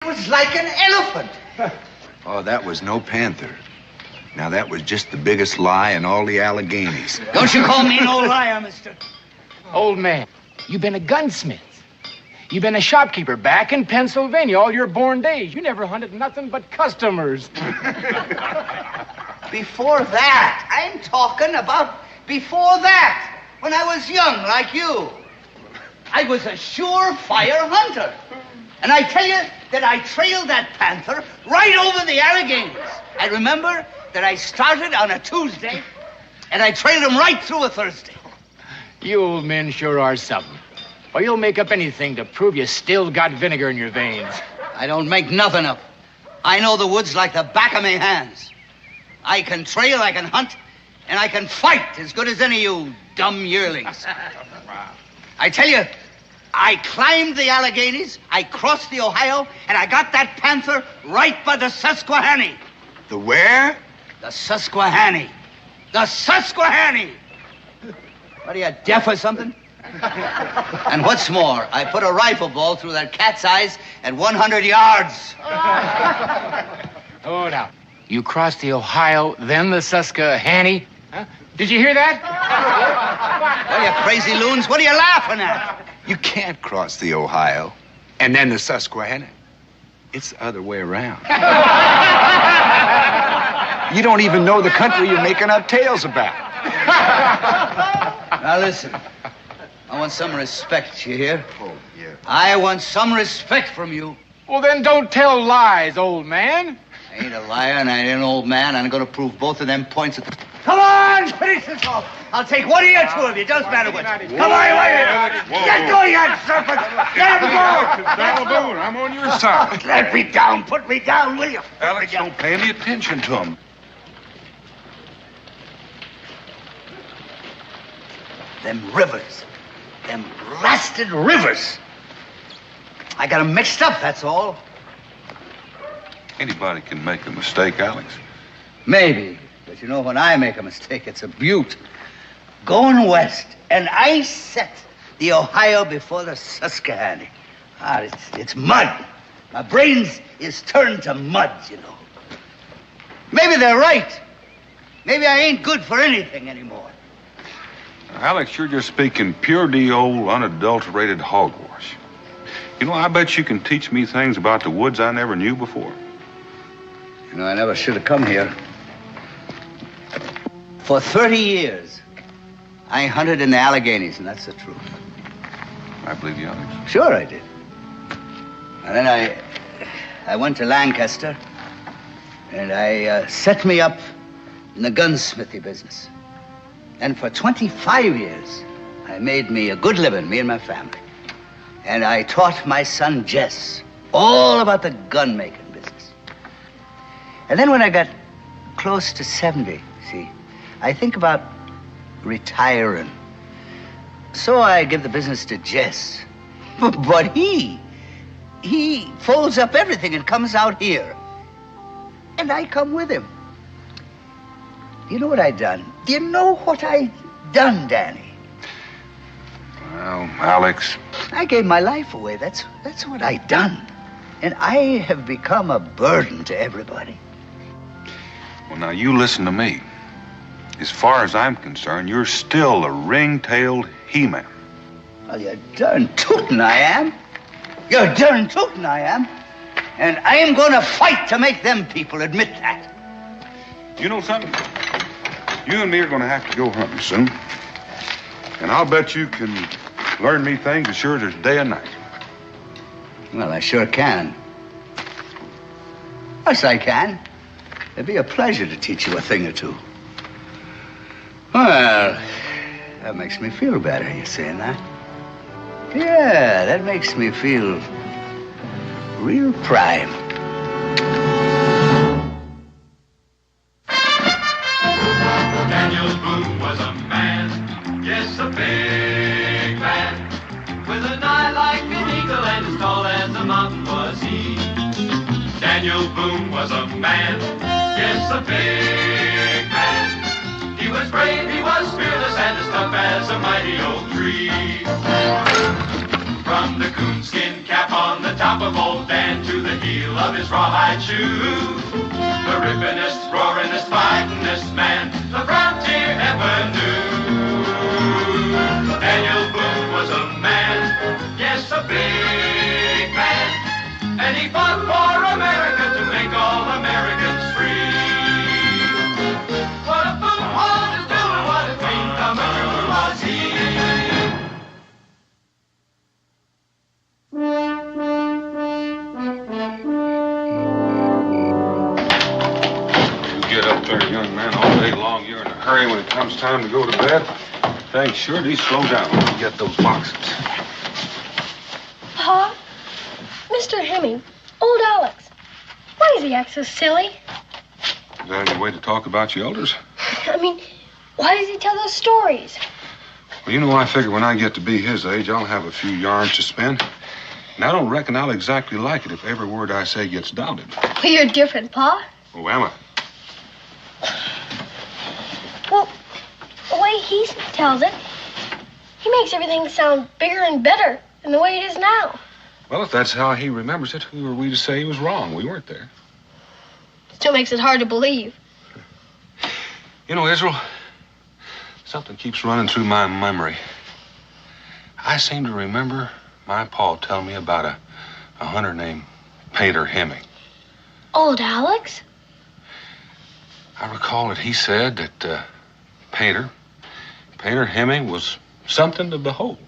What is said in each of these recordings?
It was like an elephant. Oh, that was no panther. Now, that was just the biggest lie in all the Alleghenies. Don't you call me no liar, mister. Old man, you've been a gunsmith. You've been a shopkeeper back in Pennsylvania all your born days. You never hunted nothing but customers. Before that, I'm talking about before that, when I was young like you. I was a surefire hunter. And I tell you that I trailed that panther right over the Alleghenies. I remember that I started on a Tuesday, and I trailed him right through a Thursday. You old men sure are something. Or you'll make up anything to prove you still got vinegar in your veins. I don't make nothing up. I know the woods like the back of my hands. I can trail, I can hunt, and I can fight as good as any of you dumb yearlings. I tell you, I climbed the Alleghenies, I crossed the Ohio, and I got that panther right by the Susquehanna. The where? The Susquehanna. The Susquehanna! What are you, deaf or something? And what's more, I put a rifle ball through that cat's eyes at 100 yards. Oh, now. You crossed the Ohio, then the Susquehanna? Huh? Did you hear that? What are you, crazy loons? What are you laughing at? You can't cross the Ohio and then the Susquehanna. It's the other way around. You don't even know the country you're making up tales about. Now listen, I want some respect, you hear? Oh, yeah. I want some respect from you. Well, then don't tell lies, old man. I ain't a liar and I ain't an old man. I'm going to prove both of them points. Come on, finish this off. I'll take one of you, two of you. Doesn't matter which. Come on, wait. Get going, you serpent. Let him go. Daniel Boone, I'm on your side. Let me down. Put me down, will you? Alex, don't pay any attention to him. Them rivers. Them blasted rivers. I got them mixed up, that's all. Anybody can make a mistake, Alex. Maybe. But you know, when I make a mistake, it's a beaut. Going west, and I set the Ohio before the Susquehanna. It's mud. My brains is turned to mud, you know. Maybe they're right. Maybe I ain't good for anything anymore. Alex, you're just speaking pure D.O. unadulterated hogwash. You know, I bet you can teach me things about the woods I never knew before. You know, I never should have come here. For 30 years, I hunted in the Alleghenies, and that's the truth. I believe you, Alex. Sure I did. And then I went to Lancaster, and I set me up in the gunsmithy business. And for 25 years, I made me a good living, me and my family. And I taught my son, Jess, all about the gun-making business. And then when I got close to 70, see, I think about retiring. So I give the business to Jess. But he folds up everything and comes out here. And I come with him. You know what I done? Do you know what I done, Danny? Well, Alex. I gave my life away. That's what I done. And I have become a burden to everybody. Well, now, you listen to me. As far as I'm concerned, you're still a ring-tailed he-man. Well, you're darn tootin' I am. You're darn tootin' I am. And I am going to fight to make them people admit that. You know something? You and me are going to have to go hunting soon. And I'll bet you can learn me things as sure as there's day and night. Well, I sure can. Yes, I can. It'd be a pleasure to teach you a thing or two. Well, that makes me feel better, you saying that? Yeah, that makes me feel real prime. Daniel Boone was a man, yes, a big man, with an eye like an eagle and as tall as a mountain was he. Daniel Boone was a man, yes, a big man. He was brave, he was fearless, and as tough as a mighty oak tree. From the coonskin cap on the top of old Dan to the heel of his rawhide shoe, the rippinest, roaringest, fightingest man the frontier ever knew. Daniel Boone was a man, yes, a big man, and he fought for America to make all Americans free. What a Boone was to do and what a dream come true was he. Get up there, young man, all day long. You're in a hurry when it comes time to go to bed. Thanks, sure, do slow down when you get those boxes. Pa, Mr. Hemming, old Alex, why does he act so silly? Is that any way to talk about your elders? I mean, why does he tell those stories? Well, you know, I figure when I get to be his age, I'll have a few yarns to spin. And I don't reckon I'll exactly like it if every word I say gets doubted. Well, you're different, Pa. Oh, am I? Well, the way he tells it, he makes everything sound bigger and better than the way it is now. Well, if that's how he remembers it, who are we to say he was wrong? We weren't there. Still makes it hard to believe. You know, Israel, something keeps running through my memory. I seem to remember my pa telling me about a hunter named Painter Hemming. Old Alex? I recall that he said that Painter Hemming was something to behold.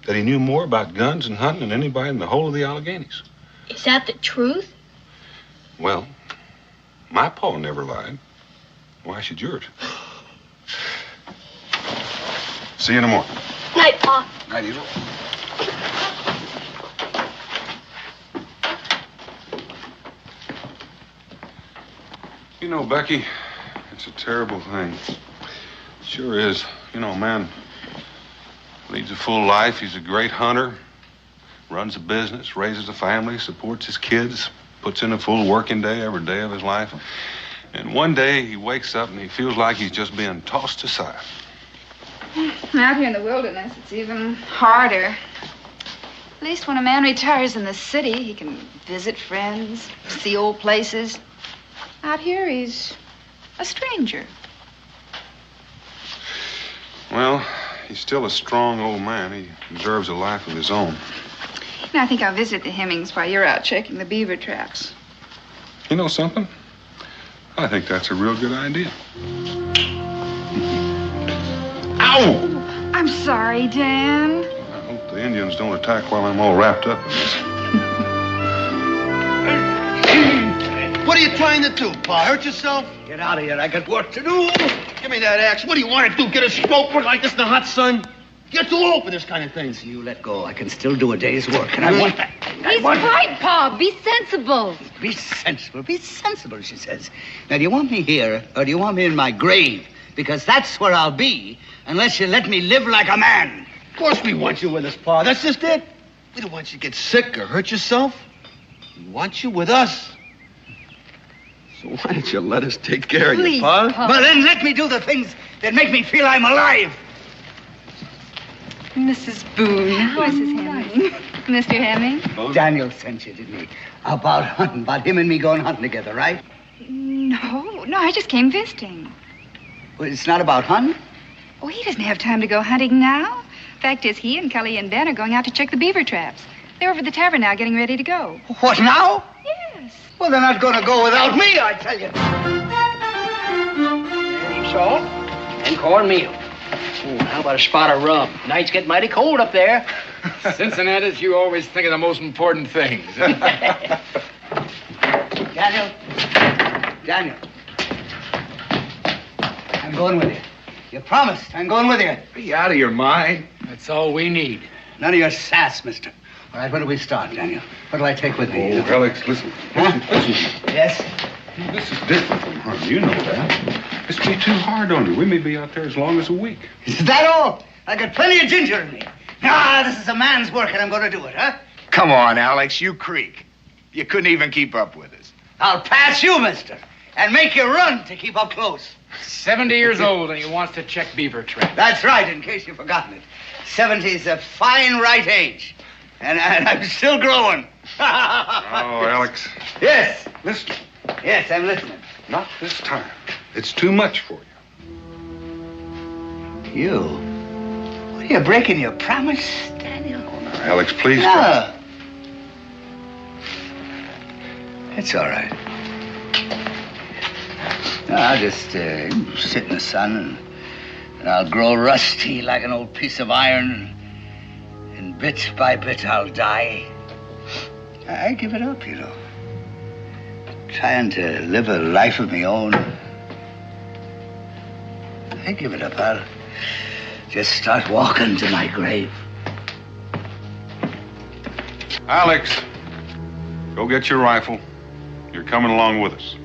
That he knew more about guns and hunting than anybody in the whole of the Alleghenies. Is that the truth? Well, my pa never lied. Why should yours? See you in the morning. Night, Pa. Night, Israel. You know, Becky, it's a terrible thing. It sure is. You know, man leads a full life. He's a great hunter, runs a business, raises a family, supports his kids, puts in a full working day every day of his life. And one day he wakes up and he feels like he's just being tossed aside. Out here in the wilderness, it's even harder. At least when a man retires in the city, he can visit friends, see old places. Out here, he's a stranger. Well, he's still a strong old man. He deserves a life of his own. And I think I'll visit the Hemmings while you're out checking the beaver traps. You know something? I think that's a real good idea. Ow! I'm sorry, Dan. I hope the Indians don't attack while I'm all wrapped up in this. What are you trying to do, Pa? Hurt yourself? Get out of here. I got work to do. Give me that axe. What do you want to do? Get a stroke work like this in the hot sun? You're too old for this kind of thing. You let go. I can still do a day's work, and I want that. He's right, Pa. Be sensible. Be sensible. Be sensible, she says. Now, do you want me here, or do you want me in my grave? Because that's where I'll be, unless you let me live like a man. Of course we want you with us, Pa. That's just it. We don't want you to get sick or hurt yourself. We want you with us. So why don't you let us take care of you, Pa? Well, then let me do the things that make me feel I'm alive. Mrs. Boone. Mrs. Hemming. Mr. Hemming? Daniel sent you, didn't he? About hunting, about him and me going hunting together, right? No, I just came visiting. Well, it's not about hunting? Oh, he doesn't have time to go hunting now. Fact is, he and Kelly and Ben are going out to check the beaver traps. They're over at the tavern now getting ready to go. What, now? Yes. Well, they're not going to go without me, I tell you. Any salt and cornmeal. How about a spot of rum? Nights get mighty cold up there. Cincinnati's, you always think of the most important things. Daniel. I'm going with you. You promised. I'm going with you. Are you out of your mind? That's all we need. None of your sass, mister. All right, when do we start, Daniel? What do I take with me? Oh, Alex, listen. Huh? Listen. Yes? This is different from hunting. You know that. This will be too hard on you. We may be out there as long as a week. Is that all? I got plenty of ginger in me. Ah, this is a man's work, and I'm going to do it, huh? Come on, Alex, you creak. You couldn't even keep up with us. I'll pass you, mister, and make you run to keep up close. 70 years old, and he wants to check beaver traps. That's right, in case you've forgotten it. 70's a fine right age. And I'm still growing. Oh, Alex. Yes. Listen. Yes, I'm listening. Not this time. It's too much for you. You? What, are you breaking your promise, Daniel? Oh, now, Alex, please. No. It's all right. No, I'll just sit in the sun and I'll grow rusty like an old piece of iron. And bit by bit, I'll die. I give it up, you know. Trying to live a life of my own. I give it up. I'll just start walking to my grave. Alex, go get your rifle. You're coming along with us.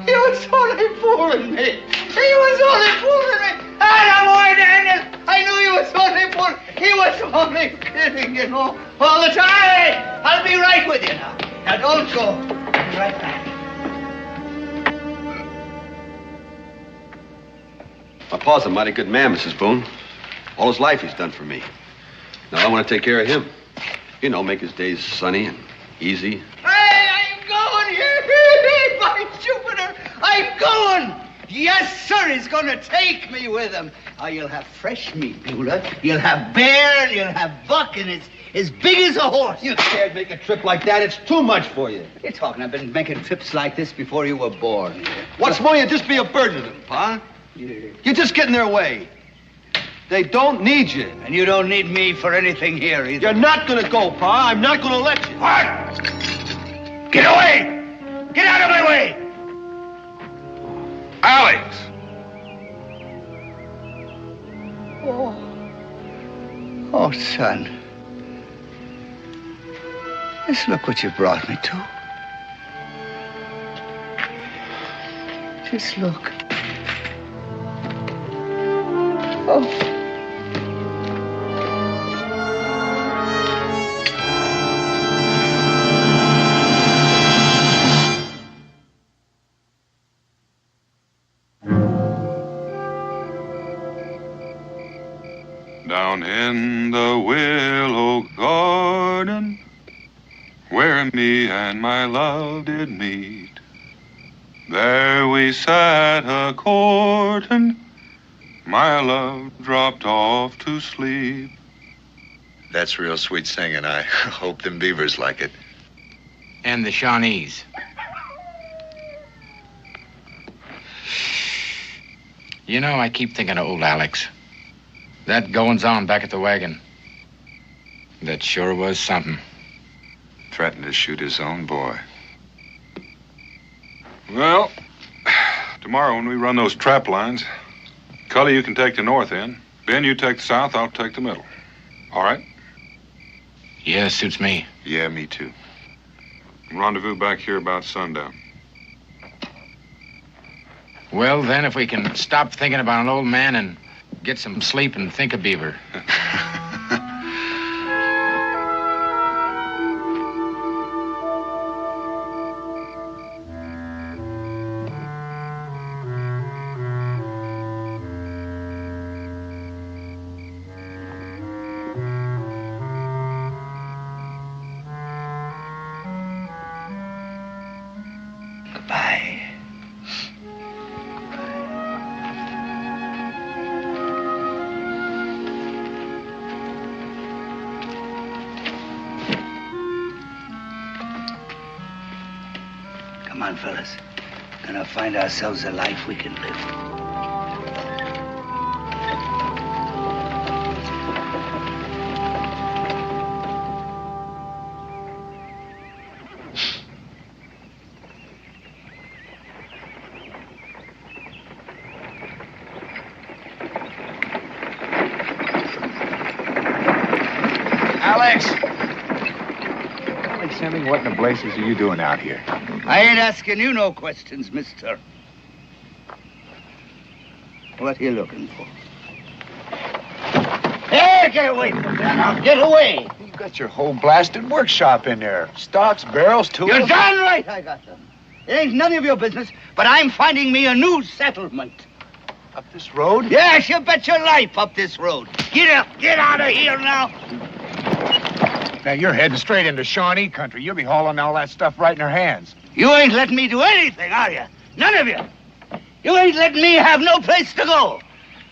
He was only fooling me. He was only fooling me. No more, Daniel. I knew he was only fooling. He was only kidding, you know, all the time. I'll be right with you now. Now, don't go. I'll be right back. My pa's a mighty good man, Mrs. Boone. All his life he's done for me. Now I want to take care of him. You know, make his days sunny and easy. Hey, I'm going here. By Jupiter, I'm going. Yes, sir, he's going to take me with him. Oh, you'll have fresh meat, Beulah. You'll have bear, you'll have buck, and it's as big as a horse. You can't make a trip like that. It's too much for you. You're talking. I've been making trips like this before you were born. What's more, you just be a burden to them, Pa. You just get in their way. They don't need you. And you don't need me for anything here either. You're not going to go, Pa. I'm not going to let you. What? Get away! Get out of my way! Alex! Oh, son. Just look what you brought me to. Just look. Oh. Down in the willow garden, where me and my love did meet, there we sat a-courtin', my love dropped off to sleep. That's real sweet singing. I hope them beavers like it. And the Shawnees. You know, I keep thinking of old Alex. That goings-on back at the wagon. That sure was something. Threatened to shoot his own boy. Well, tomorrow when we run those trap lines, Cully, you can take the north end. Ben, you take the south, I'll take the middle. All right? Yeah, suits me. Yeah, me too. Rendezvous back here about sundown. Well, then, if we can stop thinking about an old man and get some sleep and think of Beaver. Goodbye. Come on, fellas. Gonna find ourselves a life we can live. Alex! Sammy, what in the blazes are you doing out here? I ain't asking you no questions, mister. What are you looking for? Hey, get away from me now. Get away. You got your whole blasted workshop in there. Stocks, barrels, tools. You're darn right I got them. It ain't none of your business, but I'm finding me a new settlement. Up this road? Yes, you bet your life up this road. Get out of here now. Now, you're heading straight into Shawnee country. You'll be hauling all that stuff right in her hands. You ain't letting me do anything, are you? None of you. You ain't letting me have no place to go.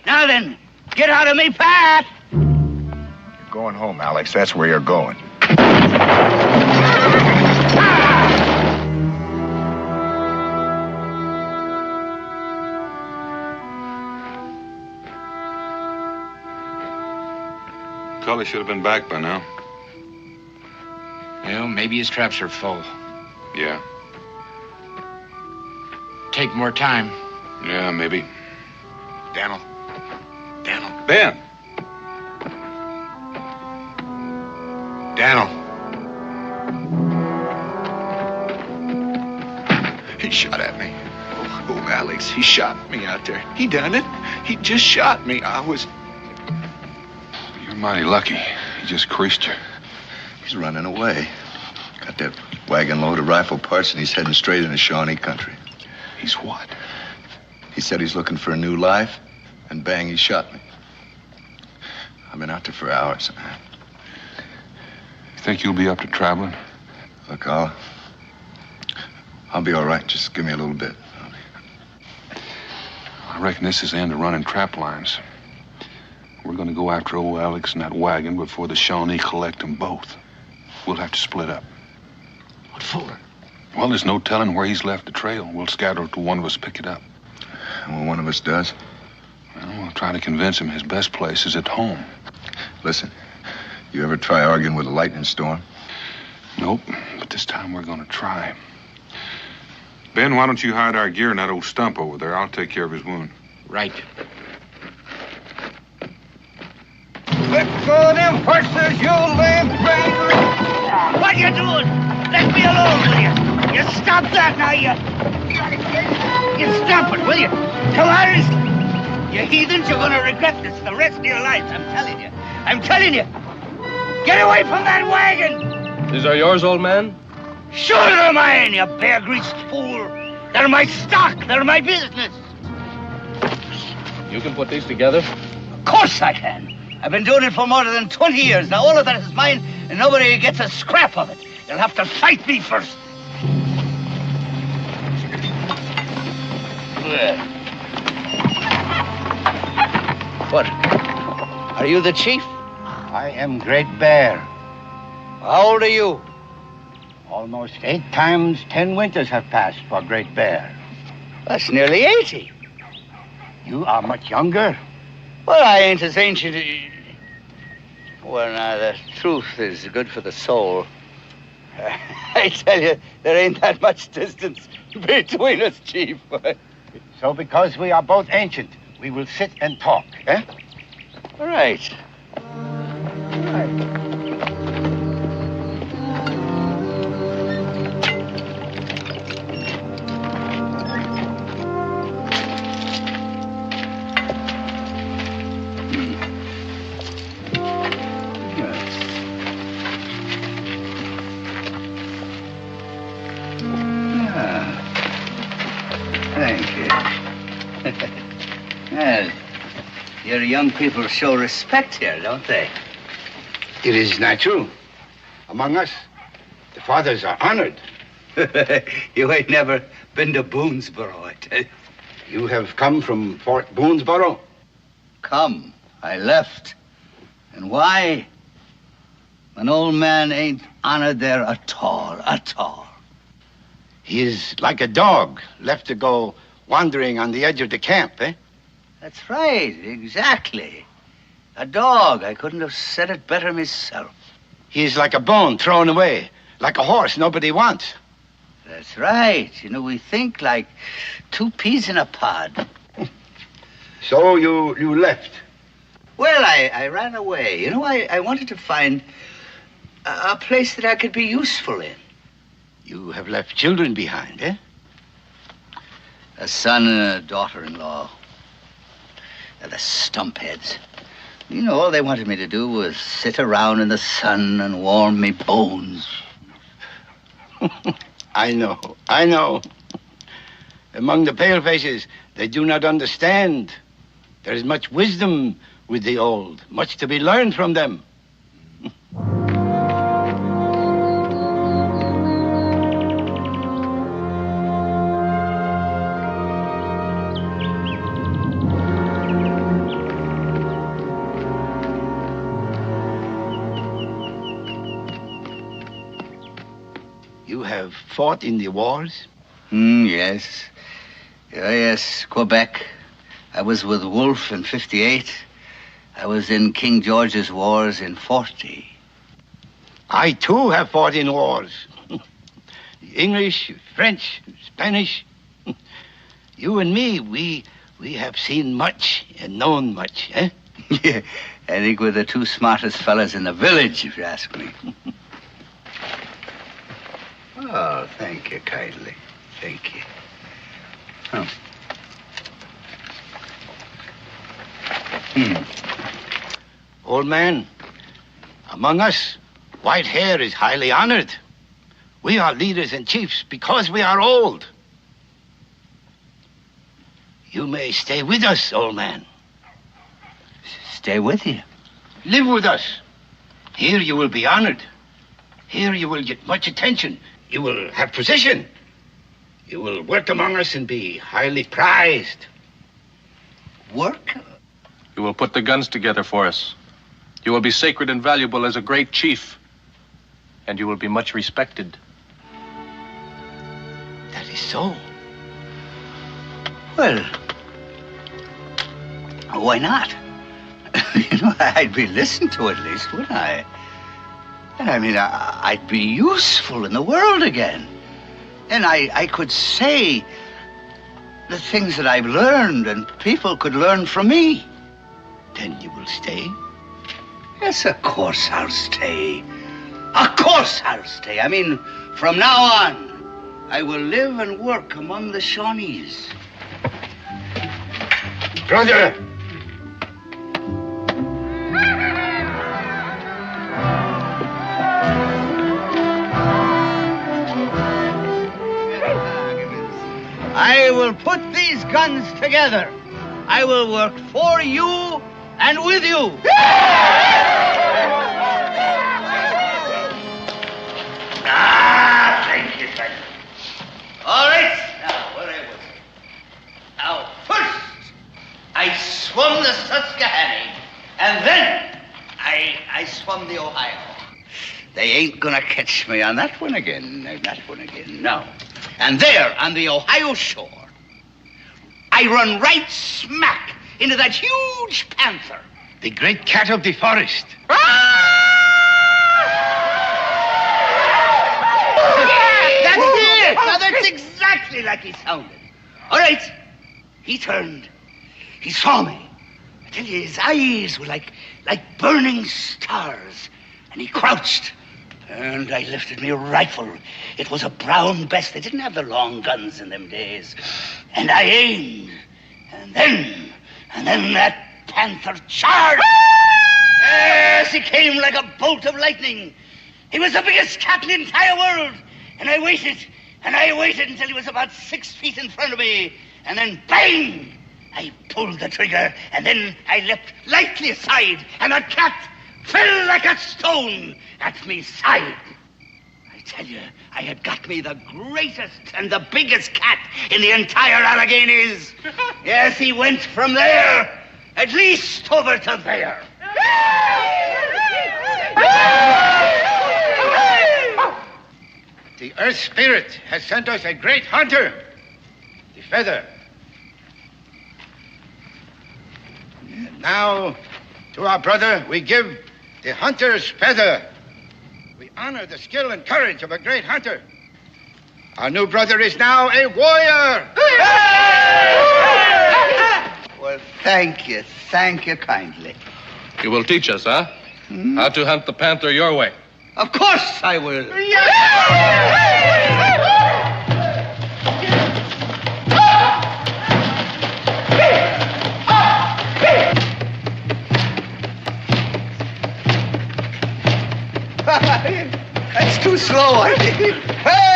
Now then, get out of me path. You're going home, Alex. That's where you're going. Cully should have been back by now. Well, maybe his traps are full. Yeah. Take more time. Yeah, maybe. Daniel. Ben! Daniel. He shot at me. Oh, Alex, he shot me out there. He done it. He just shot me. You're mighty lucky. He just creased you. He's running away. Got that wagon load of rifle parts, and he's heading straight into Shawnee country. He's what? He said he's looking for a new life, and bang, he shot me. I've been out there for hours. You think you'll be up to traveling? Look, I'll be all right. Just give me a little bit. I reckon this is the end of running trap lines. We're gonna go after old Alex and that wagon before the Shawnee collect them both. We'll have to split up. What for? Well, there's no telling where he's left the trail. We'll scatter till one of us pick it up. And when one of us does? Well, we'll try to convince him his best place is at home. Listen, you ever try arguing with a lightning storm? Nope, but this time we're gonna try. Ben, why don't you hide our gear in that old stump over there? I'll take care of his wound. Right. Let go them horses, you lame driver! What you doing? Let me alone, will you? You stop that now, you stop it, will you? Cowards! You heathens, you're gonna regret this the rest of your lives, I'm telling you. Get away from that wagon! These are yours, old man? Sure they're mine, you bear-greased fool. They're my stock, they're my business. You can put these together? Of course I can. I've been doing it for more than 20 years. Now all of that is mine, and nobody gets a scrap of it. You'll have to fight me first. What? Are you the chief? I am Great Bear. How old are you? Almost 8 times 10 winters have passed for Great Bear. That's nearly 80. You are much younger. Well, I ain't as ancient. Well, now, the truth is good for the soul. I tell you, there ain't that much distance between us, Chief. So because we are both ancient, we will sit and talk, eh? All right. Well, your young people show respect here, don't they? It is natural. Among us, the fathers are honored. You ain't never been to Boonesboro, I tell you. You have come from Fort Boonesboro? Come. I left. And why? An old man ain't honored there at all. He is like a dog left to go wandering on the edge of the camp, eh? That's right, exactly. A dog. I couldn't have said it better myself. He is like a bone thrown away, like a horse nobody wants. That's right. You know, we think like 2 peas in a pod. So you left? Well, I ran away. You know, I wanted to find a place that I could be useful in. You have left children behind, eh? A son and a daughter-in-law. They're the stumpheads. You know, all they wanted me to do was sit around in the sun and warm me bones. I know. Among the palefaces, they do not understand There is much wisdom with the old, much to be learned from them. You have fought in the wars? Yes. Yes, Quebec. I was with Wolfe in 58. I was in King George's wars in 40. I, too, have fought in wars. English, French, Spanish. You and me, we have seen much and known much, eh? Yeah, I think we're the two smartest fellas in the village, if you ask me. Oh, thank you kindly. Thank you. Oh. Old man, among us, white hair is highly honored. We are leaders and chiefs because we are old. You may stay with us, old man. Stay with you? Live with us. Here you will be honored. Here you will get much attention. You will have position. You will work among us and be highly prized. Work? You will put the guns together for us. You will be sacred and valuable as a great chief. And you will be much respected. That is so. Well, why not? I'd be listened to at least, wouldn't I? And I mean, I'd be useful in the world again. And I could say the things that I've learned and people could learn from me. Then you will stay? Yes, of course I'll stay. Of course I'll stay. I mean, from now on, I will live and work among the Shawnees. Brother! I will put these guns together. I will work for you and with you. Thank you, thank you. All right, now, where I was. Now, first, I swum the Susquehanna, and then I swum the Ohio. They ain't gonna catch me on that one again, no. And there, on the Ohio shore, I run right smack into that huge panther. The great cat of the forest. That's it! Now, that's exactly like he sounded. All right, he turned. He saw me. I tell you, his eyes were like burning stars. And he crouched. And I lifted me rifle. It was a brown bess. They didn't have the long guns in them days. And I aimed. And then that panther charged. Yes, he came like a bolt of lightning. He was the biggest cat in the entire world. And I waited until he was about 6 feet in front of me. And then, bang! I pulled the trigger. And then I leapt lightly aside. And that cat fell like a stone at me side. I tell you, I had got me the greatest and the biggest cat in the entire Alleghenies. Yes, he went from there at least over to there. The Earth Spirit has sent us a great hunter, the feather. And now, to our brother, we give the hunter's feather. We honor the skill and courage of a great hunter. Our new brother is now a warrior. Well, thank you kindly. You will teach us, huh? How to hunt the panther your way. Of course I will. That's too slow, I think. Hey!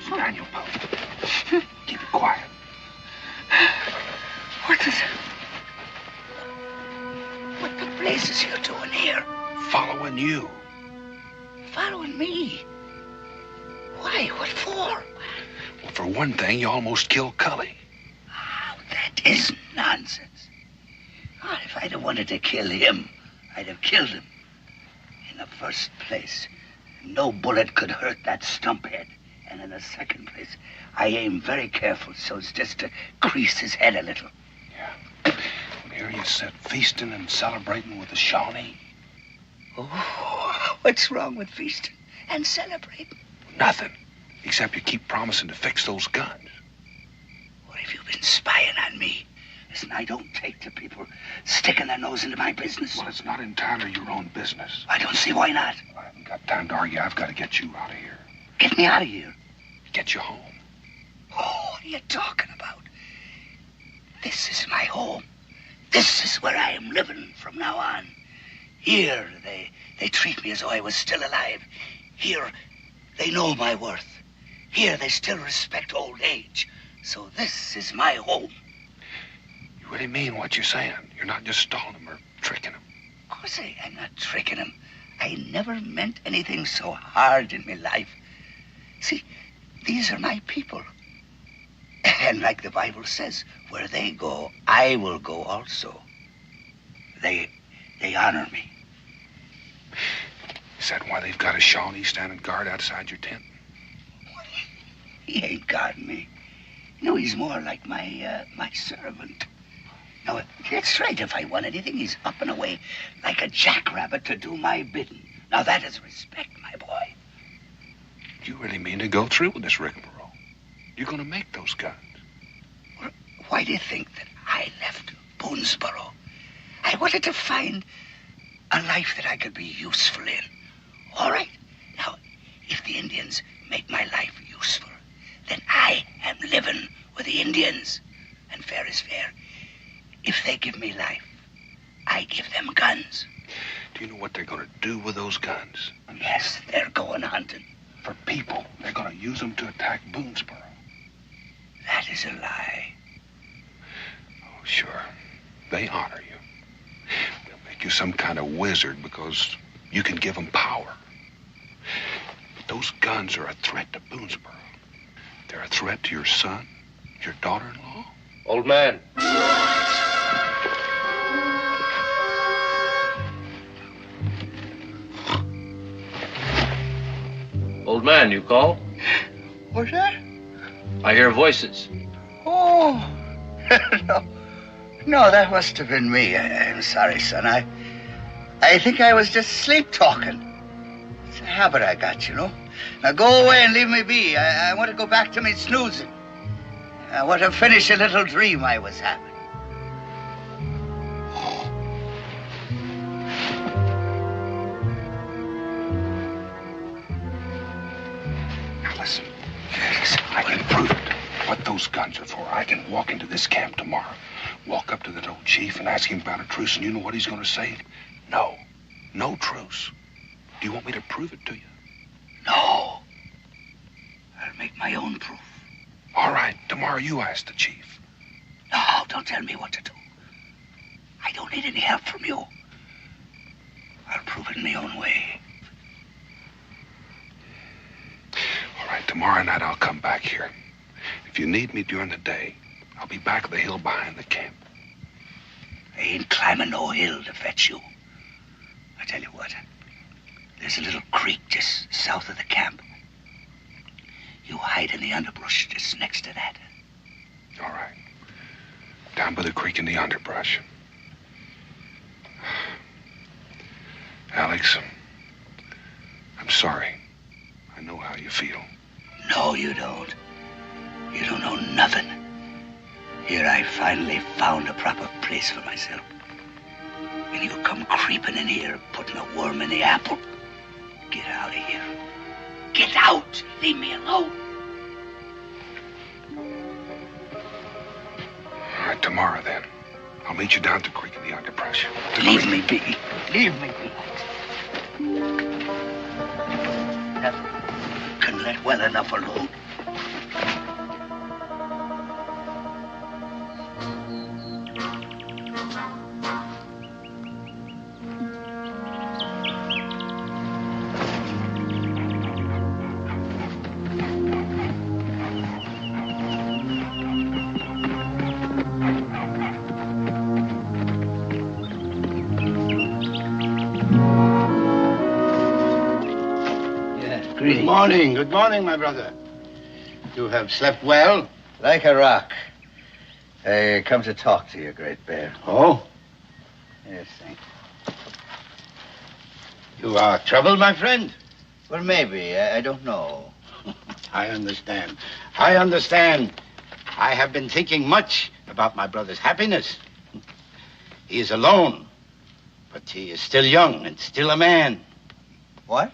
Daniel Boone. Keep it quiet. What the blazes is you doing here? Following you. Following me? Why? What for? Well, for one thing, you almost killed Cully. Oh, that is nonsense. Oh, if I'd have wanted to kill him, I'd have killed him. In the first place, no bullet could hurt that stumphead. And in the second place, I aim very careful so as just to crease his head a little. Yeah. And here you sit feasting and celebrating with the Shawnee. Oh, what's wrong with feasting and celebrating? Nothing. Except you keep promising to fix those guns. What have you been spying on me? Listen, I don't take to people sticking their nose into my business. Well, it's not entirely your own business. I don't see why not. I haven't got time to argue. I've got to get you out of here. Get me out of here? Get you home. Oh, what are you talking about? This is my home. This is where I am living from now on. Here, they treat me as though I was still alive. Here, they know my worth. Here, they still respect old age. So this is my home. You really mean what you're saying? You're not just stalling them or tricking them? Of course I'm not tricking them. I never meant anything so hard in my life. See, these are my people. And like the Bible says, where they go, I will go also. They honor me. Is that why they've got a Shawnee standing guard outside your tent? He ain't guarding me. No, he's more like my servant. Now, it's right. If I want anything, he's up and away like a jackrabbit to do my bidding. Now, that is respect, my boy. Do you really mean to go through with this rigmarole? You're going to make those guns. Well, why do you think that I left Boonesboro? I wanted to find a life that I could be useful in. All right. Now, if the Indians make my life useful, then I am living with the Indians. And fair is fair. If they give me life, I give them guns. Do you know what they're going to do with those guns? Yes, they're going hunting. For people. They're going to use them to attack Boonesboro. That is a lie. Oh, sure. They honor you. They'll make you some kind of wizard because you can give them power. But those guns are a threat to Boonesboro. They're a threat to your son, your daughter-in-law. Old man. Old man, you call? What's that? I hear voices. Oh, no, that must have been me. I'm sorry, son. I think I was just sleep-talking. It's a habit I got, you know. Now go away and leave me be. I want to go back to me snoozing. I want to finish a little dream I was having. Now listen, I can prove it. What those guns are for. I can walk into this camp tomorrow, walk up to that old chief and ask him about a truce, and you know what he's going to say? No. No truce. Do you want me to prove it to you? No. I'll make my own proof. All right. Tomorrow you ask the chief. No, don't tell me what to do. I don't need any help from you. I'll prove it in my own way. All right. Tomorrow night I'll come back here. If you need me during the day, I'll be back at the hill behind the camp. I ain't climbing no hill to fetch you. I tell you what. There's a little creek just south of the camp. You hide in the underbrush just next to that. All right. Down by the creek in the underbrush. Alex, I'm sorry. I know how you feel. No, you don't. You don't know nothing. Here I finally found a proper place for myself. And you come creeping in here, putting a worm in the apple. Get out of here. Get out! Leave me alone. All right, tomorrow then. I'll meet you down at the creek in the underbrush. Leave me be. Leave me be. Never can let well enough alone. Good morning, my brother. You have slept well? Like a rock. I come to talk to you, Great Bear. Oh? Yes, thank you. You are troubled, my friend? Well, maybe. I don't know. I understand. I understand. I have been thinking much about my brother's happiness. He is alone, but he is still young and still a man. What?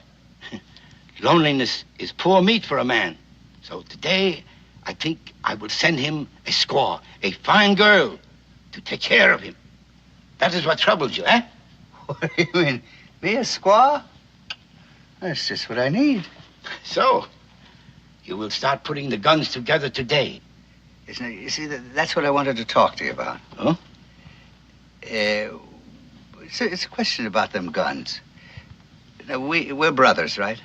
Loneliness is poor meat for a man. So today, I think I will send him a squaw, a fine girl, to take care of him. That is what troubles you, eh? What do you mean? Me a squaw? That's just what I need. So, you will start putting the guns together today. Isn't it? You see, that's what I wanted to talk to you about. Huh? It's a question about them guns. Now, we're brothers, right?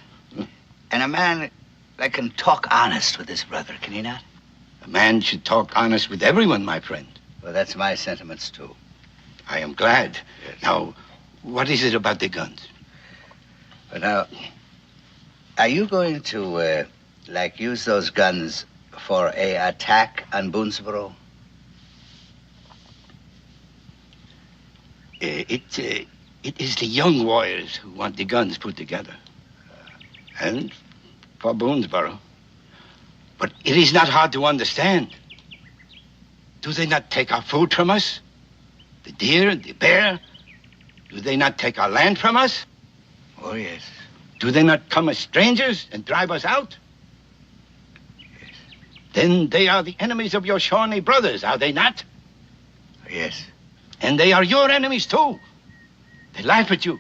And a man that can talk honest with his brother, can he not? A man should talk honest with everyone, my friend. Well, that's my sentiments, too. I am glad. Yes. Now, what is it about the guns? Well, now, are you going to, use those guns for a attack on Boonesboro? It is the young warriors who want the guns put together. And for Boonesboro. But it is not hard to understand. Do they not take our food from us? The deer and the bear? Do they not take our land from us? Oh, yes. Do they not come as strangers and drive us out? Yes. Then they are the enemies of your Shawnee brothers, are they not? Yes. And they are your enemies, too. They laugh at you.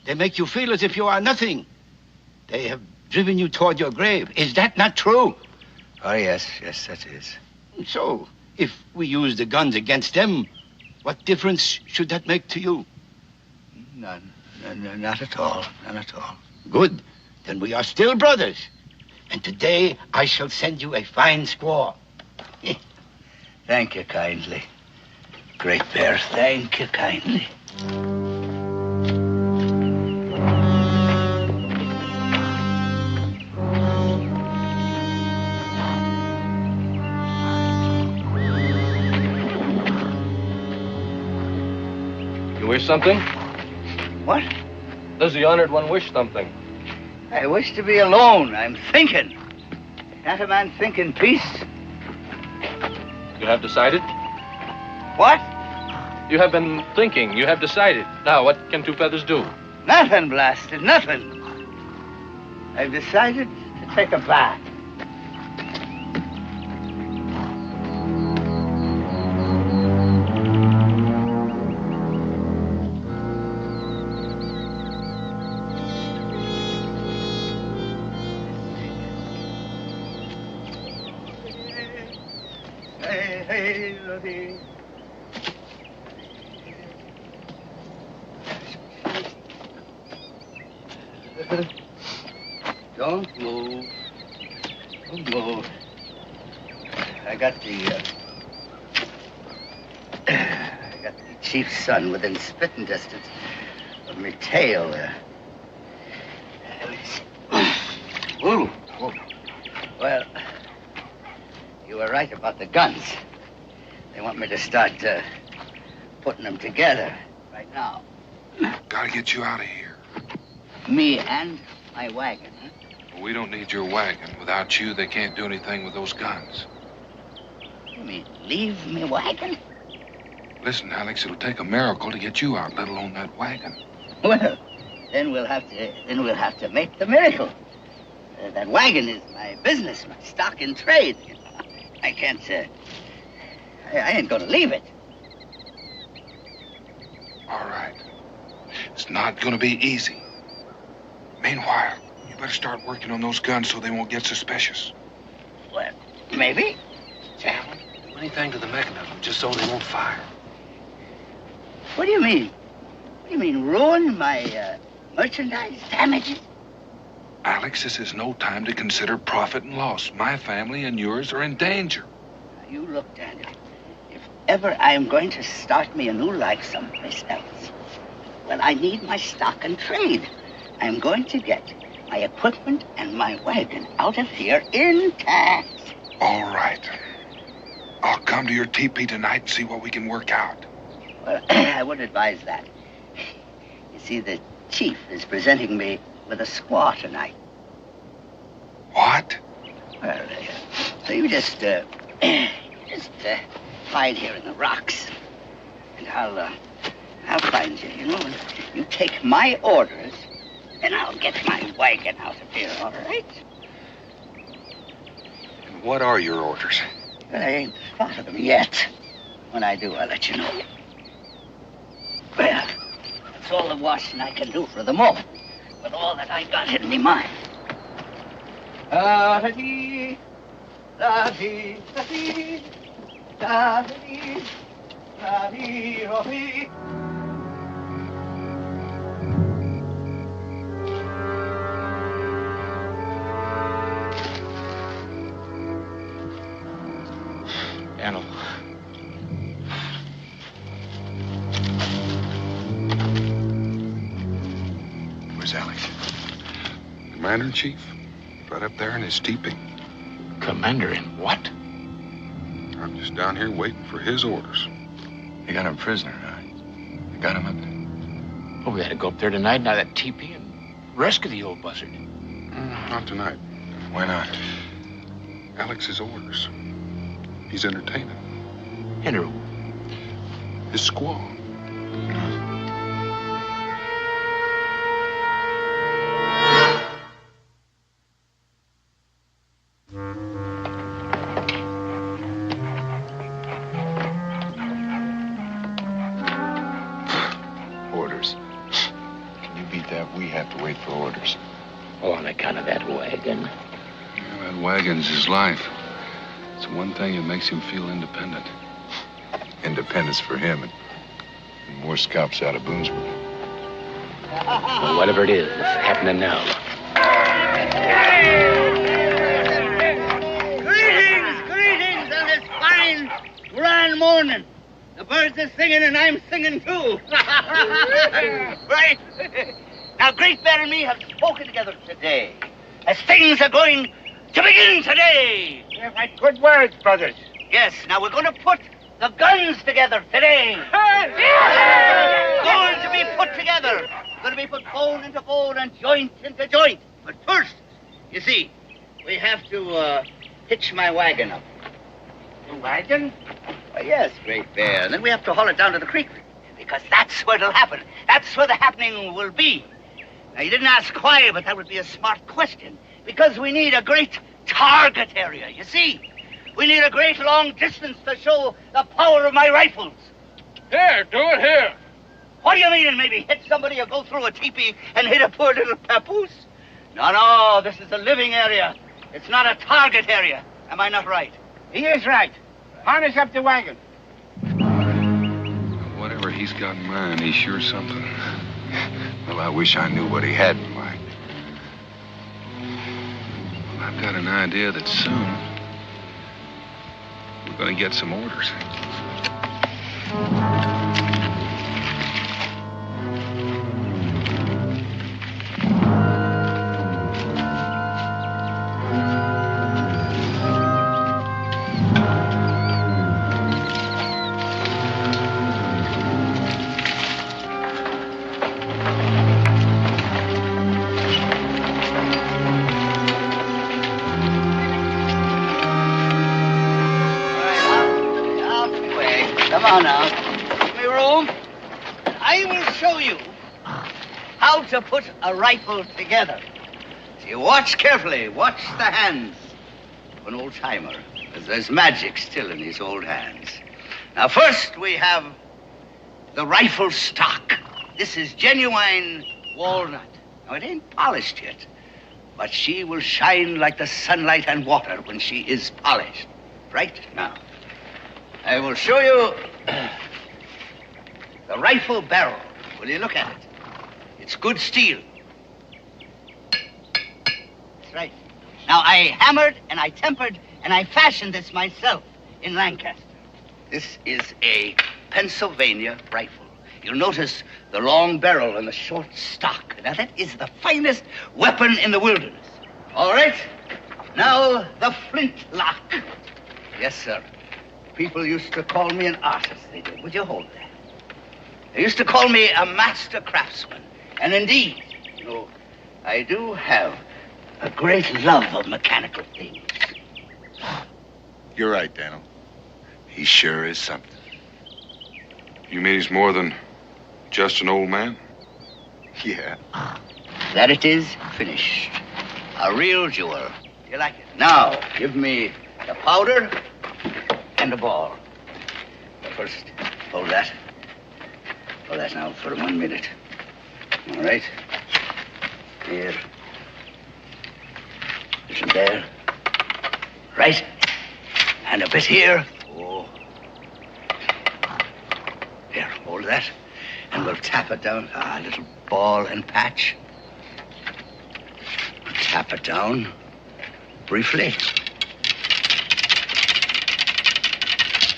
They make you feel as if you are nothing. They have driven you toward your grave. Is that not true? Oh, yes. Yes, that is. So, if we use the guns against them, what difference should that make to you? None. Not at all. None at all. Good. Then we are still brothers. And today I shall send you a fine squaw. Thank you kindly. Great Bear, thank you kindly. You wish something? What? Does the honored one wish something? I wish to be alone. I'm thinking. Can't a man think in peace? You have decided? What? You have been thinking. You have decided. Now, what can Two Feathers do? Nothing, blasted, nothing. I've decided to take a bath. Don't move. Don't move. I got the chief's son within spitting distance of my tail there. Ooh. Well, you were right about the guns. They want me to start putting them together right now. Gotta get you out of here. Me and my wagon, huh? Well, we don't need your wagon. Without you, they can't do anything with those guns. You mean leave me wagon? Listen, Alex, it'll take a miracle to get you out, let alone that wagon. Well, then we'll have to make the miracle. That wagon is my business, my stock in trade. You know? I can't. I ain't gonna leave it. All right. It's not gonna be easy. Meanwhile, you better start working on those guns so they won't get suspicious. Well, maybe. Sam, do anything to the mechanism just so they won't fire. What do you mean? What do you mean, ruin my merchandise? Damage it? Alex, this is no time to consider profit and loss. My family and yours are in danger. Now, you look, Daniel. If ever I'm going to start me a new life someplace else, well, I need my stock and trade. I'm going to get my equipment and my wagon out of here intact. All right. I'll come to your teepee tonight and see what we can work out. Well, I would advise that. You see, the chief is presenting me with a squaw tonight. What? Well, so you just hide here in the rocks, and I'll find you, you know, and you take my orders, and I'll get my wagon out of here, all right? And what are your orders? Well, I ain't thought of them yet. When I do, I'll let you know. Well, that's all the washing I can do for the moment, with all that I got in me mind. Da-da-dee, da-dee, da-dee, da-dee, da-dee, da-dee. Daniel. Where's Alex? Commander-in-Chief. Right up there in his teepee. Commander-in what? I'm just down here waiting for his orders. You got him prisoner, huh? You got him up there? Oh, we had to go up there tonight, now that teepee, and rescue the old buzzard. Not tonight. Why not? Alex's orders. He's entertaining. Enter His squaw. Orders. Can you beat that? We have to wait for orders. Oh, on account of that wagon. Yeah, that wagon's his life. It's the one thing that makes him feel independent. Independence for him and more scalps out of Boonesboro. Well, whatever it is, it's happening now. Greetings on this fine, grand morning. The birds are singing and I'm singing too. Right? Now, Great Bear and me have spoken together today, as things are going to begin today. Yeah, right. Good words, brothers. Yes, now we're going to put the guns together today. Going to be put together. Going to be put bone into bone and joint into joint. But first, you see, we have to hitch my wagon up. The wagon? Yes, Great Bear. And then we have to haul it down to the creek, because that's where it'll happen. That's where the happening will be. Now, you didn't ask why, but that would be a smart question. Because we need a great target area, you see. We need a great long distance to show the power of my rifles. Here, do it here. What do you mean, maybe hit somebody or go through a teepee and hit a poor little papoose? No, this is a living area. It's not a target area. Am I not right? He is right. Harness up the wagon. Whatever he's got in mind, he's sure something. Well, I wish I knew what he had in mind. Well, I've got an idea that soon we're going to get some orders. Come on now. Give me room. I will show you how to put a rifle together. So you watch carefully. Watch the hands of an old-timer. There's magic still in these old hands. Now, first we have the rifle stock. This is genuine walnut. Now, it ain't polished yet, but she will shine like the sunlight and water when she is polished. Right now, I will show you the rifle barrel. Will you look at it? It's good steel. That's right. Now, I hammered and I tempered and I fashioned this myself in Lancaster. This is a Pennsylvania rifle. You'll notice the long barrel and the short stock. Now, that is the finest weapon in the wilderness. All right. Now, the flintlock. Yes, sir. People used to call me an artist, they did. Would you hold that? They used to call me a master craftsman. And indeed, you know, I do have a great love of mechanical things. You're right, Daniel. He sure is something. You mean he's more than just an old man? Yeah. That it is finished. A real jewel. Do you like it? Now, give me the powder and the ball. But first, hold that. Hold that now for 1 minute. All right. Here. Listen there. Right. And a bit here. Oh. Here, hold that. And we'll tap it down. Ah, a little ball and patch. Tap it down briefly.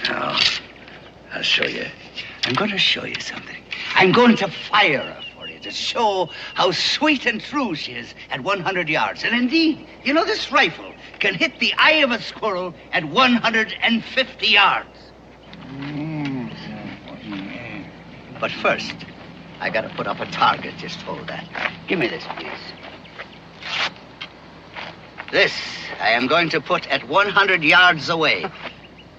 Now, I'll show you. I'm going to show you something. I'm going to fire her for you to show how sweet and true she is at 100 yards. And indeed, you know, this rifle can hit the eye of a squirrel at 150 yards. But first, I got to put up a target. Just hold that. Give me this, please. This I am going to put at 100 yards away.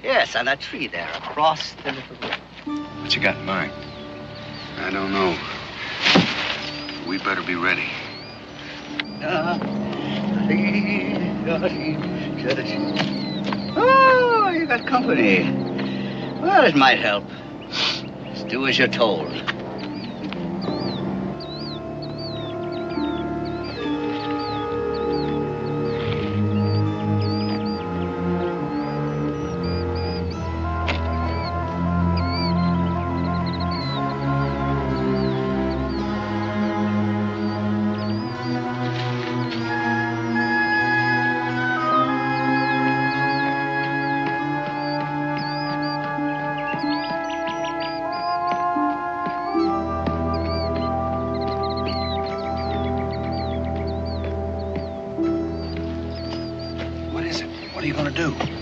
Yes, on that tree there, across the little road. What you got in mind? I don't know. We better be ready. Oh, you got company. Well, it might help. Just do as you're told.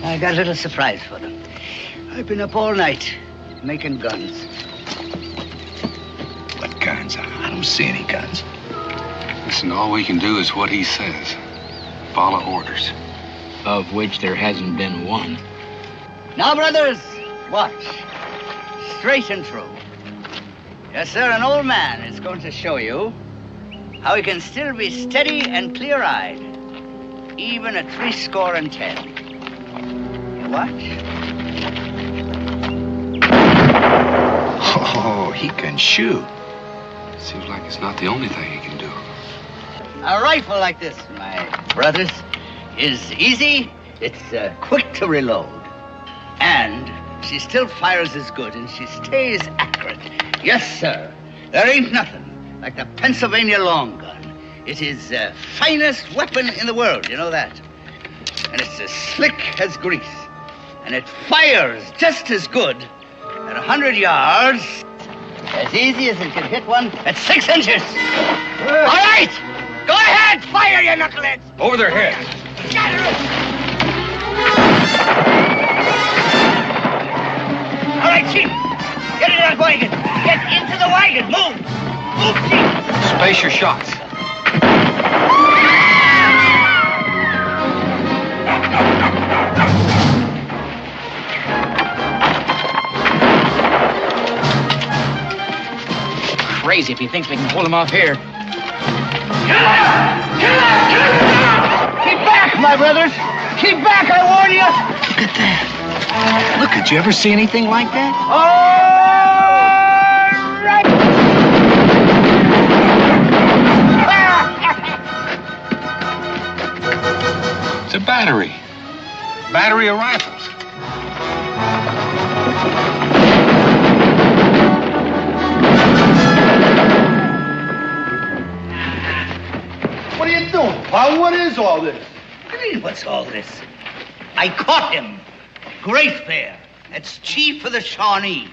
I got a little surprise for them. I've been up all night making guns. What guns? I don't see any guns. Listen, all we can do is what he says. Follow orders. Of which there hasn't been one. Now, brothers, watch. Straight and true. Yes, sir, an old man is going to show you how he can still be steady and clear-eyed, even at 70. Watch. Oh, he can shoot. Seems like it's not the only thing he can do. A rifle like this, my brothers, is easy. It's quick to reload. And she still fires as good, and she stays accurate. Yes, sir. There ain't nothing like the Pennsylvania long gun. It is the finest weapon in the world, you know that. And it's as slick as grease. And it fires just as good at 100 yards, as easy as it can hit one at 6 inches. All right, go ahead, fire, you knuckleheads. Over their heads. All right, Chief, get in that wagon. Get into the wagon. Move. Move, Chief. Space your shots. Crazy if he thinks we can pull him off here. Keep back, my brothers. Keep back, I warn you. Look at that. Look, did you ever see anything like that? All right. It's a battery. Battery of rifles. What are you doing, Pa? What is all this? What do you mean, what's all this? I caught him. Great Bear. That's chief of the Shawnees.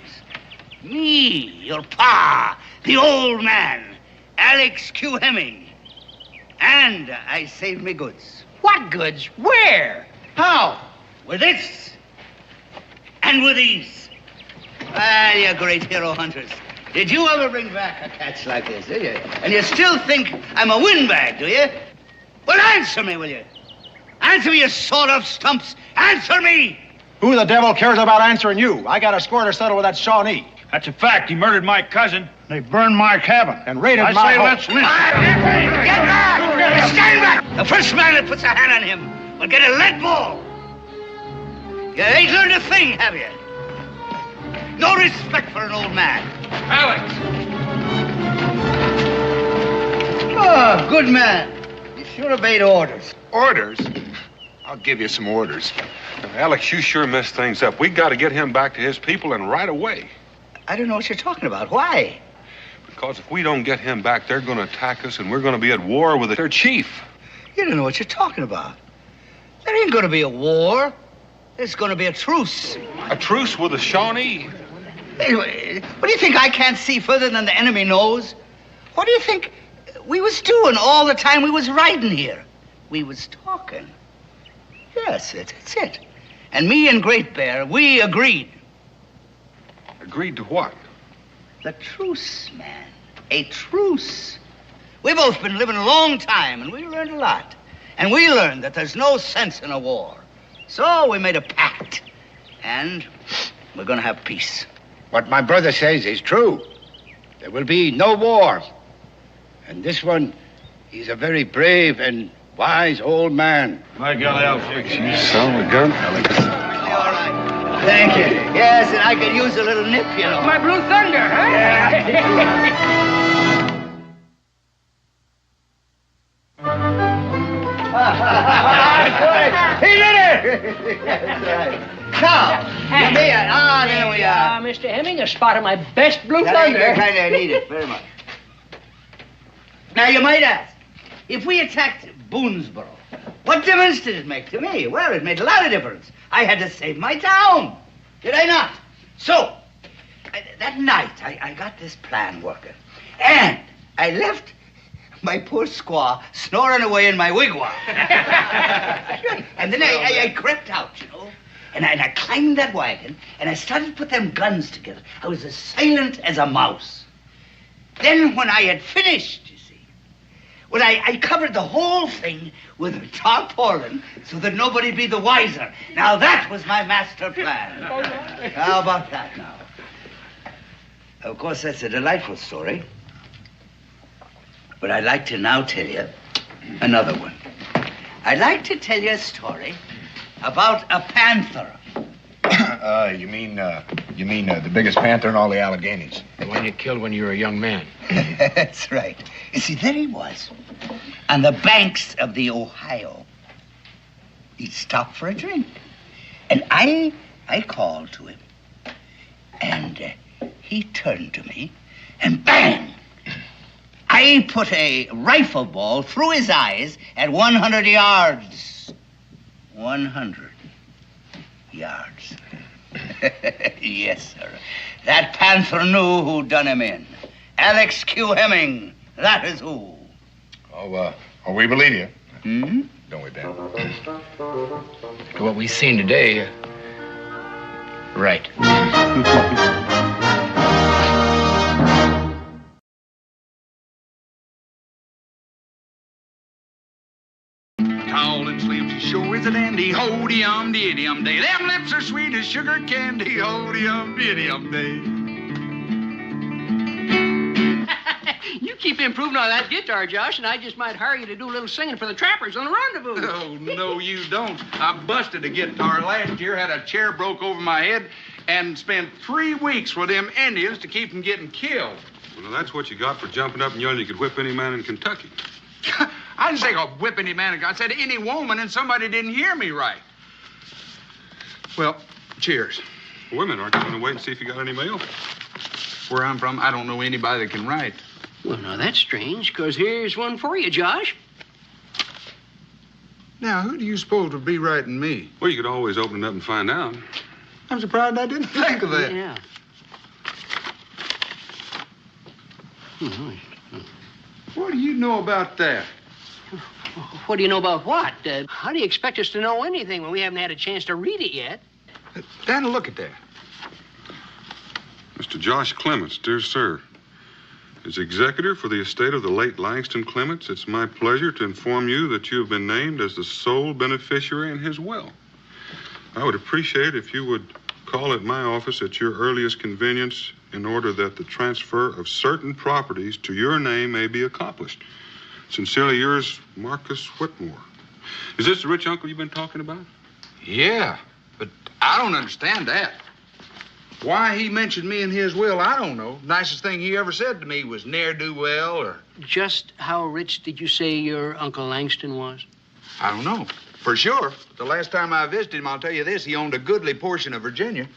Me, your pa, the old man, Alex Q. Hemming. And I saved me goods. What goods? Where? How? With this. And with these. Well, you great hero hunters. Did you ever bring back a catch like this, did you? And you still think I'm a windbag, do you? Well, answer me, will you? Answer me, you sawed-off stumps. Answer me! Who the devil cares about answering you? I got a score to settle with that Shawnee. That's a fact. He murdered my cousin. They burned my cabin. And raided my I say home. let's listen. Get back! Stand back! The first man that puts a hand on him will get a lead ball. You ain't learned a thing, have you? No respect for an old man. Alex! Oh, good man. You sure obeyed orders. Orders? I'll give you some orders. Now, Alex, you sure messed things up. We got to get him back to his people and right away. I don't know what you're talking about. Why? Because if we don't get him back, they're going to attack us and we're going to be at war with their chief. You don't know what you're talking about. There ain't going to be a war. There's going to be a truce. A truce with the Shawnee? Anyway, what do you think I can't see further than the enemy knows? What do you think we was doing all the time we was riding here? We was talking. Yes, that's it. And me and Great Bear, we agreed. Agreed to what? The truce, man. A truce. We both been living a long time, and we learned a lot. And we learned that there's no sense in a war. So we made a pact. And we're gonna have peace. What my brother says is true. There will be no war. And this one, he's a very brave and wise old man. My God, Alex, you son of a gun, Alex. All right. Thank you. Yes, and I could use a little nip, you know. My Blue Thunder, huh? He did it! That's right. Now, there we are. Mr. Hemming, a spot of my best Blue That Thunder. ain't the kind I need it very much. Now, you might ask, if we attacked Boonesboro, what difference did it make to me? Well, it made a lot of difference. I had to save my town. Did I not? So, that night, I got this plan working. And I left my poor squaw snoring away in my wigwam. And then I crept out, you know. And I climbed that wagon, and I started to put them guns together. I was as silent as a mouse. Then when I had finished, you see, well, I covered the whole thing with a tarpaulin so that nobody'd be the wiser. Now, that was my master plan. How about that now? Of course, that's a delightful story. But I'd like to now tell you another one. I'd like to tell you a story about a panther. You mean the biggest panther in all the Alleghenies? The one you killed when you were a young man. That's right. You see, there he was, on the banks of the Ohio. He'd stopped for a drink. And I called to him. And he turned to me, and bang! I put a rifle ball through his eyes at 100 yards. 100 yards. Yes, sir. That panther knew who done him in. Alex Q. Hemming. That is who. Oh, we believe you. Hmm? Don't we, Ben? What we've seen today, right. Tall and slim, she sure is a dandy. Ho-de-um, diddy-um day. Them lips are sweet as sugar candy. Ho-de-um, diddy-um day. You keep improving on that guitar, Josh, and I just might hire you to do a little singing for the trappers on the rendezvous. Oh, no, you don't. I busted a guitar last year, had a chair broke over my head, and spent 3 weeks with them Indians to keep them getting killed. Well, that's what you got for jumping up and yelling you could whip any man in Kentucky. I didn't say a whip any man. I said any woman, and somebody didn't hear me right. Well, cheers. Wait a minute, aren't you going to wait and see if you got any mail? Where I'm from, I don't know anybody that can write. Well, now, that's strange, because here's one for you, Josh. Now, who do you suppose would be writing me? Well, you could always open it up and find out. I'm surprised I didn't think of that. Yeah. What do you know about that? What do you know about what? How do you expect us to know anything when we haven't had a chance to read it yet? Daniel, look at that. Mr. Josh Clements, dear sir. As executor for the estate of the late Langston Clements, it's my pleasure to inform you that you have been named as the sole beneficiary in his will. I would appreciate if you would call at my office at your earliest convenience in order that the transfer of certain properties to your name may be accomplished. Sincerely yours, Marcus Whitmore. Is this the rich uncle you've been talking about? Yeah, but I don't understand that. Why he mentioned me in his will, I don't know. Nicest thing he ever said to me was ne'er-do-well or... Just how rich did you say your Uncle Langston was? I don't know. For sure. The last time I visited him, I'll tell you this, he owned a goodly portion of Virginia.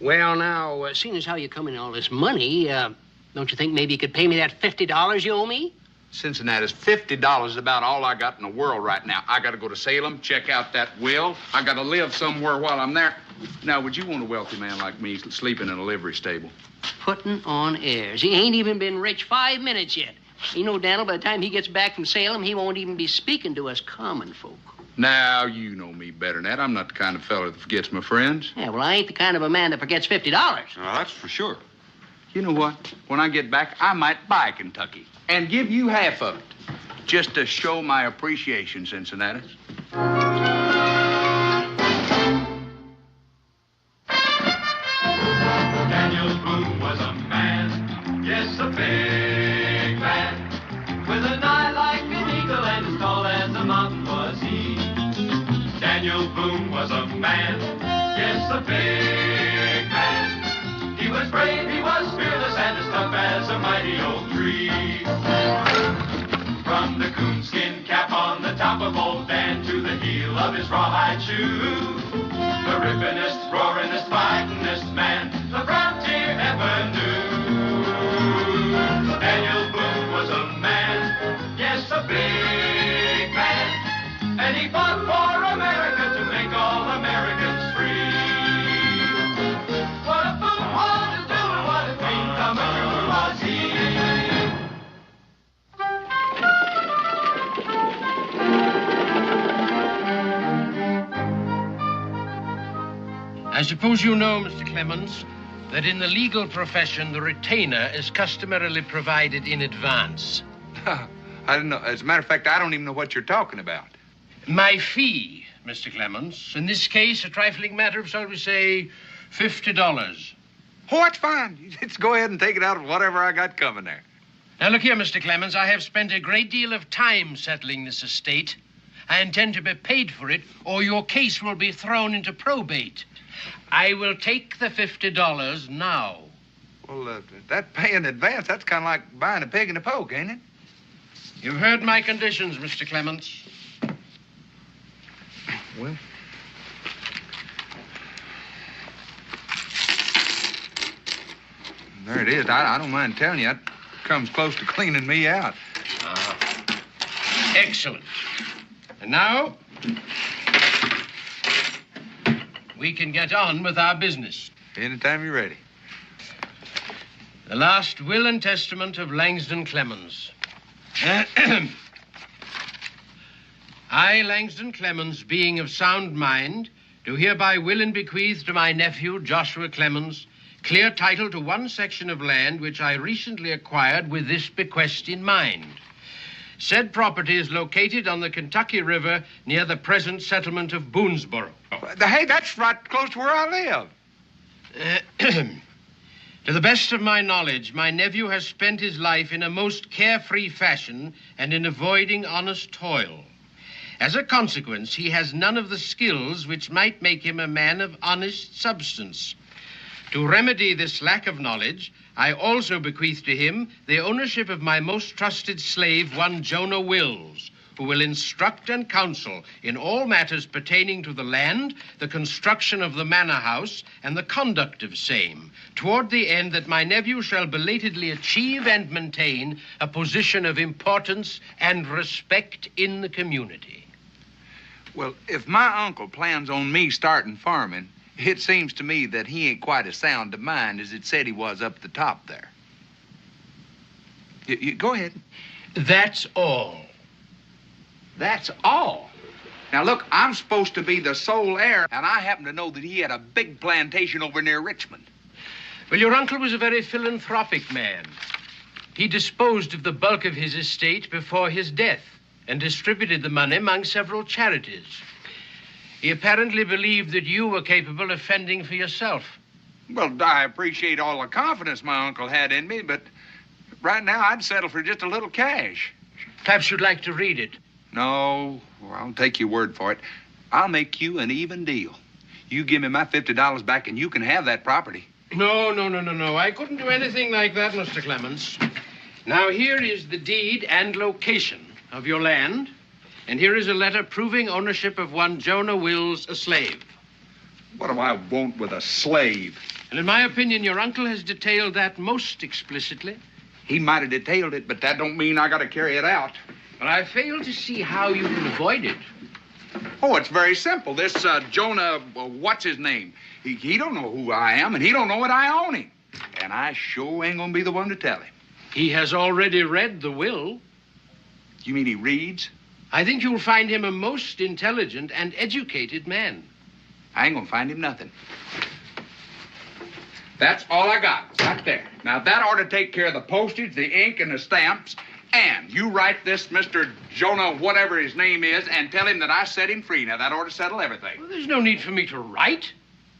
Well, now, seeing as how you come in all this money, don't you think maybe you could pay me that $50 you owe me? Cincinnati's $50 is about all I got in the world right now. I got to go to Salem, check out that will. I got to live somewhere while I'm there. Now, would you want a wealthy man like me sleeping in a livery stable? Putting on airs. He ain't even been rich 5 minutes yet. You know, Daniel, by the time he gets back from Salem, he won't even be speaking to us common folk. Now, you know me better than that. I'm not the kind of fellow that forgets my friends. Yeah, well, I ain't the kind of a man that forgets $50. Well, that's for sure. You know what? When I get back, I might buy Kentucky and give you half of it, just to show my appreciation, Cincinnati. Daniel Boone was a man, yes, a big man, with an eye like an eagle and as tall as a mountain was he. Daniel Boone was a man, yes, a big man. He was brave, he was fearless, and as tough as a mighty oak tree. From the coonskin cap on the top of old Dan to the heel of his rawhide shoe, the rippinest, roaringest, fightingest man the frontier ever knew. Daniel Boone was a man, yes, a big man, and he fought for America to make all Americans free. What a Boone wanted to do and what a dream come true was he. I suppose you know, Mr. Clements, that in the legal profession, the retainer is customarily provided in advance. I didn't know. As a matter of fact, I don't even know what you're talking about. My fee, Mr. Clements. In this case, a trifling matter of, shall we say, $50. Oh, that's fine. Just go ahead and take it out of whatever I got coming there. Now, look here, Mr. Clements. I have spent a great deal of time settling this estate. I intend to be paid for it, or your case will be thrown into probate. I will take the $50 now. Well, that pay in advance, that's kind of like buying a pig in a poke, ain't it? You've heard my conditions, Mr. Clements. Well... there it is. I don't mind telling you, that comes close to cleaning me out. Excellent. And now, we can get on with our business. Anytime you're ready. The last will and testament of Langston Clements. I, Langston Clements, being of sound mind, do hereby will and bequeath to my nephew, Joshua Clements, clear title to one section of land which I recently acquired with this bequest in mind. Said property is located on the Kentucky River near the present settlement of Boonesboro. Hey, that's right close to where I live. To the best of my knowledge, my nephew has spent his life in a most carefree fashion and in avoiding honest toil. As a consequence, he has none of the skills which might make him a man of honest substance. To remedy this lack of knowledge, I also bequeath to him the ownership of my most trusted slave, one Jonah Wills, who will instruct and counsel in all matters pertaining to the land, the construction of the manor house, and the conduct of same, toward the end that my nephew shall belatedly achieve and maintain a position of importance and respect in the community. Well, if my uncle plans on me starting farming, it seems to me that he ain't quite as sound of mind as it said he was up the top there. Go ahead. That's all. That's all. Now, look, I'm supposed to be the sole heir, and I happen to know that he had a big plantation over near Richmond. Well, your uncle was a very philanthropic man. He disposed of the bulk of his estate before his death and distributed the money among several charities. He apparently believed that you were capable of fending for yourself. Well, I appreciate all the confidence my uncle had in me, but right now I'd settle for just a little cash. Perhaps you'd like to read it. No, well, I'll take your word for it. I'll make you an even deal. You give me my $50 back and you can have that property. No. I couldn't do anything like that, Mr. Clements. Now, here is the deed and location of your land, and here is a letter proving ownership of one Jonah Wills, a slave. What do I want with a slave? And in my opinion, your uncle has detailed that most explicitly. He might have detailed it, but that don't mean I got to carry it out. But I fail to see how you can avoid it. Oh, it's very simple. This Jonah, what's his name? He don't know who I am, and he don't know that I own him. And I sure ain't gonna be the one to tell him. He has already read the will. You mean he reads? I think you'll find him a most intelligent and educated man. I ain't gonna find him nothing. That's all I got, right there. Now, that ought to take care of the postage, the ink, and the stamps. And you write this Mr. Jonah, whatever his name is, and tell him that I set him free. Now, that ought to settle everything. Well, there's no need for me to write.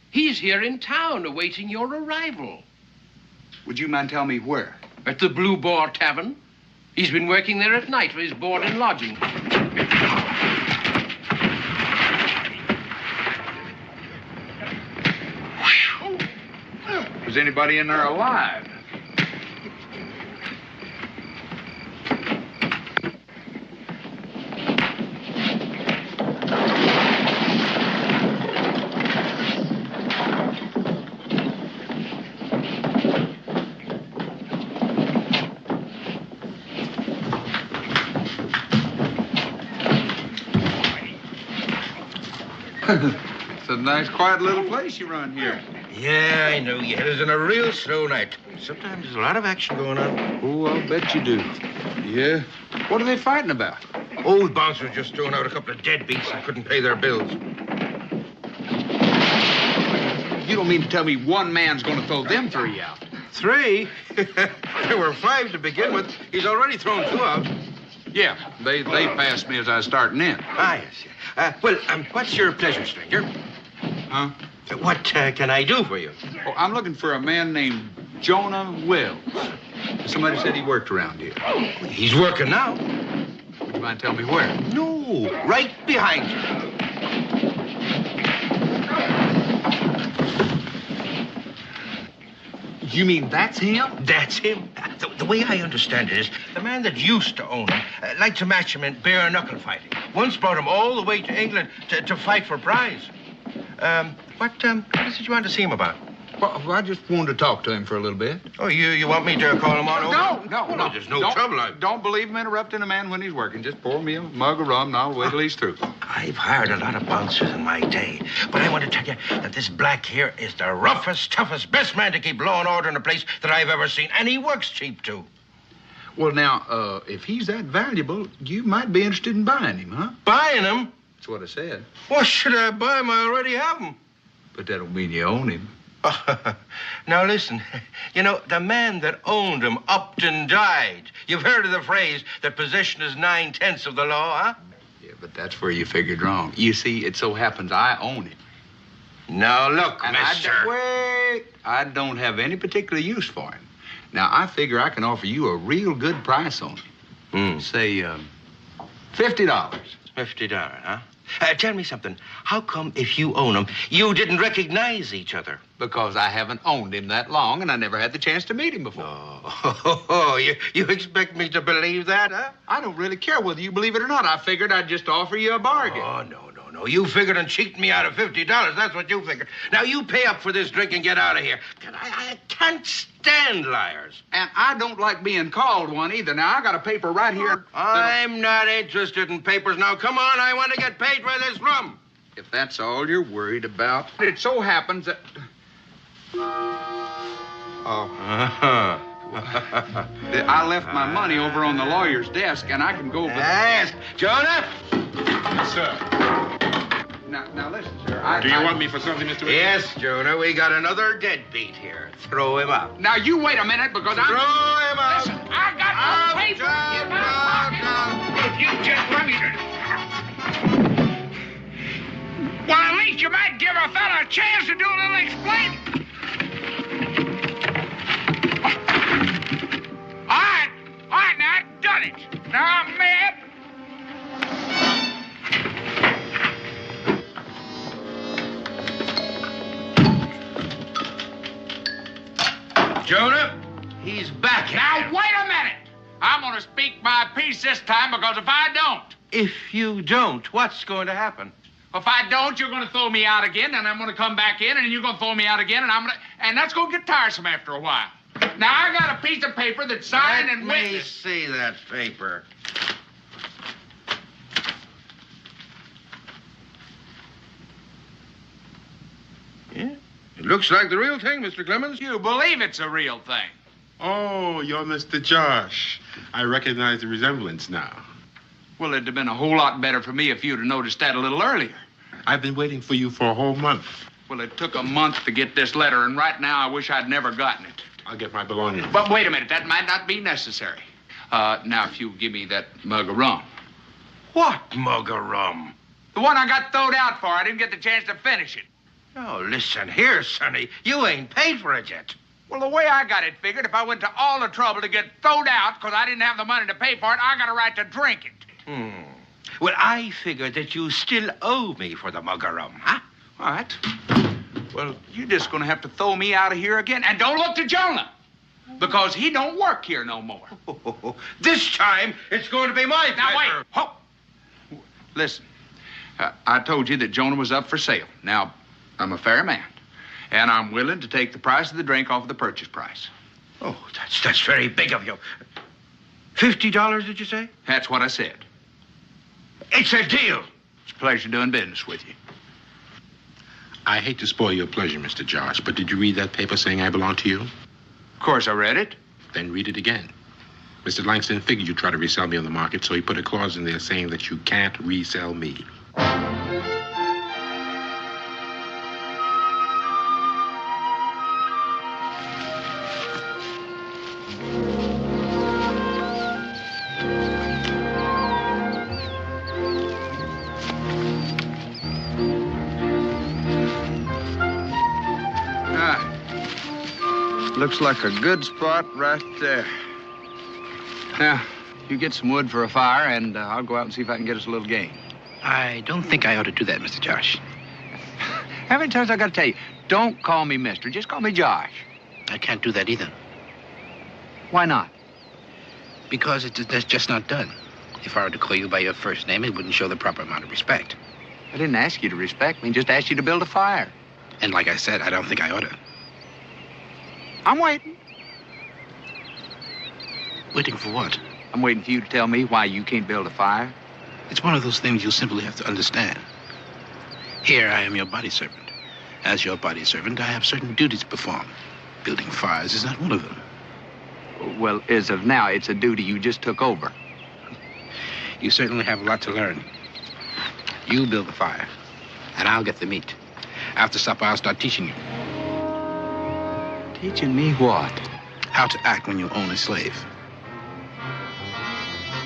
He's here in town awaiting your arrival. Would you mind telling me where? At the Blue Boar Tavern. He's been working there at night for his board and lodging. Is anybody in there alive? It's a nice, quiet little place you run here. Yeah, I know. You had us in a real slow night. Sometimes there's a lot of action going on. Oh, I'll bet you do. Yeah? What are they fighting about? Old bouncer just thrown out a couple of deadbeats and couldn't pay their bills. You don't mean to tell me one man's going to throw them three out? 3? There were 5 to begin with. He's already thrown 2 out. Yeah, they passed me as I was starting in. Ah, yes. What's your pleasure, stranger? Huh? What can I do for you? Oh, I'm looking for a man named Jonah Wills. Somebody said he worked around here. He's working now. Would you mind telling me where? No, right behind you. You mean that's him? That's him. The way I understand it is, the man that used to own him liked to match him in bare-knuckle fighting. Once brought him all the way to England to fight for prize. What is it you want to see him about? Well, I just wanted to talk to him for a little bit. Oh, you want me to call him on over? No. There's no trouble. Don't believe him interrupting a man when he's working. Just pour me a mug of rum and I'll wait till he's through. I've hired a lot of bouncers in my day, but I want to tell you that this black here is the roughest, toughest, best man to keep law and order in a place that I've ever seen, and he works cheap, too. Well, now, if he's that valuable, you might be interested in buying him, huh? Buying him? That's what I said. Well, should I buy him? I already have him. But that don't mean you own him. Now, listen. You know, the man that owned him upped and died. You've heard of the phrase that possession is 9/10 of the law, huh? Yeah, but that's where you figured wrong. You see, it so happens I own him. Now, look, and mister. I don't have any particular use for him. Now, I figure I can offer you a real good price on him. Say, $50. $50, huh? Tell me something. How come if you own him, you didn't recognize each other? Because I haven't owned him that long, and I never had the chance to meet him before. Oh, you expect me to believe that, huh? I don't really care whether you believe it or not. I figured I'd just offer you a bargain. Oh, no. You figured on cheating me out of $50. That's what you figured. Now, you pay up for this drink and get out of here. I can't stand liars. And I don't like being called one either. Now, I got a paper right here. I'm not interested in papers. Now, come on. I want to get paid for this rum. If that's all you're worried about. It so happens that... I left my money over on the lawyer's desk, and I can go over... Yes. Jonah? Yes, sir. Now listen, sir. Do you want me for something, Mr. Whitney? Yes, Jonah. We got another deadbeat here. Throw him out. Now, you wait a minute, because Throw him out. Listen, I got no paper in my pocket. If you just let me... Well, at least you might give a fella a chance to do a little explaining. All right, now I've done it. Now I'm mad. Jonah, he's back. Now, wait a minute. I'm going to speak my piece this time, because if I don't... If you don't, what's going to happen? If I don't, you're going to throw me out again, and I'm going to come back in, and you're going to throw me out again, and that's going to get tiresome after a while. Now, I got a piece of paper that's signed and Let me witnessed. see that paper. Yeah, it looks like the real thing, Mr. Clements. You believe it's a real thing. Oh, you're Mr. Josh. I recognize the resemblance now. Well, it'd have been a whole lot better for me if you'd have noticed that a little earlier. I've been waiting for you for a whole month. Well, it took a month to get this letter, and right now I wish I'd never gotten it. I'll get my belongings. But wait a minute, that might not be necessary. Now, if you give me that mug of rum. What mug of rum? The one I got throwed out for. I didn't get the chance to finish it. Oh, listen here, Sonny. You ain't paid for it yet. Well, the way I got it figured, if I went to all the trouble to get thrown out because I didn't have the money to pay for it, I got a right to drink it. Well, I figured that you still owe me for the mug of rum, huh? All right. Well, you're just going to have to throw me out of here again. And don't look to Jonah, because he don't work here no more. This time, it's going to be my Now, pleasure. wait. Ho. Listen, I told you that Jonah was up for sale. Now, I'm a fair man, and I'm willing to take the price of the drink off of the purchase price. Oh, that's very big of you. $50, did you say? That's what I said. It's a deal. It's a pleasure doing business with you. I hate to spoil your pleasure, Mr. Josh, but did you read that paper saying I belong to you? Of course I read it. Then read it again. Mr. Langston figured you'd try to resell me on the market, so he put a clause in there saying that you can't resell me. Looks like a good spot right there. Now, you get some wood for a fire, and I'll go out and see if I can get us a little game. I don't think I ought to do that, Mr. Josh. How many times I got to tell you? Don't call me mister. Just call me Josh. I can't do that either. Why not? Because that's just not done. If I were to call you by your first name, it wouldn't show the proper amount of respect. I didn't ask you to respect me, just asked you to build a fire. And like I said, I don't think I ought to. I'm waiting. Waiting for what? I'm waiting for you to tell me why you can't build a fire. It's one of those things you'll simply have to understand. Here, I am your body servant. As your body servant, I have certain duties to perform. Building fires is not one of them. Well, as of now, it's a duty you just took over. You certainly have a lot to learn. You build the fire, and I'll get the meat. After supper, I'll start teaching you. Teaching me what? How to act when you own a slave.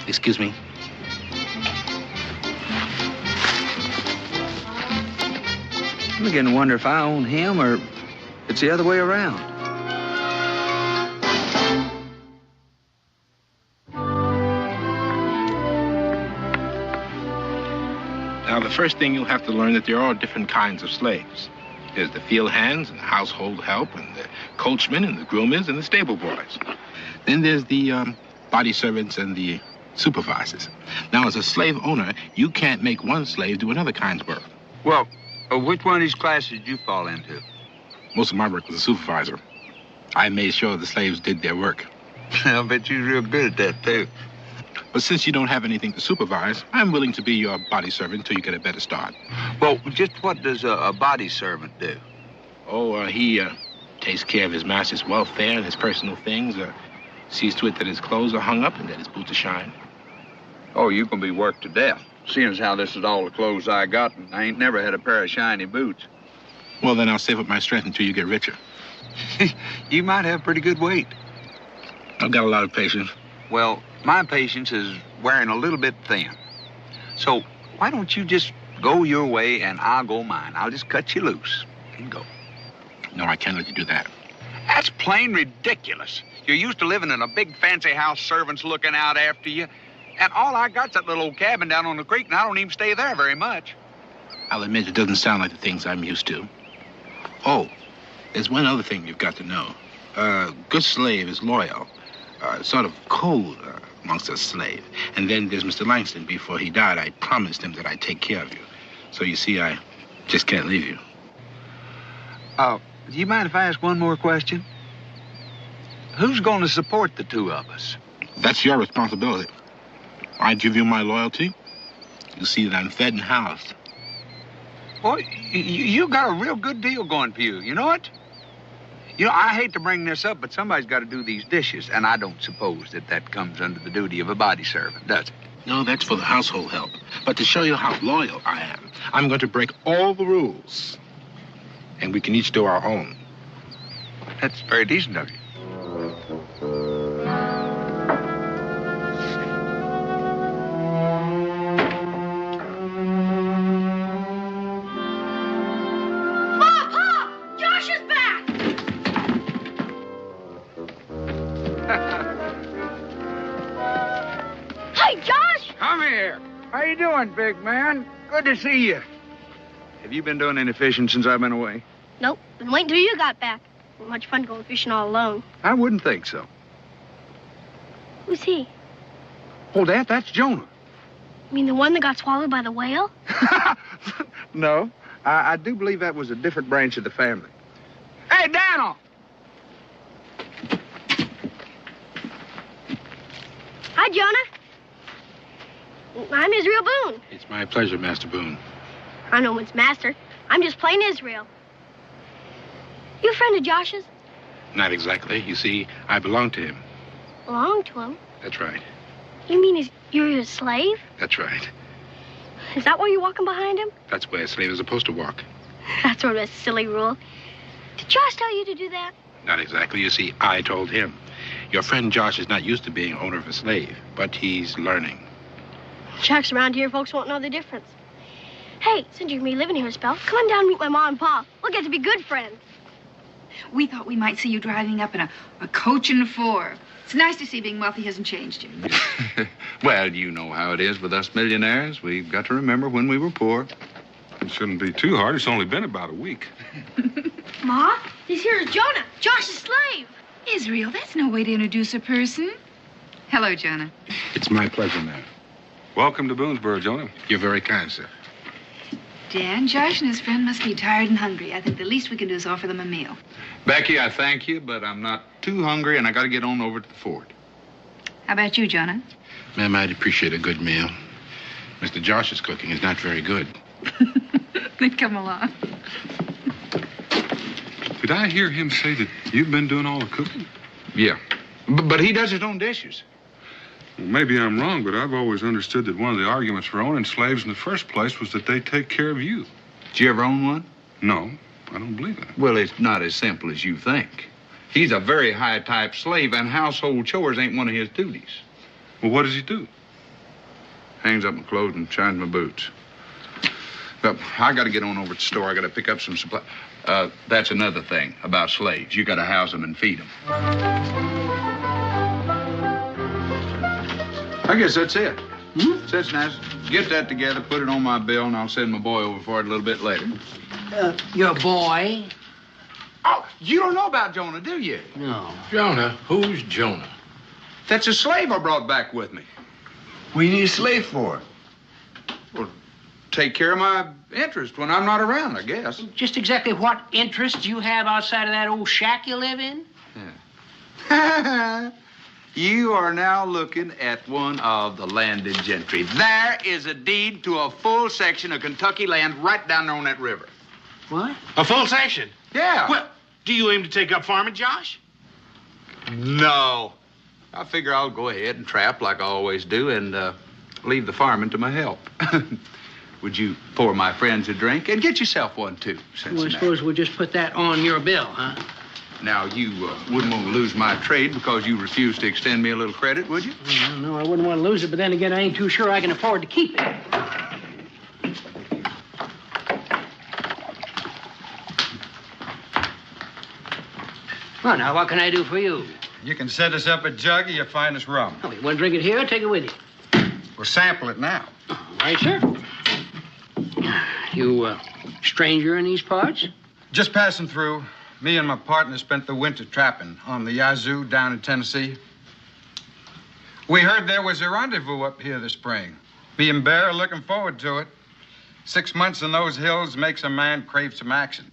Excuse me. I'm beginning to wonder if I own him or it's the other way around. Now, the first thing you'll have to learn that there are different kinds of slaves. There's the field hands and the household help and the coachmen and the groomers and the stable boys. Then there's the body servants and the supervisors. Now, as a slave owner, you can't make one slave do another kind's work. Well, which one of these classes did you fall into? Most of my work was a supervisor. I made sure the slaves did their work. I bet you're real good at that, too. But since you don't have anything to supervise, I'm willing to be your body servant until you get a better start. Well, just what does a body servant do? Oh, he takes care of his master's welfare and his personal things, sees to it that his clothes are hung up and that his boots are shined. Oh, you can be worked to death. Seeing as how this is all the clothes I got, and I ain't never had a pair of shiny boots. Well, then I'll save up my strength until you get richer. You might have pretty good weight. I've got a lot of patience. Well, my patience is wearing a little bit thin. So why don't you just go your way and I'll go mine? I'll just cut you loose and go. No, I can't let you do that. That's plain ridiculous. You're used to living in a big fancy house, servants looking out after you. And all I got's that little old cabin down on the creek, and I don't even stay there very much. I'll admit it doesn't sound like the things I'm used to. Oh, there's one other thing you've got to know. A good slave is loyal. Sort of cold amongst a slave. And then there's Mr. Langston. Before he died, I promised him that I'd take care of you. So you see, I just can't leave you. Do you mind if I ask one more question? Who's going to support the two of us? That's your responsibility. I give you my loyalty. You see that I'm fed and housed. Well, you got a real good deal going for you. You know it? You know, I hate to bring this up, but somebody's got to do these dishes, and I don't suppose that comes under the duty of a body servant, does it? No, that's for the household help. But to show you how loyal I am, I'm going to break all the rules. And we can each do our own. That's very decent of you. How you doing, big man? Good to see you. Have you been doing any fishing since I've been away? Nope. Been waiting till you got back. Not much fun going fishing all alone. I wouldn't think so. Who's he? Oh, that's Jonah. You mean the one that got swallowed by the whale? No. I do believe that was a different branch of the family. Hey, Daniel! Hi, Jonah. I'm Israel Boone. It's my pleasure, Master Boone. I'm no one's master. I'm just plain Israel. You a friend of Josh's? Not exactly. You see, I belong to him. Belong to him? That's right. You mean you're his slave? That's right. Is that why you're walking behind him? That's where a slave is supposed to walk. That's sort of a silly rule. Did Josh tell you to do that? Not exactly. You see, I told him. Your friend Josh is not used to being owner of a slave, but he's learning. Shucks, around here, folks won't know the difference. Hey, since you're going to be living here a spell, come on down and meet my mom and pa. We'll get to be good friends. We thought we might see you driving up in a coach and four. It's nice to see being wealthy hasn't changed you. Well, you know how it is with us millionaires. We've got to remember when we were poor. It shouldn't be too hard. It's only been about a week. Ma, this here is Jonah, Josh's slave. Israel, that's no way to introduce a person. Hello, Jonah. It's my pleasure, ma'am. Welcome to Boonesboro, Jonah. You're very kind, sir. Dan, Josh and his friend must be tired and hungry. I think the least we can do is offer them a meal. Becky, I thank you, but I'm not too hungry, and I got to get on over to the fort. How about you, Jonah? Ma'am, I'd appreciate a good meal. Mr. Josh's cooking is not very good. Then come along. Did I hear him say that you've been doing all the cooking? Yeah, but he does his own dishes. Well, maybe I'm wrong, but I've always understood that one of the arguments for owning slaves in the first place was that they take care of you. Did you ever own one? No, I don't believe that. Well, it's not as simple as you think. He's a very high-type slave, and household chores ain't one of his duties. Well, what does he do? Hangs up my clothes and shines my boots. But I got to get on over to the store. I got to pick up some supplies. That's another thing about slaves. You got to house them and feed them. I guess that's it. That's nice. Get that together, put it on my bill, and I'll send my boy over for it a little bit later. Your boy? Oh, you don't know about Jonah, do you? No. Jonah? Who's Jonah? That's a slave I brought back with me. What do you need a slave for? Well, take care of my interest when I'm not around, I guess. Just exactly what interest do you have outside of that old shack you live in? Yeah. You are now looking at one of the landed gentry. There is a deed to a full section of Kentucky land right down there on that river. What? A full section? Yeah. Well, do you aim to take up farming, Josh? No. I figure I'll go ahead and trap like I always do and leave the farming to my help. Would you pour my friends a drink and get yourself one, too? Well, I suppose we'll just put that on your bill, huh? Now, you wouldn't want to lose my trade because you refused to extend me a little credit, would you? Well, no, I wouldn't want to lose it, but then again, I ain't too sure I can afford to keep it. Well, now, what can I do for you? You can set us up a jug of your finest rum. Oh, you want to drink it here or take it with you? We'll sample it now. All right, sir. You, stranger in these parts? Just passing through. Me and my partner spent the winter trapping on the Yazoo down in Tennessee. We heard there was a rendezvous up here this spring. Me and Bear are looking forward to it. 6 months in those hills makes a man crave some action.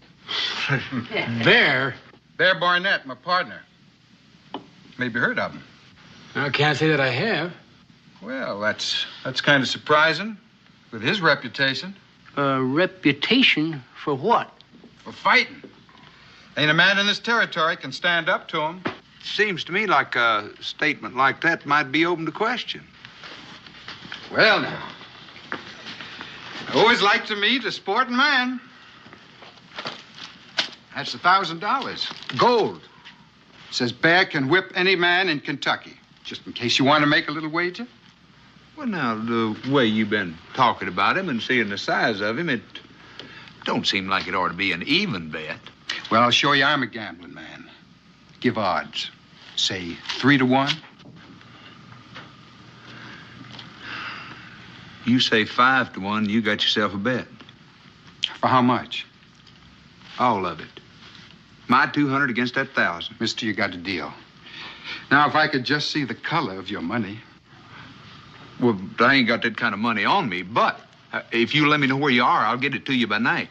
Bear? Bear Barnett, my partner. Maybe heard of him. I can't say that I have. Well, that's kind of surprising with his reputation. Reputation for what? For fighting. Ain't a man in this territory can stand up to him. Seems to me like a statement like that might be open to question. Well, now. I always like to meet a sporting man. That's $1,000. Gold. Says Bear can whip any man in Kentucky. Just in case you want to make a little wager. Well, now, the way you've been talking about him and seeing the size of him, it don't seem like it ought to be an even bet. Well, I'll show you I'm a gambling man. Give odds. Say 3 to 1. You say 5 to 1, you got yourself a bet. For how much? All of it. My 200 against that 1,000. Mister, you got a deal. Now, if I could just see the color of your money. Well, I ain't got that kind of money on me, but if you let me know where you are, I'll get it to you by night.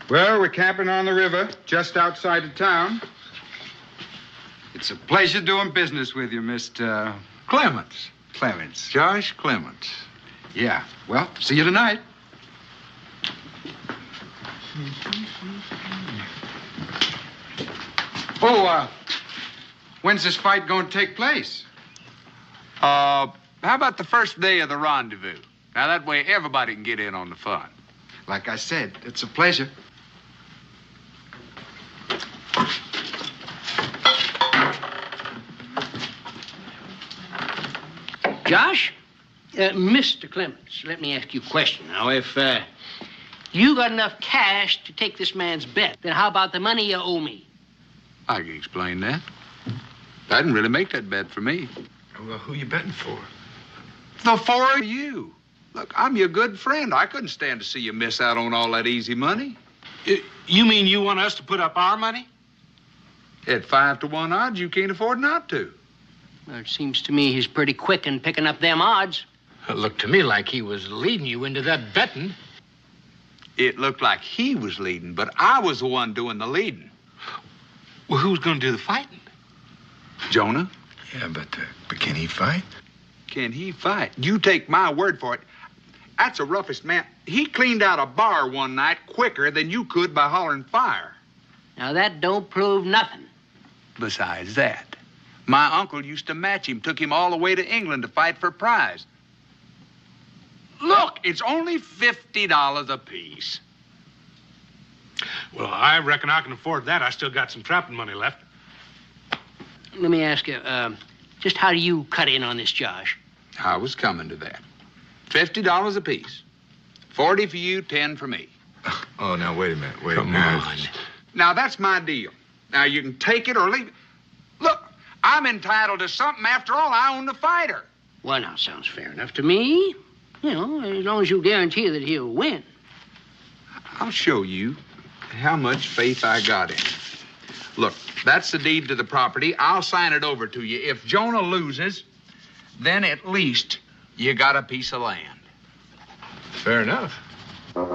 Well, we're camping on the river, just outside of town. It's a pleasure doing business with you, Mr. Clements. Clements. Josh Clements. Yeah. Well, see you tonight. Oh, when's this fight going to take place? How about the first day of the rendezvous? Now, that way everybody can get in on the fun. Like I said, it's a pleasure. Josh? Mr. Clements, let me ask you a question. Now, if you got enough cash to take this man's bet, then how about the money you owe me? I can explain that. I didn't really make that bet for me. Well, who you betting for? The 4 of you. Look, I'm your good friend. I couldn't stand to see you miss out on all that easy money. You mean you want us to put up our money? At 5 to 1 odds, you can't afford not to. Well, it seems to me he's pretty quick in picking up them odds. It looked to me like he was leading you into that betting. It looked like he was leading, but I was the one doing the leading. Well, who's going to do the fighting? Jonah. Yeah, but can he fight? Can he fight? You take my word for it. That's the roughest man. He cleaned out a bar one night quicker than you could by hollering fire. Now, that don't prove nothing. Besides that, my uncle used to match him, took him all the way to England to fight for a prize. Look, it's only $50 apiece. Well, I reckon I can afford that. I still got some trapping money left. Let me ask you, just how do you cut in on this, Josh? I was coming to that. $50 apiece. 40 for you, 10 for me. Oh, now, wait a minute. Wait a minute. Come on. Now, that's my deal. Now, you can take it or leave it. Look, I'm entitled to something. After all, I own the fighter. Well, now, sounds fair enough to me. You know, as long as you guarantee that he'll win. I'll show you how much faith I got in him. Look, that's the deed to the property. I'll sign it over to you. If Jonah loses, then at least you got a piece of land. Fair enough. Yep.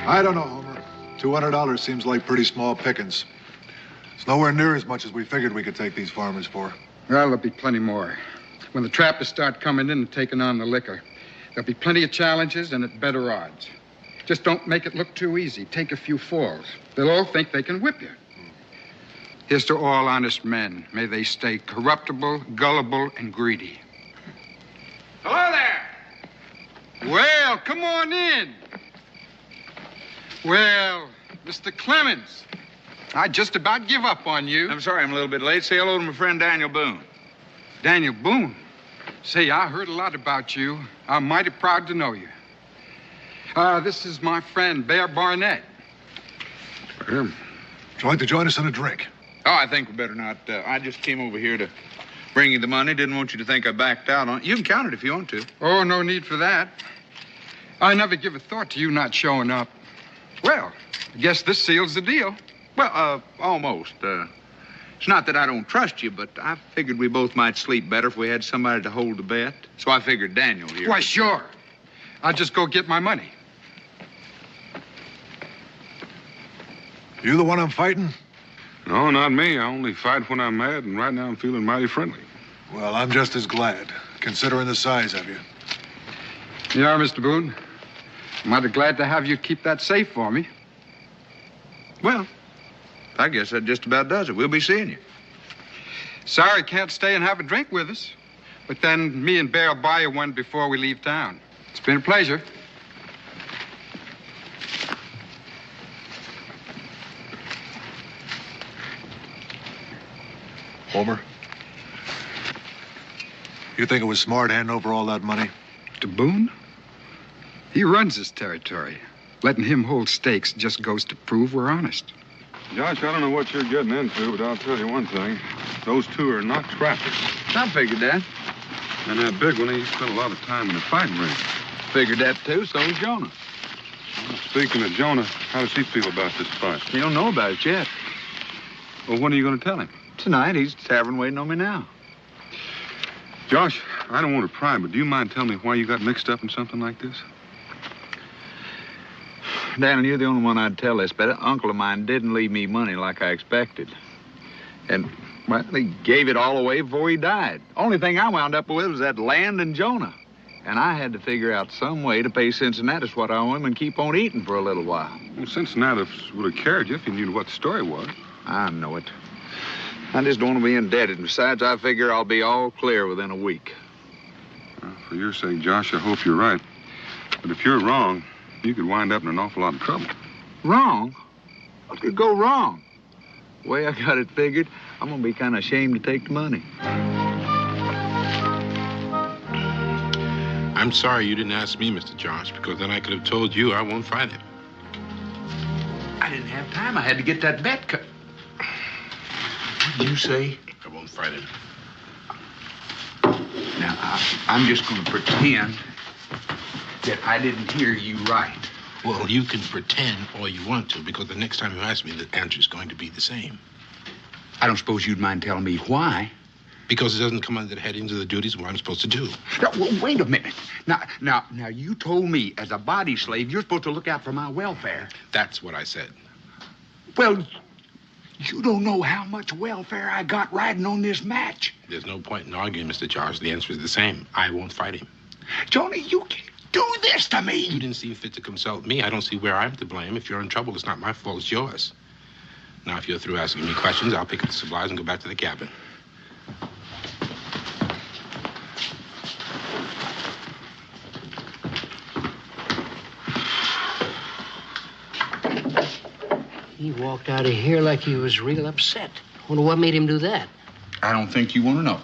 I don't know, Homer. $200 seems like pretty small pickings. It's nowhere near as much as we figured we could take these farmers for. Well, there'll be plenty more. When the trappers start coming in and taking on the liquor, there'll be plenty of challenges and at better odds. Just don't make it look too easy. Take a few falls. They'll all think they can whip you. Here's to all honest men. May they stay corruptible, gullible, and greedy. Hello there. Well, come on in. Well, Mr. Clements, I just about give up on you. I'm sorry I'm a little bit late. Say hello to my friend Daniel Boone. Daniel Boone? Say, I heard a lot about you. I'm mighty proud to know you. This is my friend, Bear Barnett. Would you like to join us in a drink? Oh, I think we better not. I just came over here to bring you the money. Didn't want you to think I backed out on it. You can count it if you want to. Oh, no need for that. I never give a thought to you not showing up. Well, I guess this seals the deal. Well, almost. It's not that I don't trust you, but I figured we both might sleep better if we had somebody to hold the bet. So I figured Daniel here. Why, sure. I'll just go get my money. You the one I'm fighting? No, not me. I only fight when I'm mad, and right now I'm feeling mighty friendly. Well, I'm just as glad, considering the size of you. You are, Mr. Boone. I'm mighty glad to have you keep that safe for me. Well, I guess that just about does it. We'll be seeing you. Sorry can't stay and have a drink with us. But then me and Bear will buy you one before we leave town. It's been a pleasure. Homer, you think it was smart handing over all that money? To Boone? He runs this territory. Letting him hold stakes just goes to prove we're honest. Josh, I don't know what you're getting into, but I'll tell you one thing. Those two are not trappers. I figured that. And that big one, he spent a lot of time in the fighting ring. Figured that, too. So does Jonah. Well, speaking of Jonah, how does he feel about this fight? He don't know about it yet. Well, when are you going to tell him? Tonight. He's at the tavern waiting on me now. Josh, I don't want to pry, but do you mind telling me why you got mixed up in something like this? Daniel, you're the only one I'd tell this, but an uncle of mine didn't leave me money like I expected. And, well, he gave it all away before he died. Only thing I wound up with was that land and Jonah. And I had to figure out some way to pay Cincinnati what I owe him and keep on eating for a little while. Well, Cincinnati would have carried you if you knew what the story was. I know it. I just don't want to be indebted. And besides, I figure I'll be all clear within a week. Well, for your sake, Josh, I hope you're right. But if you're wrong, you could wind up in an awful lot of trouble. Wrong? What could go wrong? The way I got it figured, I'm going to be kind of ashamed to take the money. I'm sorry you didn't ask me, Mr. Josh, because then I could have told you I won't fight him. I didn't have time. I had to get that bet cut. What did you say? I won't fight him. Now, I'm just going to pretend that I didn't hear you right. Well, you can pretend all you want to, because the next time you ask me, the answer's going to be the same. I don't suppose you'd mind telling me why. Because it doesn't come under the headings of the duties of what I'm supposed to do. Now, wait a minute. Now, you told me as a body slave, you're supposed to look out for my welfare. That's what I said. Well, you don't know how much welfare I got riding on this match. There's no point in arguing, Mr. Josh. The answer is the same. I won't fight him. Johnny, you can't do this to me. You didn't see fit to consult me. I don't see where I'm to blame. If you're in trouble, it's not my fault. It's yours. Now, if you're through asking me questions, I'll pick up the supplies and go back to the cabin. He walked out of here like he was real upset. Wonder what made him do that. I don't think you want to know.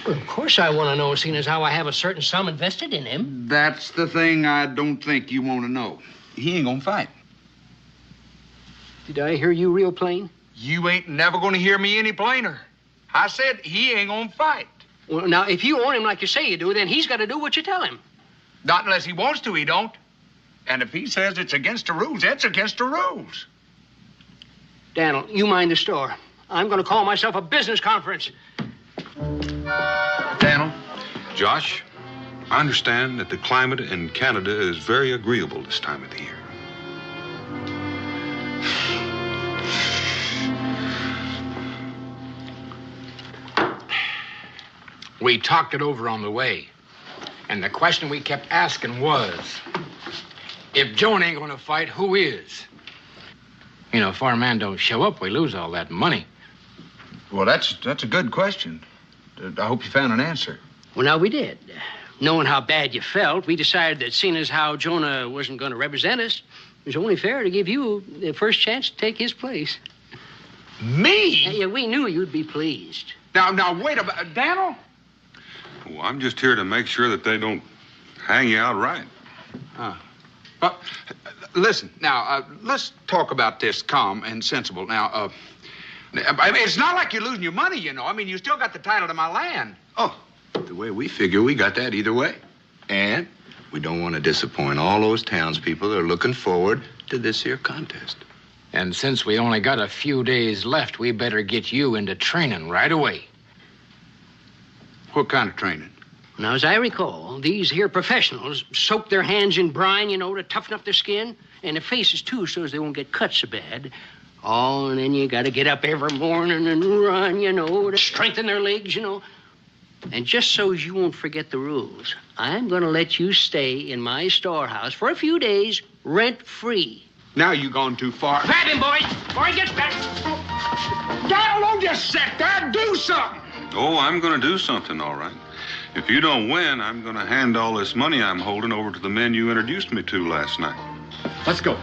Well, of course I want to know, seeing as how I have a certain sum invested in him. That's the thing I don't think you want to know. He ain't gonna fight. Did I hear you real plain? You ain't never gonna hear me any plainer. I said he ain't gonna fight. Well, now, if you own him like you say you do, then he's got to do what you tell him. Not unless he wants to, he don't. And if he says it's against the rules, it's against the rules. Daniel, you mind the store. I'm going to call myself a business conference. Daniel? Josh, I understand that the climate in Canada is very agreeable this time of the year. We talked it over on the way. And the question we kept asking was, if Joan ain't gonna fight, who is? You know, if our man don't show up, we lose all that money. Well, that's a good question. I hope you found an answer. Well, now, we did. Knowing how bad you felt, we decided that seeing as how Jonah wasn't going to represent us, it was only fair to give you the first chance to take his place. Me? Yeah, we knew you'd be pleased. Now, wait a minute. Daniel? Well, I'm just here to make sure that they don't hang you out right. Listen, now, let's talk about this calm and sensible. Now, I mean, it's not like you're losing your money, you know. I mean, you still got the title to my land. Oh, the way we figure, we got that either way. And we don't want to disappoint all those townspeople that are looking forward to this here contest. And since we only got a few days left, we better get you into training right away. What kind of training? Now, as I recall, these here professionals soak their hands in brine, you know, to toughen up their skin, and their faces, too, so as they won't get cut so bad. Oh, and then you got to get up every morning and run, you know, to strengthen their legs, you know. And just so as you won't forget the rules, I'm going to let you stay in my storehouse for a few days, rent-free. Now you've gone too far. Grab him, boys, before he gets back. Daniel, don't just sit there. Do something. Oh, I'm going to do something, all right. If you don't win, I'm going to hand all this money I'm holding over to the men you introduced me to last night. Let's go.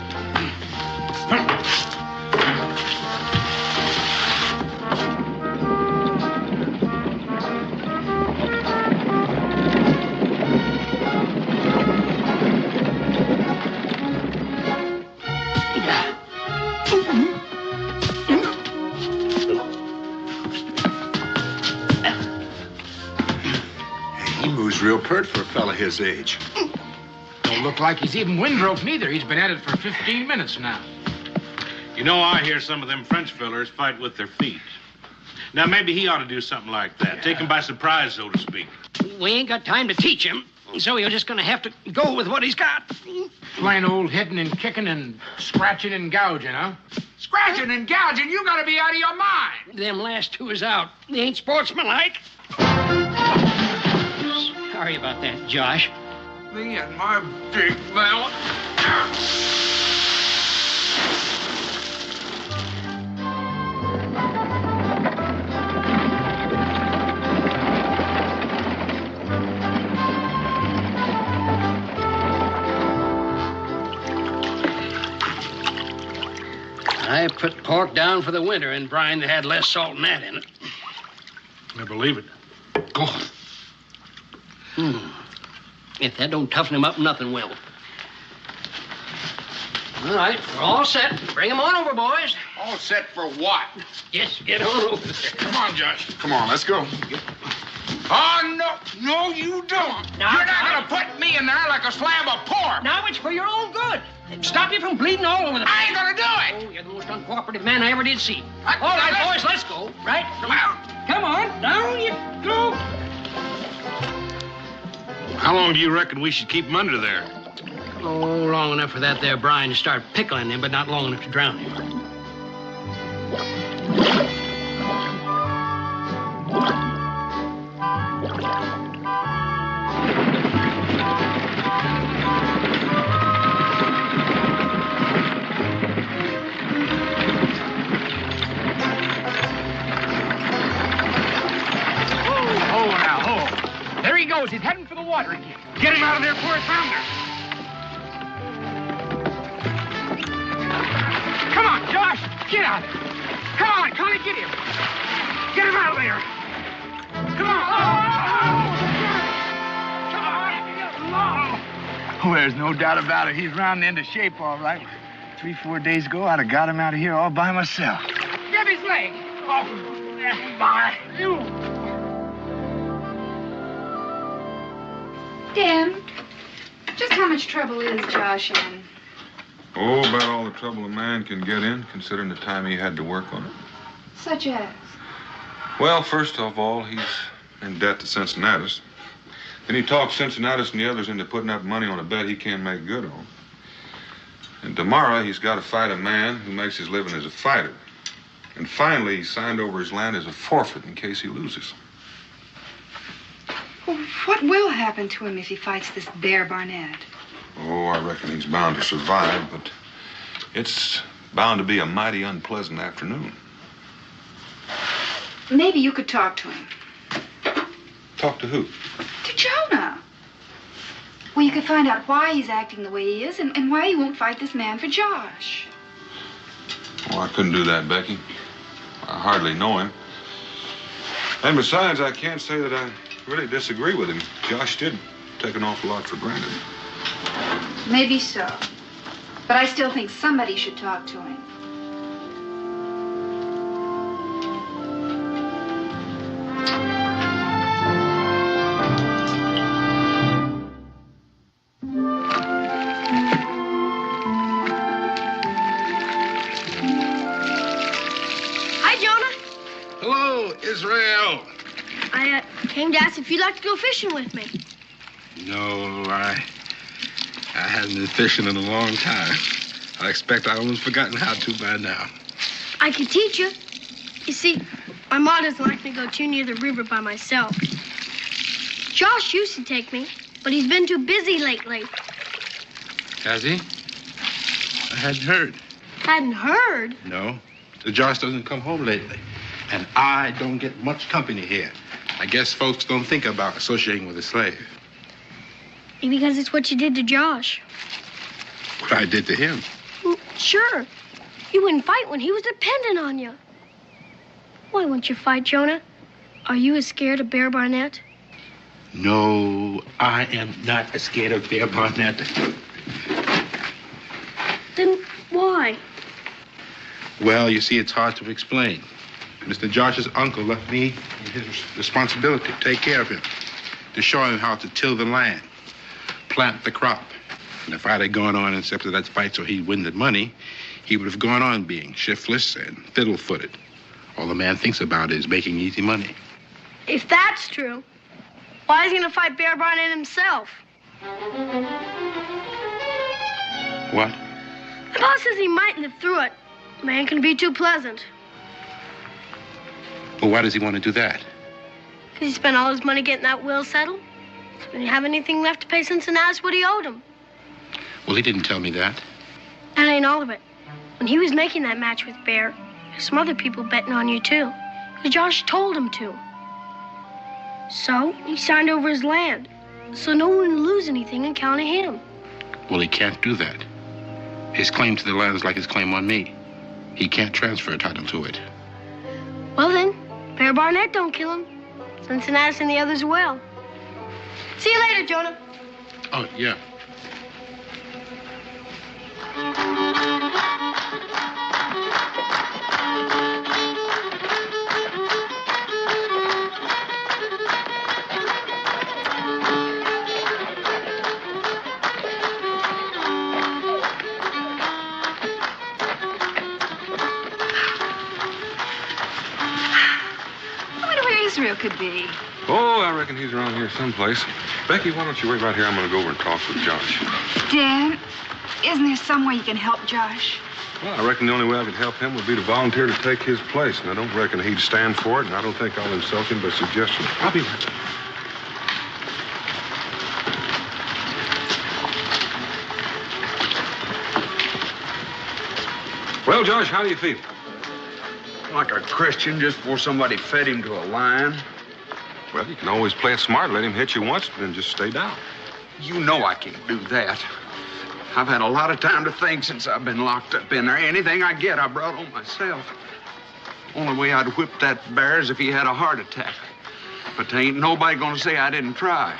Real pert for a fella his age. Don't look like he's even windrowed neither. He's been at it for 15 minutes now. You know, I hear some of them French fellers fight with their feet. Now, maybe he ought to do something like that. Yeah. Take him by surprise, so to speak. We ain't got time to teach him, so you're just going to have to go with what he's got. Plain old hitting and kicking and scratching and gouging, huh? Scratching and gouging? You got to be out of your mind. Them last two is out. They ain't sportsmanlike. Sorry about that, Josh. Me and my big mouth. I put pork down for the winter in brine that had less salt than that in it. I believe it. Oh. If that don't toughen him up, nothing will. All right, we're all set. Bring him on over, boys. All set for what? Yes, get on over there. Come on, Josh. Come on, let's go. Oh, no. No, you don't. Now, you're not going to put me in there like a slab of pork. Now it's for your own good. Stop you from bleeding all over the place. I ain't going to do it. Oh, you're the most uncooperative man I ever did see. All right, boys, let's go. Right? Come on. Down you go. How long do you reckon we should keep him under there? Oh, long enough for that there brine to start pickling him, but not long enough to drown him. There he goes. He's heading for the water again. Get him out of there before it founders. Come on, Josh. Get out. Come on, Connie, get him. Get him out of there. Come on. Oh, there's no doubt about it. He's rounding into shape, all right. 3-4 days ago, I'd have got him out of here all by myself. Grab his leg. Oh, my. Dan, just how much trouble is Josh in? Oh, about all the trouble a man can get in, considering the time he had to work on it. Such as? Well, first of all, he's in debt to Cincinnatus. Then he talks Cincinnatus and the others into putting up money on a bet he can't make good on. And tomorrow, he's got to fight a man who makes his living as a fighter. And finally, he signed over his land as a forfeit in case he loses. Well, what will happen to him if he fights this Bear Barnett? Oh, I reckon he's bound to survive, but it's bound to be a mighty unpleasant afternoon. Maybe you could talk to him. Talk to who? To Jonah. Well, you could find out why he's acting the way he is and why he won't fight this man for Josh. Oh, I couldn't do that, Becky. I hardly know him. And besides, I can't say that I really disagree with him. Josh did take an awful lot for granted. Maybe so. But I still think somebody should talk to him. Israel. I came to ask if you'd like to go fishing with me. No, I haven't been fishing in a long time. I expect I almost forgotten how to by now. I could teach you. You see, my mom doesn't like me to go too near the river by myself. Josh used to take me, but he's been too busy lately. Has he? I hadn't heard. Hadn't heard? No. Josh doesn't come home lately. And I don't get much company here. I guess folks don't think about associating with a slave. Maybe because it's what you did to Josh. What I did to him? Sure. You wouldn't fight when he was dependent on you. Why won't you fight, Jonah? Are you as scared of Bear Barnett? No, I am not as scared of Bear Barnett. Then why? Well, you see, it's hard to explain. Mr. Josh's uncle left me his responsibility to take care of him, to show him how to till the land, plant the crop. And if I'd have gone on and accepted that fight so he'd win the money, he would have gone on being shiftless and fiddle-footed. All the man thinks about is making easy money. If that's true, why is he going to fight Bear Barnett himself? What? The boss says he might live through it. Man can be too pleasant. Well, why does he want to do that? Because he spent all his money getting that will settled. So he didn't have anything left to pay Cincinnatus what he owed him. Well, he didn't tell me that. That ain't all of it. When he was making that match with Bear, there's some other people betting on you, too. Because Josh told him to. So he signed over his land. So no one would lose anything on account of him. Well, he can't do that. His claim to the land is like his claim on me. He can't transfer a title to it. Well, then, Bear Barnett don't kill him. Cincinnatus and the others will. See you later, Jonah. Oh, yeah. Israel could be. Oh, I reckon he's around here someplace. Becky, why don't you wait right here? I'm going to go over and talk with Josh. Dan, isn't there some way you can help Josh? Well, I reckon the only way I could help him would be to volunteer to take his place. And I don't reckon he'd stand for it, and I don't think I'll insult him by suggestion. I'll be right back. Well, Josh, how do you feel? Like a Christian just before somebody fed him to a lion. Well, you can always play it smart, let him hit you once, then just stay down. You know I can't do that. I've had a lot of time to think since I've been locked up in there. Anything I get, I brought on myself. Only way I'd whip that bear is if he had a heart attack. But there ain't nobody gonna say I didn't try.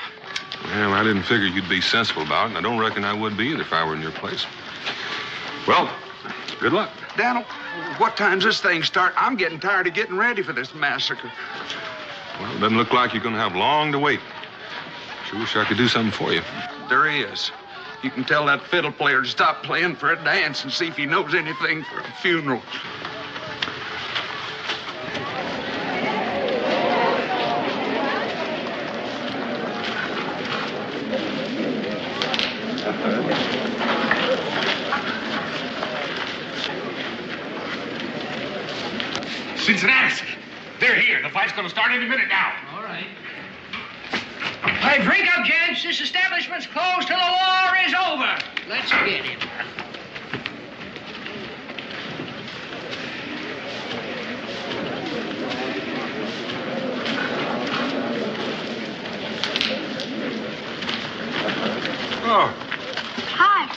Well, I didn't figure you'd be sensible about it, and I don't reckon I would be either if I were in your place. Well, good luck. Daniel, what time's this thing start? I'm getting tired of getting ready for this massacre. Well, it doesn't look like you're going to have long to wait. Sure wish I could do something for you. There is. You can tell that fiddle player to stop playing for a dance and see if he knows anything for a funeral. Cincinnati, they're here. The fight's going to start any minute now. All right. Hey, drink up, gents. This establishment's closed till the war is over. Let's get him. Oh. Hi.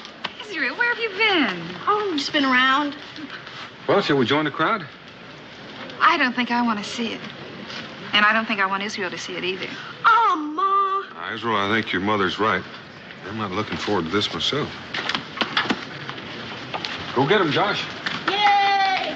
Israel, where have you been? Oh, just been around. Well, shall we join the crowd? I don't think I want to see it. And I don't think I want Israel to see it either. Oh, Ma. Israel, I think your mother's right. I'm not looking forward to this myself. Go get him, Josh. Yay!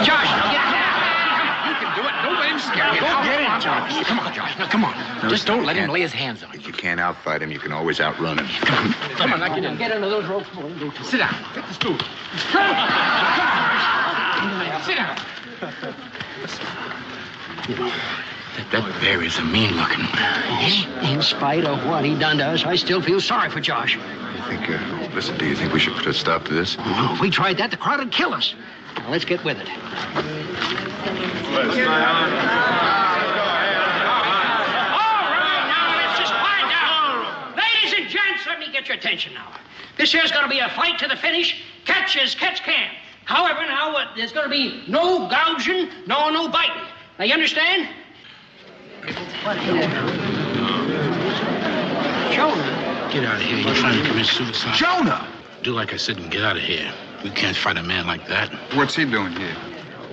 Josh, now get down. You can do it. Don't let him scare you. Go get him, Josh. Come on, Josh. Now, come on. No, Just don't let him can't. lay his hands on you. If you can't outfight him, you can always outrun him. Come on, now get in. Get under those ropes. Sit down. Take the stool. Sit down. That bear is a mean-looking one. In spite of what he done to us, I still feel sorry for Josh. Listen, do you think we should put a stop to this? Oh, if we tried that, the crowd would kill us. Now, let's get with it. Ladies and gents, let me get your attention now. This here's going to be a fight to the finish. Catch as catch can. However, now, there's going to be no gouging, no biting. Now, you understand? Jonah. Get out of here. You're trying to commit suicide. Jonah! Do like I said and get out of here. We can't fight a man like that. What's he doing here?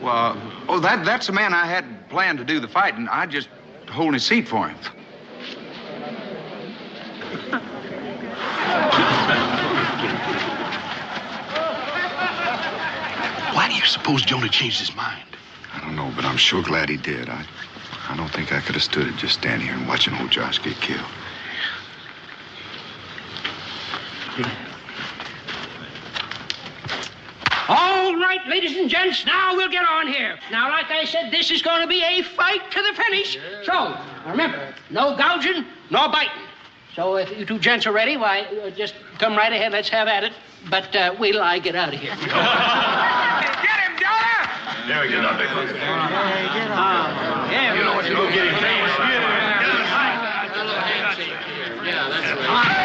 Well, that's the man I had planned to do the fighting. I just hold his seat for him. Why do you suppose Jonah changed his mind? I don't know, but I'm sure glad he did. I don't think I could have stood it just standing here and watching old Josh get killed. All right, ladies and gents, now we'll get on here. Now, like I said, this is going to be a fight to the finish. So, now remember, no gouging, no biting. So if you two gents are ready, why, just come right ahead. Let's have at it. But wait till I get out of here. Get him, Jonah! There we go. Hey, get on. Yeah, you know what you go get him. Yeah, that's right.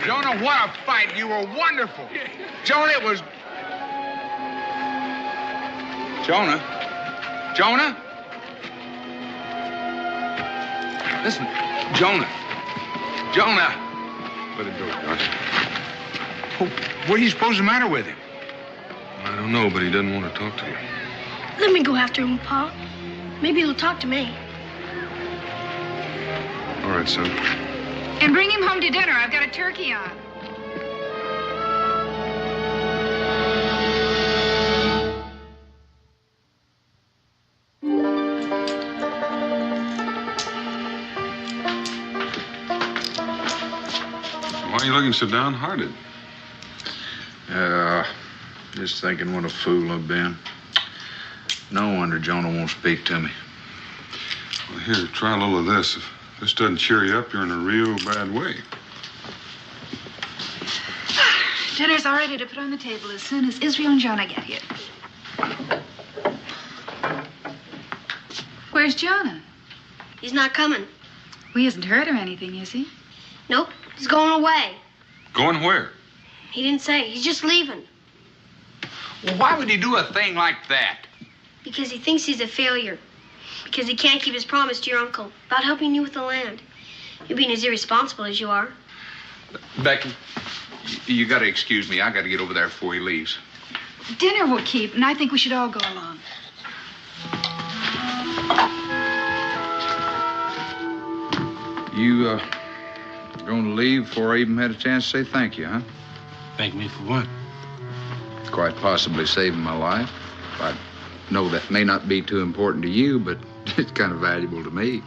Jonah, what a fight. You were wonderful. Jonah, it was... Jonah? Jonah? Listen, Jonah. Jonah. Let it go, Josh. What do you suppose is the matter with him? I don't know, but he doesn't want to talk to you. Let me go after him, Pa. Maybe he'll talk to me. All right, son. And bring him home to dinner. I've got a turkey on. Why are you looking so downhearted? Just thinking what a fool I've been. No wonder Jonah won't speak to me. Well, here, try a little of this. If this doesn't cheer you up, you're in a real bad way. Dinner's all ready to put on the table as soon as Israel and Jonah get here. Where's Jonah? He's not coming. Well, he hasn't heard or anything, is he? Nope, he's going away. Going where? He didn't say. He's just leaving. Well, why would he do a thing like that? Because he thinks he's a failure. Because he can't keep his promise to your uncle about helping you with the land. You being as irresponsible as you are. Becky, you got to excuse me. I got to get over there before he leaves. Dinner will keep, and I think we should all go along. You, going to leave before I even had a chance to say thank you, huh? Thank me for what? Quite possibly saving my life. I know that may not be too important to you, but it's kind of valuable to me.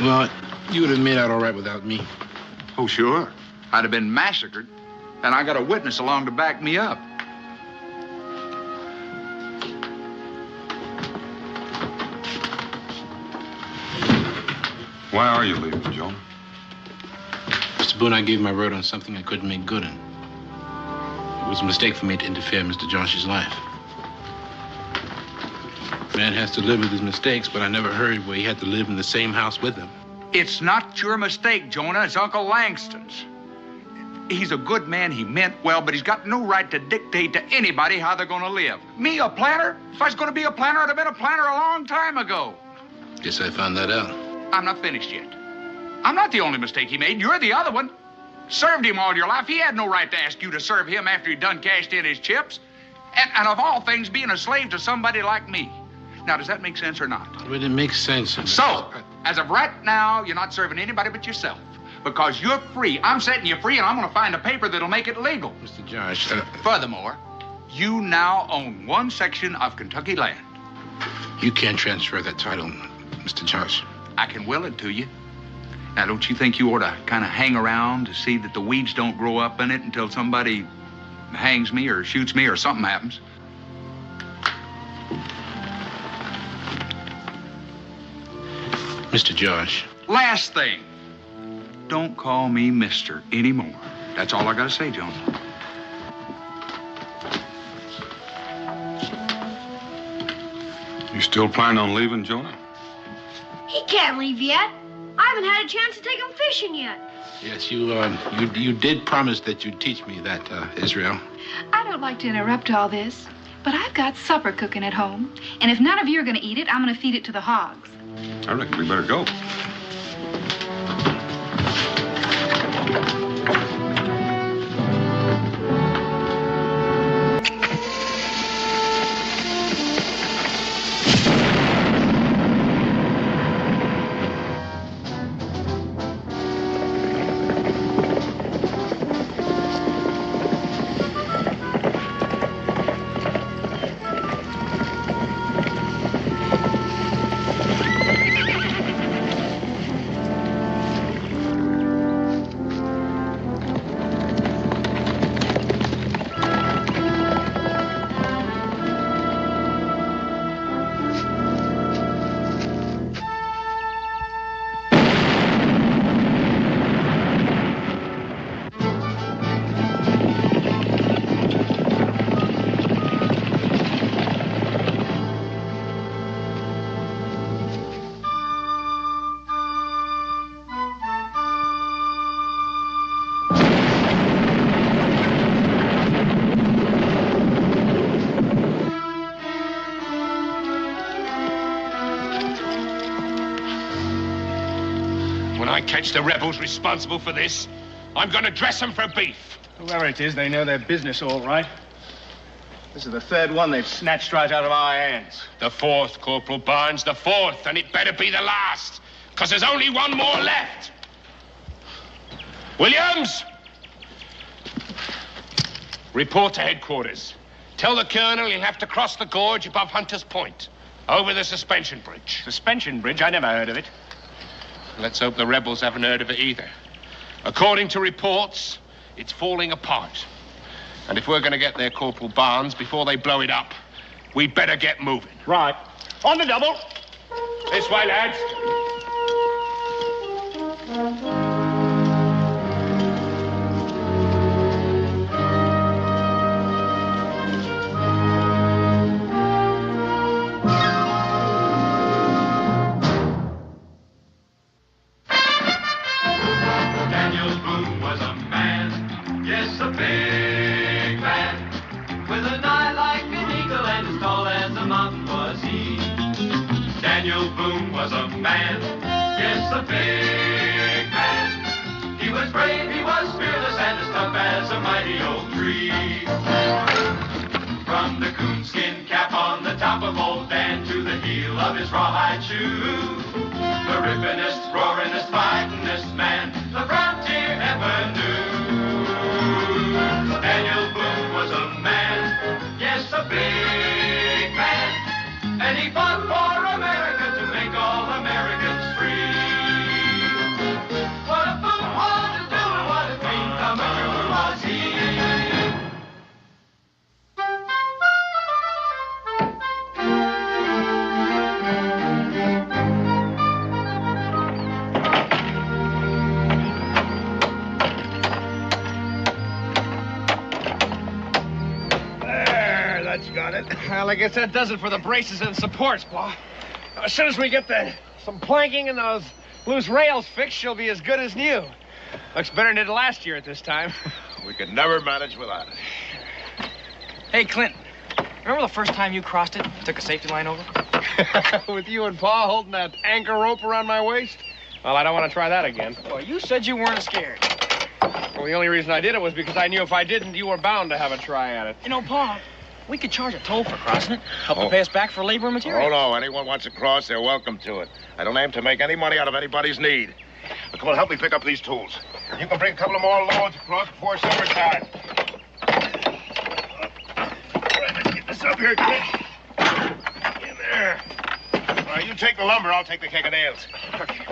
Well, you would have made out all right without me. Oh, sure. I'd have been massacred, and I got a witness along to back me up. Why are you leaving, Jonah? Mr. Boone, I gave my word on something I couldn't make good in. It was a mistake for me to interfere in Mr. Josh's life. Man has to live with his mistakes, but I never heard where he had to live in the same house with them. It's not your mistake, Jonah. It's Uncle Langston's. He's a good man. He meant well, but he's got no right to dictate to anybody how they're going to live. Me, a planter? If I was going to be a planter, I'd have been a planter a long time ago. Guess I found that out. I'm not finished yet. I'm not the only mistake he made. You're the other one. Served him all your life. He had no right to ask you to serve him after he'd done cashed in his chips. And of all things, being a slave to somebody like me. Now, does that make sense or not? Well, it makes sense. So, as of right now, you're not serving anybody but yourself. Because you're free. I'm setting you free, and I'm going to find a paper that'll make it legal. Mr. Josh, Furthermore, you now own one section of Kentucky land. You can't transfer that title, Mr. Josh. I can will it to you. Now, don't you think you ought to kind of hang around to see that the weeds don't grow up in it until somebody hangs me or shoots me or something happens? Mr. Josh. Last thing. Don't call me Mister anymore. That's all I got to say, Jones. You still planning on leaving, Jonah? He can't leave yet. I haven't had a chance to take him fishing yet. Yes, you did promise that you'd teach me that, Israel. I don't like to interrupt all this, but I've got supper cooking at home. And if none of you are going to eat it, I'm going to feed it to the hogs. I reckon we better go. When I catch the rebels responsible for this, I'm going to dress them for beef. Whoever it is, they know their business all right. This is the third one they've snatched right out of our hands. The fourth, Corporal Barnes, the fourth, and it better be the last, because there's only one more left. Williams! Report to headquarters. Tell the colonel he'll have to cross the gorge above Hunter's Point, over the suspension bridge. Suspension bridge? I never heard of it. Let's hope the rebels haven't heard of it either. According to reports, it's falling apart. And if we're going to get there, Corporal Barnes, before they blow it up, we'd better get moving. Right. On the double. This way, lads. Daniel Boone was a man, yes, a big man, with an eye like an eagle and as tall as a mountain was he. Daniel Boone was a man, yes, a big man. He was brave, he was fearless, and as tough as a mighty oak tree. From the coonskin cap on the top of old Dan to the heel of his rawhide shoe, the rippinest, roaringest, fightingest man the frontier ever knew. Daniel Boone was a man, yes, a big man, and he fought for America to make all Americans free. What a Boone wanted to do and what a dream come true was he. Got it. Well, I guess that does it for the braces and supports, Pa. As soon as we get some planking and those loose rails fixed, she'll be as good as new. Looks better than it did last year at this time. We could never manage without it. Hey, Clint, remember the first time you crossed it and took a safety line over? With you and Pa holding that anchor rope around my waist? Well, I don't want to try that again. Well, you said you weren't scared. Well, the only reason I did it was because I knew if I didn't, you were bound to have a try at it. You know, Pa, we could charge a toll for crossing it. Help to pay us back for labor and material. Oh, no. Anyone wants to cross, they're welcome to it. I don't aim to make any money out of anybody's need. Now, come on, help me pick up these tools. You can bring a couple of more loads across before summertime. All right, let's get this up here, kid. In there. All right, you take the lumber, I'll take the keg of nails. Okay.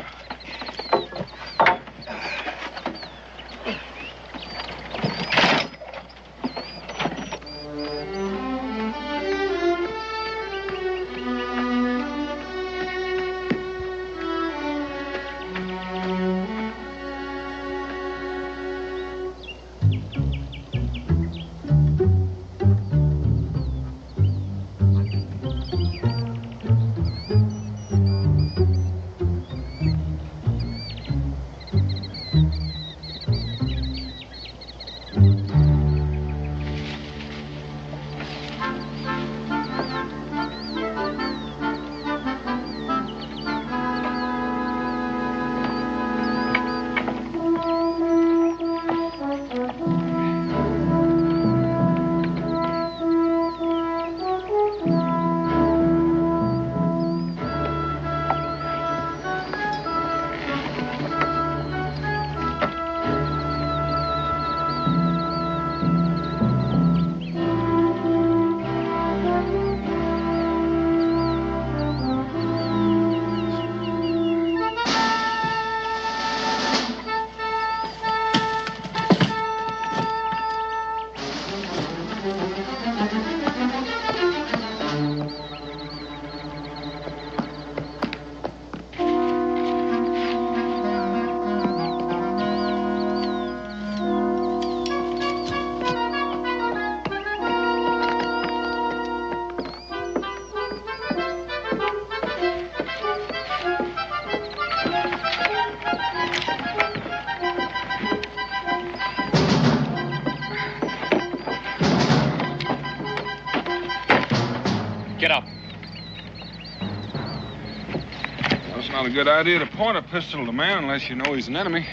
Well, it's not a good idea to point a pistol at a man unless you know he's an enemy.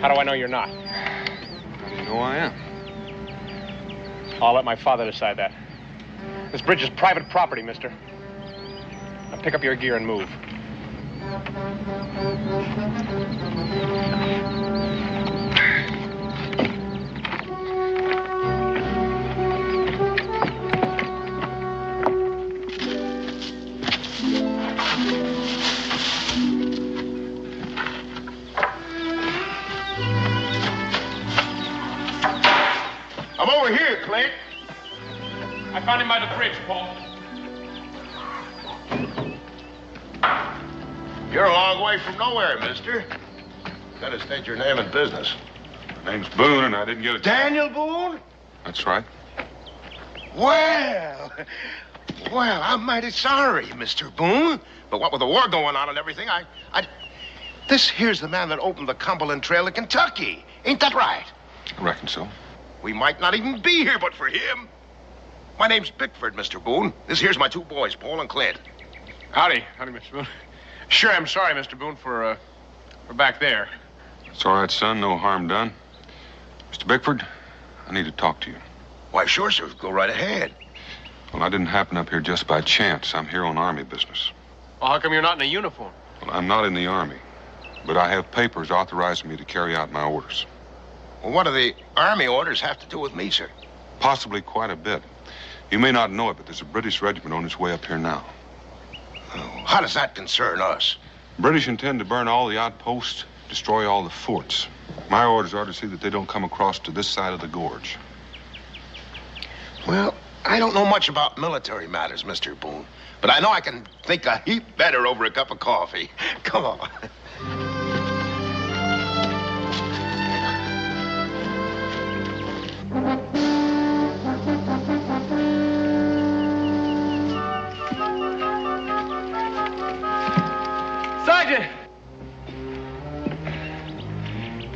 How do I know you're not? How do you know I am? I'll let my father decide that. This bridge is private property, mister. Now pick up your gear and move. I'm over here, Clint. I found him by the bridge, Paul. You're a long way from nowhere, mister. Gotta state your name and business. My name's Boone, and I didn't get a... Daniel Boone? That's right. Well, I'm mighty sorry, Mr. Boone. But what with the war going on and everything, This here's the man that opened the Cumberland Trail in Kentucky. Ain't that right? I reckon so. We might not even be here but for him. My name's Bickford, Mr. Boone. This here's my two boys, Paul and Clint. Howdy, Mr. Boone. Sure, I'm sorry, Mr. Boone, for back there. It's all right, son. No harm done. Mr. Bickford, I need to talk to you. Why, sure, sir. Go right ahead. Well, I didn't happen up here just by chance. I'm here on Army business. Well, how come you're not in a uniform? Well, I'm not in the Army, but I have papers authorizing me to carry out my orders. Well, what do the Army orders have to do with me, sir? Possibly quite a bit. You may not know it, but there's a British regiment on its way up here now. Oh, how does that concern us? British intend to burn all the outposts, destroy all the forts. My orders are to see that they don't come across to this side of the gorge. Well, I don't know much about military matters, Mr. Boone, but I know I can think a heap better over a cup of coffee. Come on. Sergeant!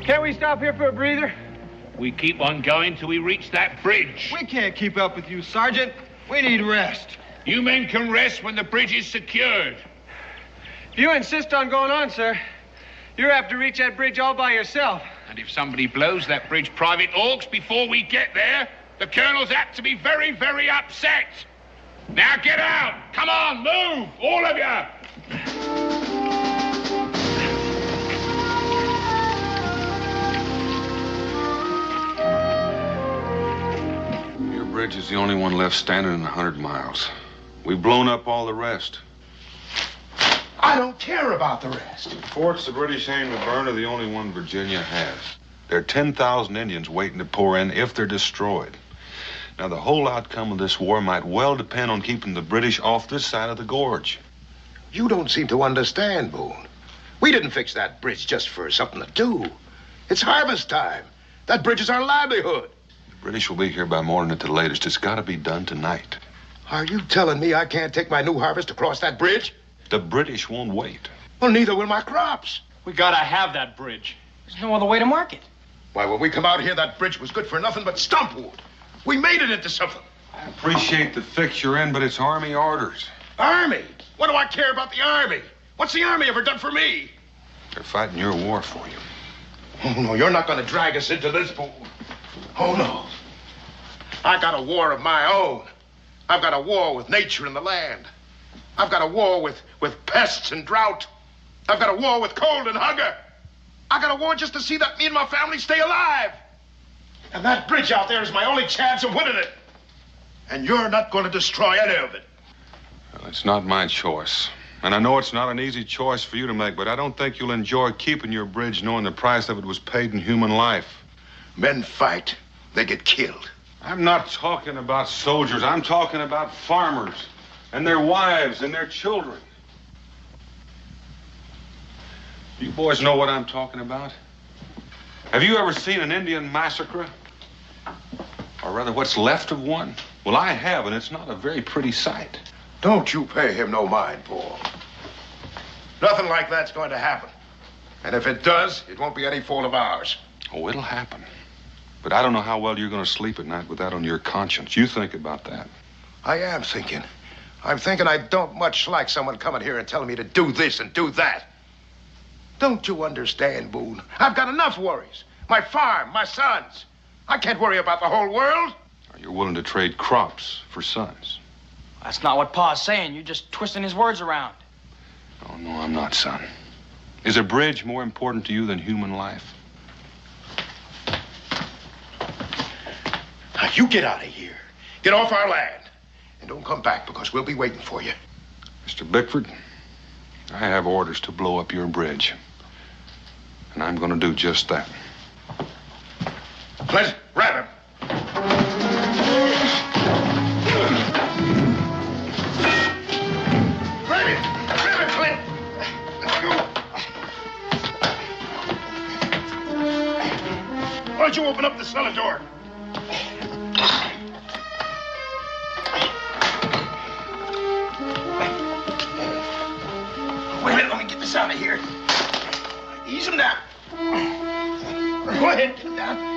Can't we stop here for a breather? We keep on going till we reach that bridge. We can't keep up with you, Sergeant. We need rest. You men can rest when the bridge is secured. If you insist on going on, sir, you'll have to reach that bridge all by yourself. And if somebody blows that bridge Private Orks before we get there, the colonel's apt to be very, very upset. Now get out! Come on, move! All of you! Your bridge is the only one left standing in 100 miles. We've blown up all the rest. I don't care about the rest. The forts the British aim to burn are the only one Virginia has. There are 10,000 Indians waiting to pour in if they're destroyed. Now, the whole outcome of this war might well depend on keeping the British off this side of the gorge. You don't seem to understand, Boone. We didn't fix that bridge just for something to do. It's harvest time. That bridge is our livelihood. The British will be here by morning at the latest. It's got to be done tonight. Are you telling me I can't take my new harvest across that bridge? The British won't wait. Well, neither will my crops. We gotta have that bridge. There's no other way to market. Why, when we come out here, that bridge was good for nothing but stump wood. We made it into something. I appreciate the fix you're in, but it's Army orders. Army? What do I care about the Army? What's the Army ever done for me? They're fighting your war for you. Oh, no, you're not going to drag us into this, Boone. Oh, no. I got a war of my own. I've got a war with nature and the land. I've got a war with pests and drought. I've got a war with cold and hunger. I got a war just to see that me and my family stay alive. And that bridge out there is my only chance of winning it. And you're not going to destroy any of it. Well, it's not my choice. And I know it's not an easy choice for you to make, but I don't think you'll enjoy keeping your bridge knowing the price of it was paid in human life. Men fight. They get killed. I'm not talking about soldiers. I'm talking about farmers and their wives and their children. You boys know what I'm talking about? Have you ever seen an Indian massacre? Or rather, what's left of one? Well, I have, and it's not a very pretty sight. Don't you pay him no mind, Paul. Nothing like that's going to happen. And if it does, it won't be any fault of ours. Oh, it'll happen. But I don't know how well you're going to sleep at night with that on your conscience. You think about that. I am thinking. I'm thinking I don't much like someone coming here and telling me to do this and do that. Don't you understand, Boone? I've got enough worries. My farm, my sons. I can't worry about the whole world. You're willing to trade crops for sons. That's not what Pa's saying. You're just twisting his words around. Oh, no, I'm not, son. Is a bridge more important to you than human life? Now, you get out of here. Get off our land. And don't come back, because we'll be waiting for you. Mr. Bickford, I have orders to blow up your bridge. And I'm going to do just that. Let's grab him. Grab him! Grab him, Clint! Let's go. Why don't you open up the cellar door? Wait a minute, let me get this out of here. Ease him down. Go ahead, get him down.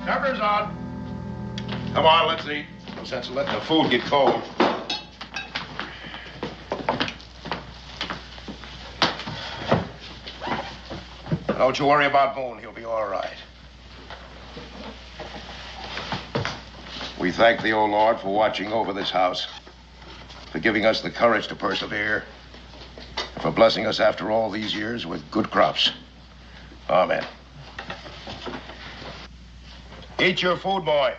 Supper's on. Come on, let's eat. No sense of letting the food get cold. Don't you worry about Boone. He'll be all right. We thank the old Lord for watching over this house, for giving us the courage to persevere, for blessing us after all these years with good crops. Amen. Eat your food, boy.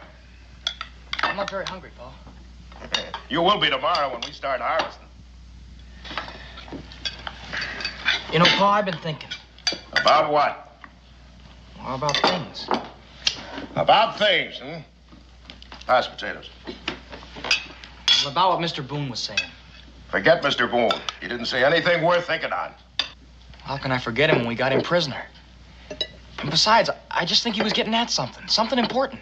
I'm not very hungry, Pa. You will be tomorrow when we start harvesting. You know, Pa, I've been thinking. About what? Well, about things. About things, hmm? Pass potatoes. Well, about what Mr. Boone was saying. Forget Mr. Boone. He didn't say anything worth thinking on. How can I forget him when we got him prisoner? And besides, I just think he was getting at something. Something important.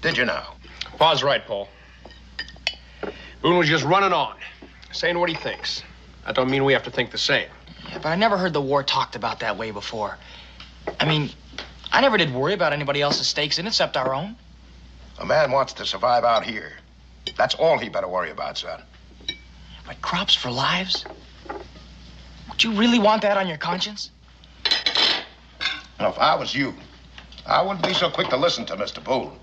Did you now? Pa's right, Paul. Boone was just running on, saying what he thinks. That don't mean we have to think the same. Yeah, but I never heard the war talked about that way before. I mean, I never did worry about anybody else's stakes in it except our own. A man wants to survive out here. That's all he better worry about, son. But crops for lives? Would you really want that on your conscience? Now, if I was you, I wouldn't be so quick to listen to Mr. Boone.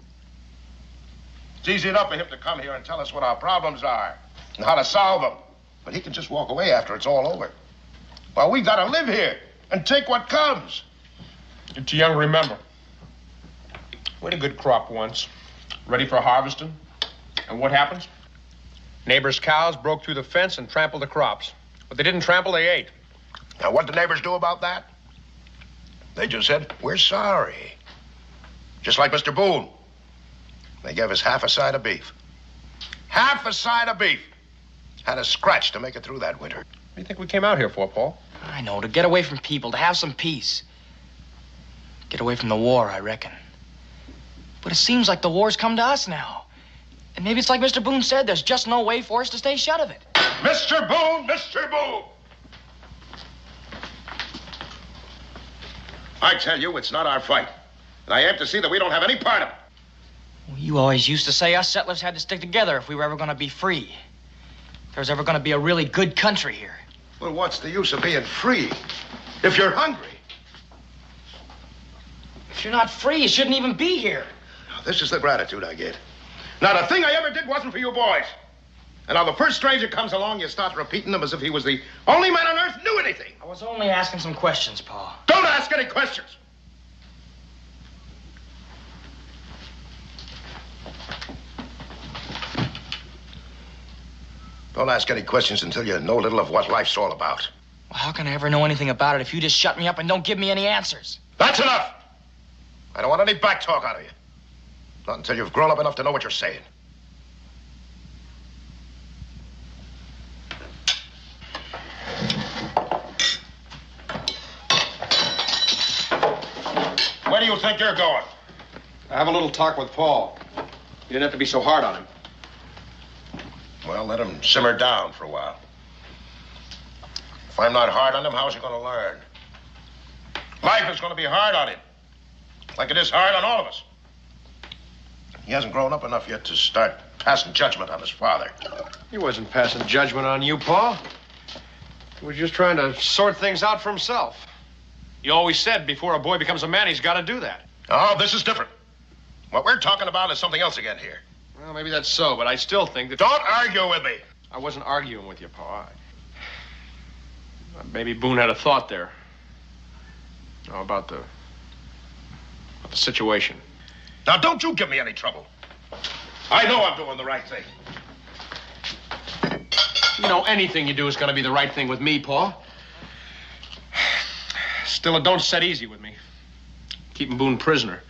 It's easy enough for him to come here and tell us what our problems are and how to solve them. But he can just walk away after it's all over. Well, we gotta live here and take what comes. You're too young to remember. We had a good crop once, ready for harvesting. And what happens? Neighbors' cows broke through the fence and trampled the crops. What they didn't trample, they ate. Now, what the neighbors do about that? They just said, we're sorry. Just like Mr. Boone. They gave us half a side of beef. Half a side of beef. Had a scratch to make it through that winter. What do you think we came out here for, Paul? I know, to get away from people, to have some peace. Get away from the war, I reckon. But it seems like the war's come to us now. And maybe it's like Mr. Boone said, there's just no way for us to stay shut of it. Mr. Boone! Mr. Boone! I tell you, it's not our fight. And I have to see that we don't have any part of it. Well, you always used to say us settlers had to stick together if we were ever going to be free. If there was ever going to be a really good country here. Well, what's the use of being free if you're hungry? If you're not free, you shouldn't even be here. Now, this is the gratitude I get. Not a thing I ever did wasn't for you boys. And now the first stranger comes along, you start repeating them as if he was the only man on earth who knew anything. I was only asking some questions, Pa. Don't ask any questions. Don't ask any questions until you know a little of what life's all about. Well, how can I ever know anything about it if you just shut me up and don't give me any answers? That's enough. I don't want any back talk out of you. Not until you've grown up enough to know what you're saying. Where do you think you're going? I have a little talk with Paul. You didn't have to be so hard on him. Well, let him simmer down for a while. If I'm not hard on him, how's he going to learn? Life is going to be hard on him. Like it is hard on all of us. He hasn't grown up enough yet to start passing judgment on his father. He wasn't passing judgment on you, Paul. He was just trying to sort things out for himself. You always said before a boy becomes a man, he's got to do that. Oh, this is different. What we're talking about is something else again here. Well, maybe that's so, but I still think that... Don't argue with me. I wasn't arguing with you, Pa. Maybe Boone had a thought there. Oh, about the situation. Now, don't you give me any trouble. I know I'm doing the right thing. You know, anything you do is going to be the right thing with me, Pa. Still, it don't set easy with me. Keeping Boone prisoner.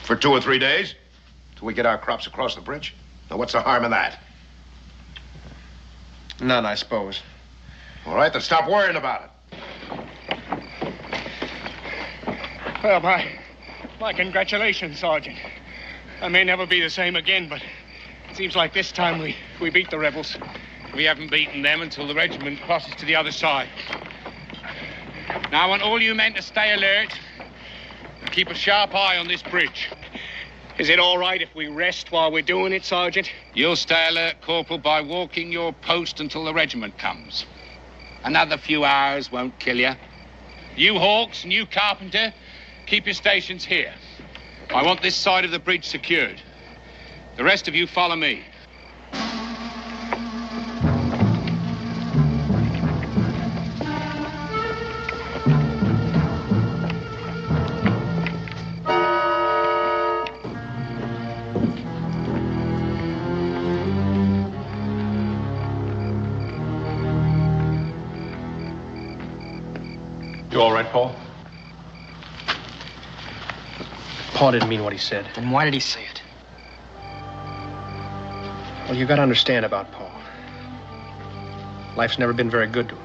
For 2 or 3 days? Till we get our crops across the bridge? Now, what's the harm in that? None, I suppose. All right, then stop worrying about it. Well, my congratulations, Sergeant. I may never be the same again, but it seems like this time we beat the rebels. We haven't beaten them until the regiment crosses to the other side. Now, I want all you men to stay alert and keep a sharp eye on this bridge. Is it all right if we rest while we're doing it, Sergeant? You'll stay alert, Corporal, by walking your post until the regiment comes. Another few hours won't kill you. You Hawks and you Carpenter, keep your stations here. I want this side of the bridge secured. The rest of you follow me. You all right, Paul? Paul didn't mean what he said. Then why did he say it? Well, you got to understand about Paul. Life's never been very good to him.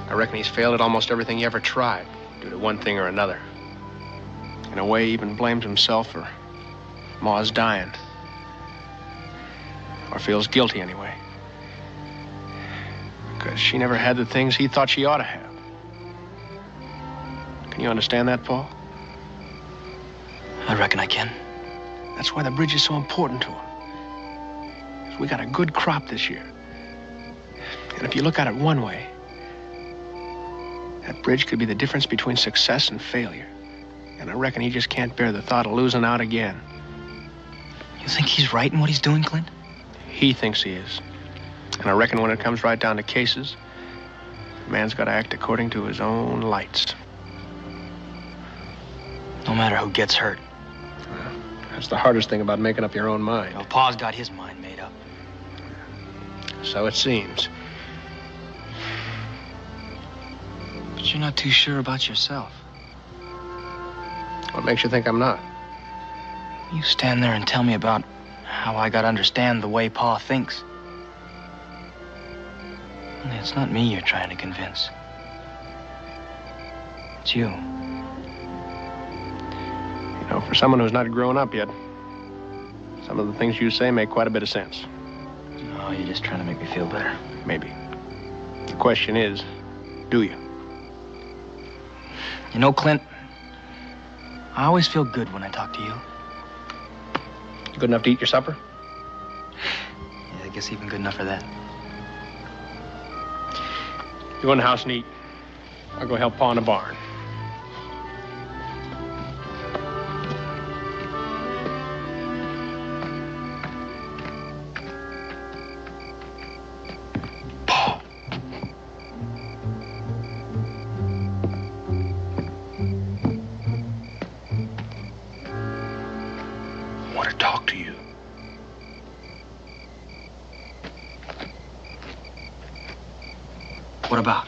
I reckon he's failed at almost everything he ever tried, due to one thing or another. In a way, he even blames himself for Ma's dying. Or feels guilty, anyway. Because she never had the things he thought she ought to have. Can you understand that, Paul? I reckon I can. That's why the bridge is so important to him. 'Cause we got a good crop this year. And if you look at it one way, that bridge could be the difference between success and failure. And I reckon he just can't bear the thought of losing out again. You think he's right in what he's doing, Clint? He thinks he is. And I reckon when it comes right down to cases, a man's got to act according to his own lights. No matter who gets hurt. That's the hardest thing about making up your own mind. Well, Pa's got his mind made up. So it seems. But you're not too sure about yourself. What makes you think I'm not? You stand there and tell me about how I got to understand the way Pa thinks. Only it's not me you're trying to convince. It's you. You know, for someone who's not grown up yet, some of the things you say make quite a bit of sense. Oh, you're just trying to make me feel better. Maybe. The question is, do you? You know, Clint, I always feel good when I talk to you. Good enough to eat your supper? Yeah, I guess even good enough for that. You go in the house and eat. I'll go help Pa in the barn. What about?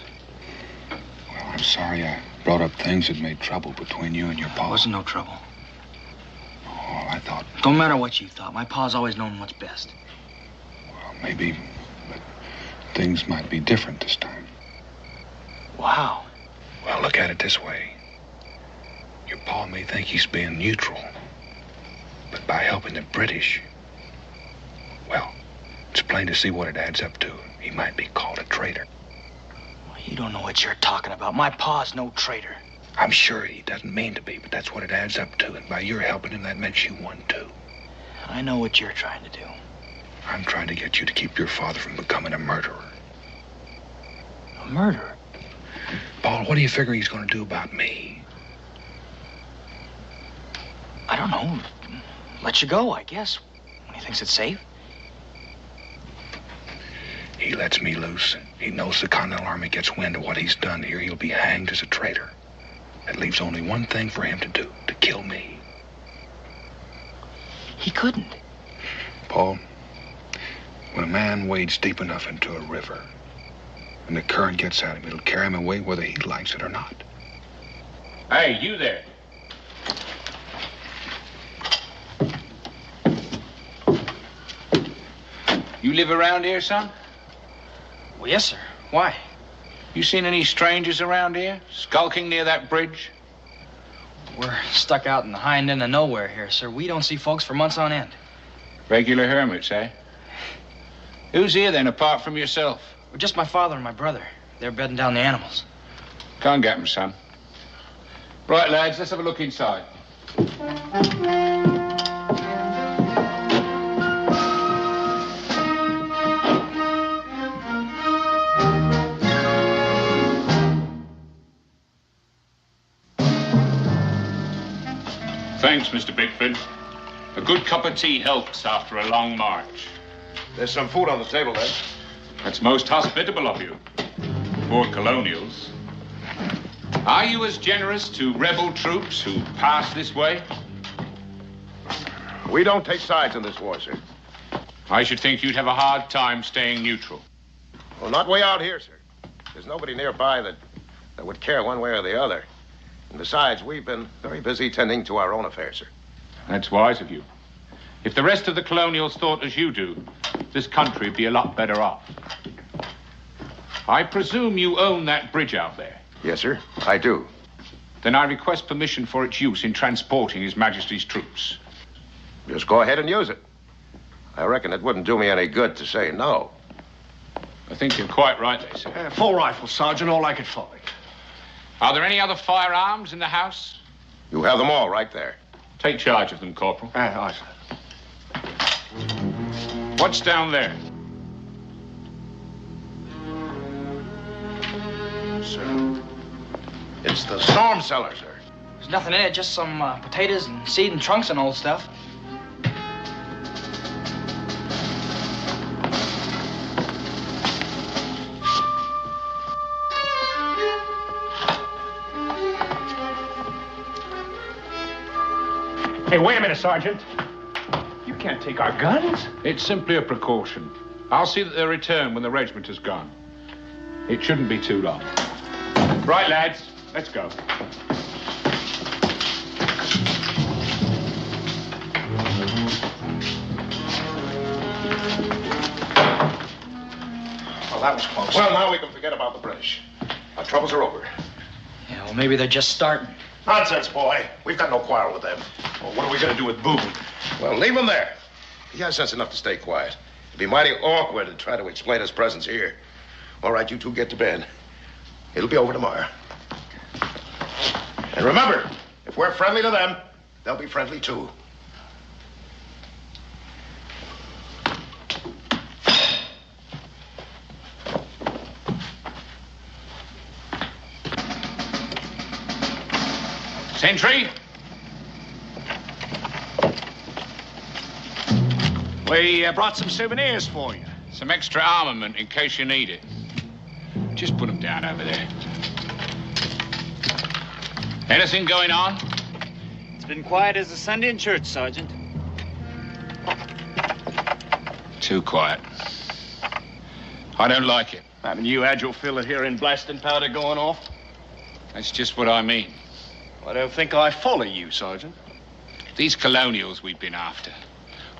Well, I'm sorry I brought up things that made trouble between you and your pa. Wasn't no trouble. Oh, I thought... Don't matter what you thought. My pa's always known what's best. Well, maybe... but things might be different this time. Wow. Well, look at it this way. Your pa may think he's being neutral. But by helping the British... well, it's plain to see what it adds up to. He might be called a traitor. You don't know what you're talking about. My pa's no traitor. I'm sure he doesn't mean to be, but that's what it adds up to. And by your helping him, that makes you one, too. I know what you're trying to do. I'm trying to get you to keep your father from becoming a murderer. A murderer? Paul, what do you figure he's going to do about me? I don't know. Let you go, I guess, when he thinks it's safe. He lets me loose. He knows the Continental Army gets wind of what he's done here. He'll be hanged as a traitor. That leaves only one thing for him to do, to kill me. He couldn't. Paul, when a man wades deep enough into a river and the current gets at him, it'll carry him away whether he likes it or not. Hey, you there. You live around here, son? Well, yes, sir. Why? You seen any strangers around here, skulking near that bridge? We're stuck out in the hind end of nowhere here, sir. We don't see folks for months on end. Regular hermits, eh? Who's here, then, apart from yourself? Well, just my father and my brother. They're bedding down the animals. Go and get them, son. Right, lads, let's have a look inside. Thanks, Mr. Bickford. A good cup of tea helps after a long march. There's some food on the table, then. That's most hospitable of you. Poor colonials. Are you as generous to rebel troops who pass this way? We don't take sides in this war, sir. I should think you'd have a hard time staying neutral. Well, not way out here, sir. There's nobody nearby that would care one way or the other. And besides, we've been very busy tending to our own affairs, sir. That's wise of you. If the rest of the colonials thought as you do, this country would be a lot better off. I presume you own that bridge out there? Yes, sir, I do. Then I request permission for its use in transporting His Majesty's troops. Just go ahead and use it. I reckon it wouldn't do me any good to say no. I think you're quite right, they say. Full rifle, Sergeant, all I could find. Are there any other firearms in the house? You have them all right there. Take charge of them, Corporal. Aye, What's down there? Sir, it's the storm cellar, sir. There's nothing in it, just some potatoes and seed and trunks and old stuff. Hey, wait a minute, Sergeant. You can't take our guns. It's simply a precaution. I'll see that they're returned when the regiment is gone. It shouldn't be too long. Right, lads, let's go. Well, that was close. Well, now we can forget about the British. Our troubles are over. Yeah, well, maybe they're just starting. Nonsense, boy. We've got no quarrel with them. Well, what are we going to do with Boone? Well, leave him there. He has sense enough to stay quiet. It'd be mighty awkward to try to explain his presence here. All right, you two get to bed. It'll be over tomorrow. And remember, if we're friendly to them, they'll be friendly too. Sentry? We brought some souvenirs for you. Some extra armament in case you need it. Just put them down over there. Anything going on? It's been quiet as a Sunday in church, Sergeant. Too quiet. I don't like it. Haven't you had your fill of hearing blasting powder going off? That's just what I mean. I don't think I follow you, Sergeant. These colonials we've been after.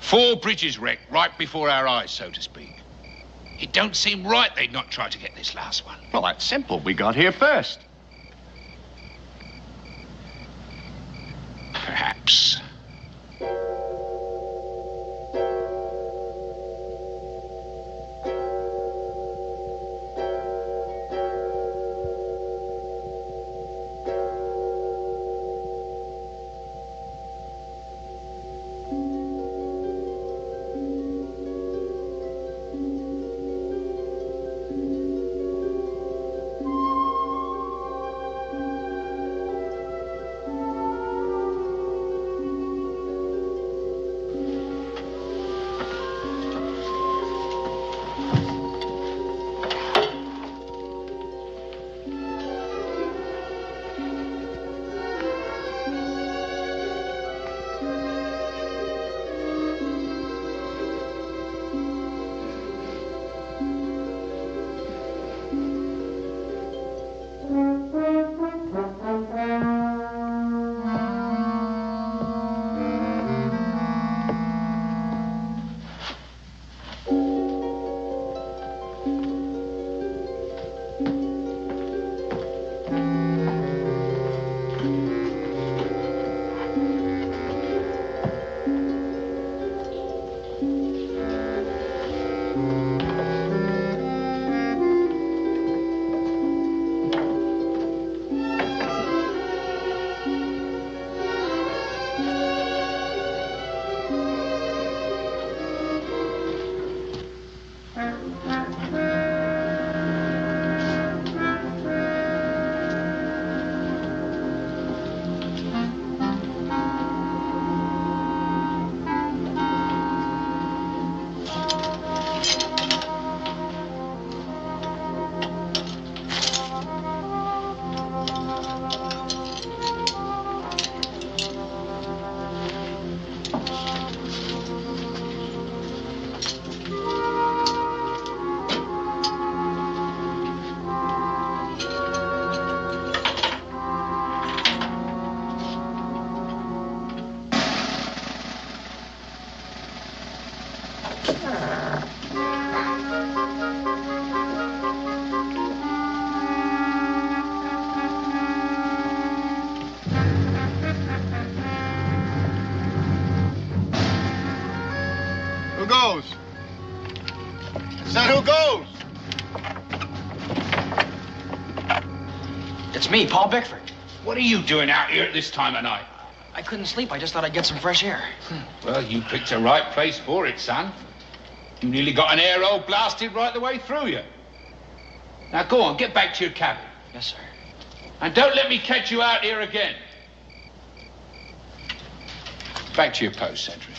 4 bridges wrecked right before our eyes, so to speak. It don't seem right they'd not try to get this last one. Well, that's simple. We got here first. Perhaps. Who goes? I said, who goes? It's me, Paul Bickford. What are you doing out here at this time of night? I couldn't sleep. I just thought I'd get some fresh air. Well, you picked the right place for it, son. You nearly got an air hole blasted right the way through you. Now go on, get back to your cabin. Yes, sir. And don't let me catch you out here again. Back to your post, Cedric.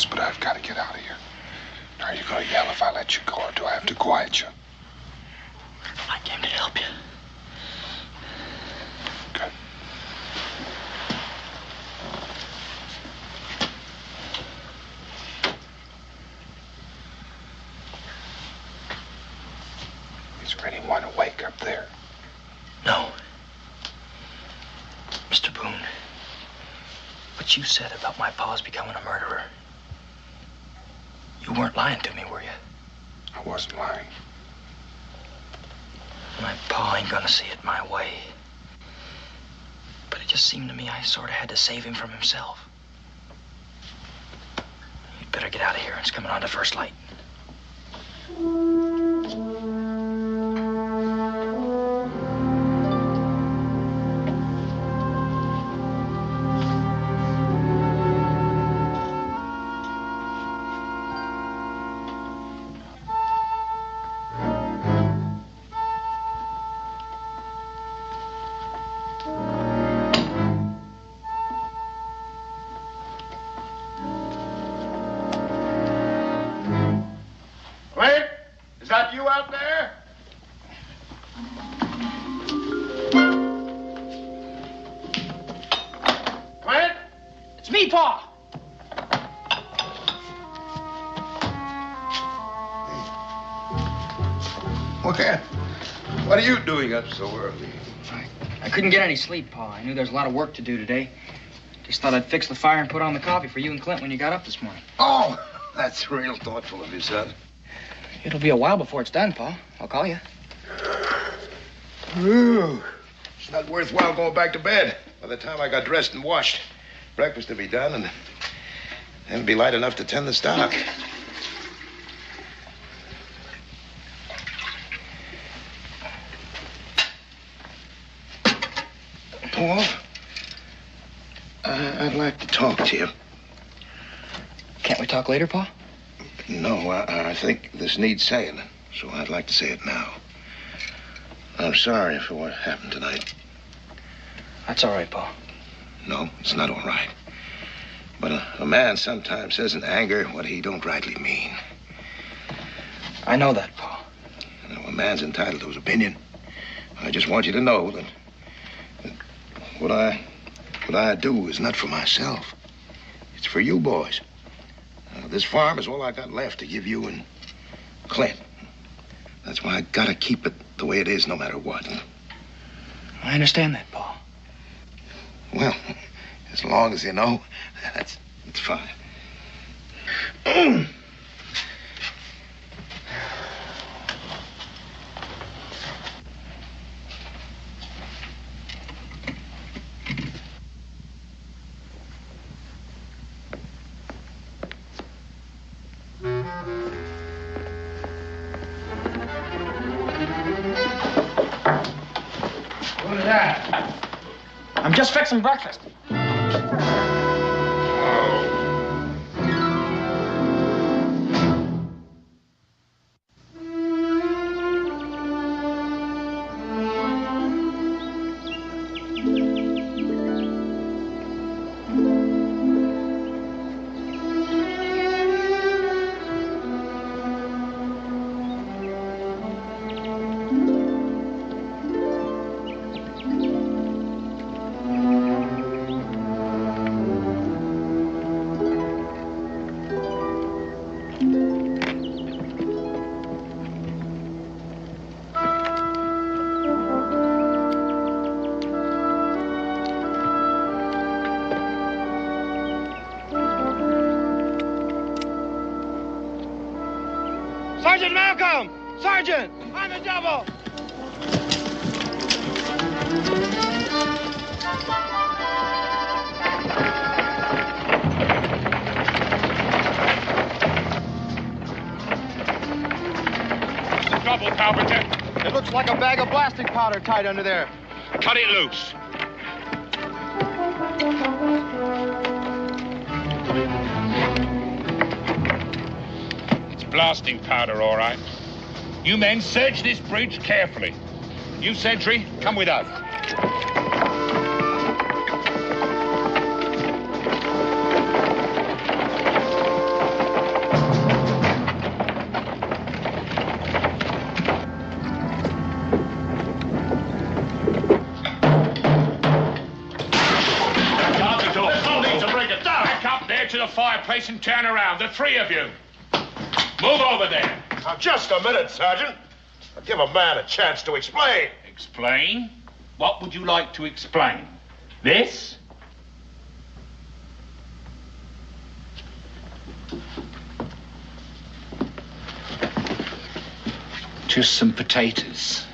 But I've got to get out of here. Are you going to yell if I let you go, or do I have to quiet you? I came to help you. Good. Is there anyone awake up there? No. Mr. Boone, what you said about my pa's becoming a murderer, you weren't lying to me, were you? I wasn't lying. My pa ain't gonna see it my way. But it just seemed to me I sort of had to save him from himself. You'd better get out of here. It's coming on to first light. What are you doing up so early? I couldn't get any sleep, Pa. I knew there was a lot of work to do today. Just thought I'd fix the fire and put on the coffee for you and Clint when you got up this morning. Oh, that's real thoughtful of you, son. It'll be a while before it's done, Pa. I'll call you. Ooh, it's not worthwhile going back to bed. By the time I got dressed and washed, breakfast will be done, and then it'll be light enough to tend the stock. Paul, I'd like to talk to you. Can't we talk later, Pa? No, I think this needs saying, so I'd like to say it now. I'm sorry for what happened tonight. That's all right, Pa. No, it's not all right. But a man sometimes says in anger what he don't rightly mean. I know that, Pa. You know, a man's entitled to his opinion. I just want you to know that what I do is not for myself. It's for you boys. This farm is all I got left to give you and Clint. That's why I gotta keep it the way it is no matter what. I understand that, Pa. Well, as long as you know, that's fine. What is that? I'm just fixing breakfast. down! Sergeant, on the double! What's the trouble, Carpenter? It looks like a bag of blasting powder tied under there. Cut it loose. It's blasting powder, all right. You men search this bridge carefully. You, sentry, come with us. To the fireplace and turn around, the three of you. Move over there. Now, just a minute, Sergeant. I'll give a man a chance to explain. Explain? What would you like to explain? This? Just some potatoes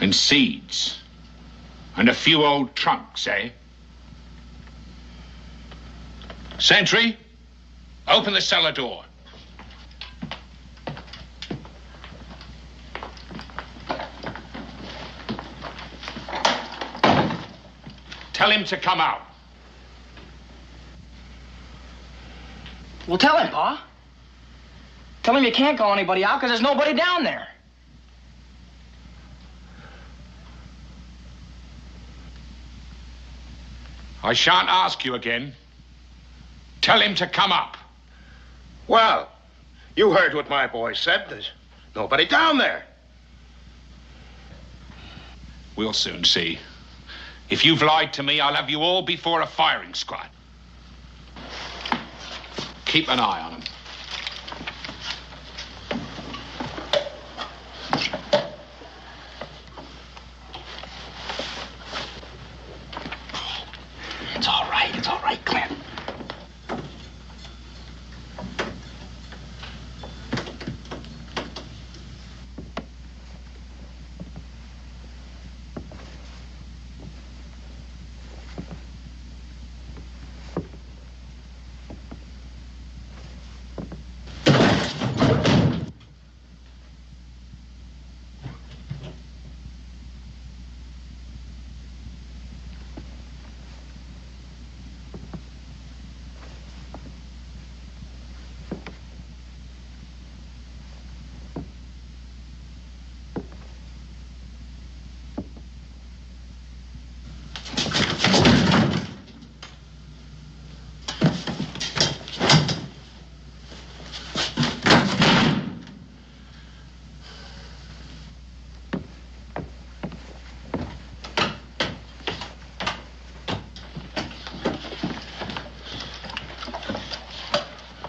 and seeds and a few old trunks, eh? Sentry, open the cellar door. Tell him to come out. Well, tell him, Pa. Tell him you can't call anybody out because there's nobody down there. I shan't ask you again. Tell him to come up. Well, you heard what my boy said. There's nobody down there. We'll soon see. If you've lied to me, I'll have you all before a firing squad. Keep an eye on him. It's all right, Clint.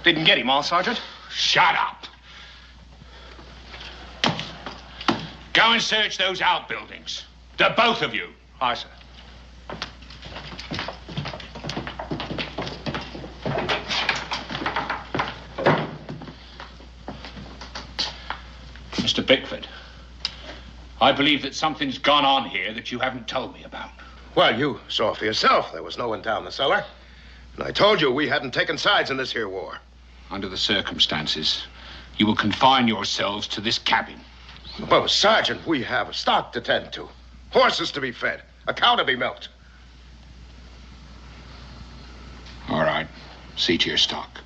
Didn't get him all, Sergeant? Shut up. Go and search those outbuildings. The both of you. Aye, sir. Mr. Bickford, I believe that something's gone on here that you haven't told me about. Well, you saw for yourself. There was no one down the cellar. And I told you we hadn't taken sides in this here war. Under the circumstances, you will confine yourselves to this cabin. Well, Sergeant, we have stock to tend to. Horses to be fed. A cow to be milked. All right. See to your stock.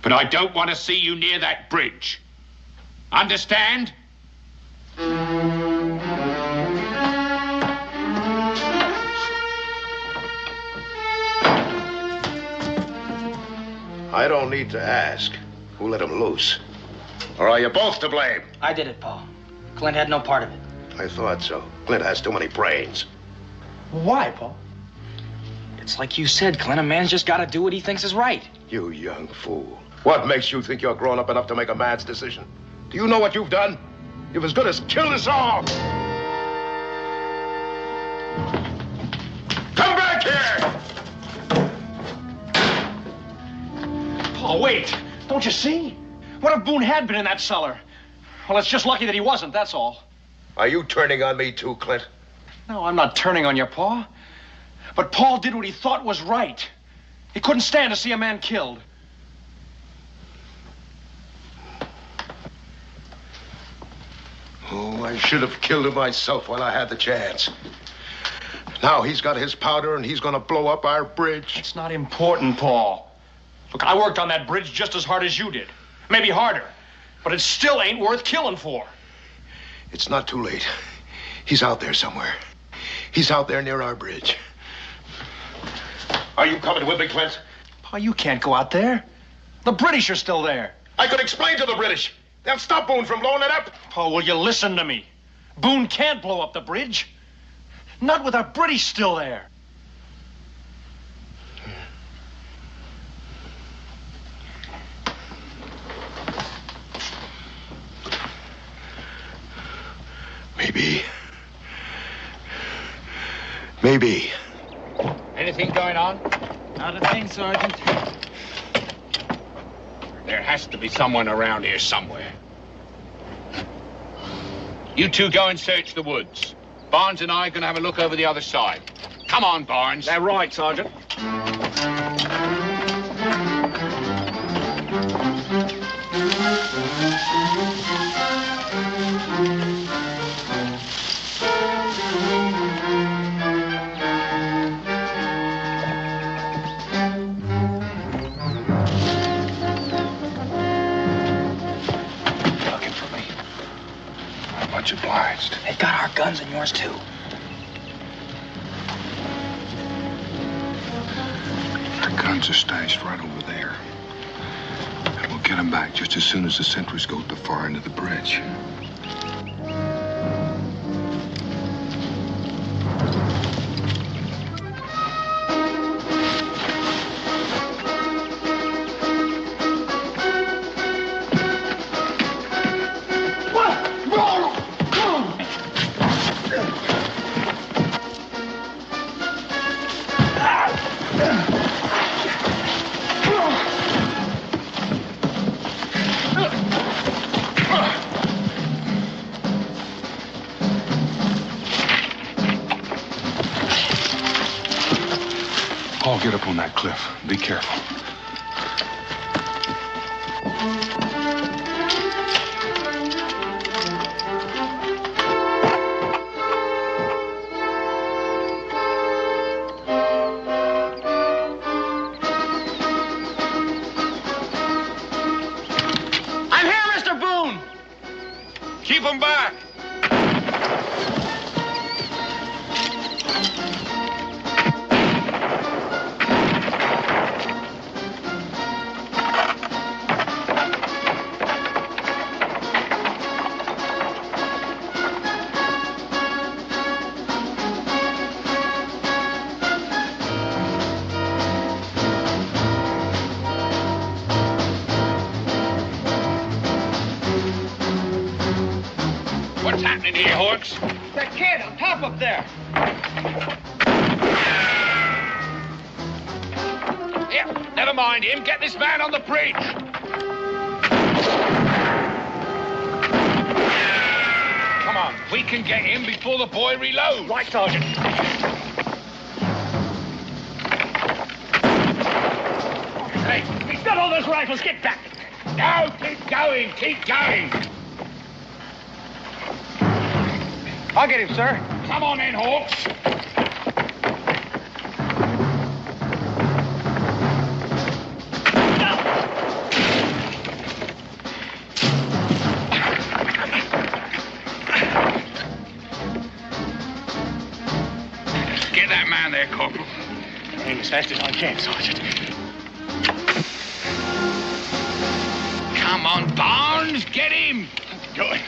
But I don't want to see you near that bridge. Understand? I don't need to ask who let him loose. Or are you both to blame? I did it, Paul. Clint had no part of it. I thought so. Clint has too many brains. Why, Paul? It's like you said, Clint. A man's just got to do what he thinks is right. You young fool. What makes you think you're grown up enough to make a man's decision? Do you know what you've done? You've as good as killed us all. Come back here! Paul, wait. Don't you see? What if Boone had been in that cellar? Well, it's just lucky that he wasn't, that's all. Are you turning on me too, Clint? No, I'm not turning on you, Pa. But Paul did what he thought was right. He couldn't stand to see a man killed. Oh, I should have killed him myself while I had the chance. Now he's got his powder and he's gonna blow up our bridge. It's not important, Paul. Look, I worked on that bridge just as hard as you did. Maybe harder. But it still ain't worth killing for. It's not too late. He's out there somewhere. He's out there near our bridge. Are you coming with me, Clint? Pa, you can't go out there. The British are still there. I could explain to the British. They'll stop Boone from blowing it up. Pa, will you listen to me? Boone can't blow up the bridge. Not with our British still there. Maybe. Anything going on? Not a thing, Sergeant. There has to be someone around here somewhere. You two go and search the woods. Barnes and I are going to have a look over the other side. Come on, Barnes. They're right, Sergeant. Much obliged. They got our guns and yours, too. Our guns are stashed right over there. And we'll get them back just as soon as the sentries go to the far end of the bridge. Paul, get up on that cliff. Be careful. I'm here, Mr. Boone! Keep them back! What's happening here, Hawks? That kid on top up there. Here, never mind him. Get this man on the bridge. Come on, we can get him before the boy reloads. Right, Sergeant. Hey, he's got all those rifles. Get back. No, keep going, keep going. I'll get him, sir. Come on in, Hawks. Get that man there, Corporal. Aim as fast as I can, Sergeant. Come on, Barnes, get him. Good.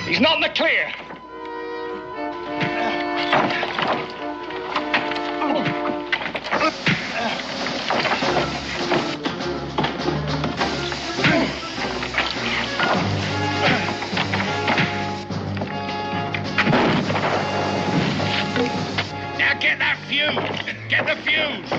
He's not in the clear. Now get that fuse. Get the fuse.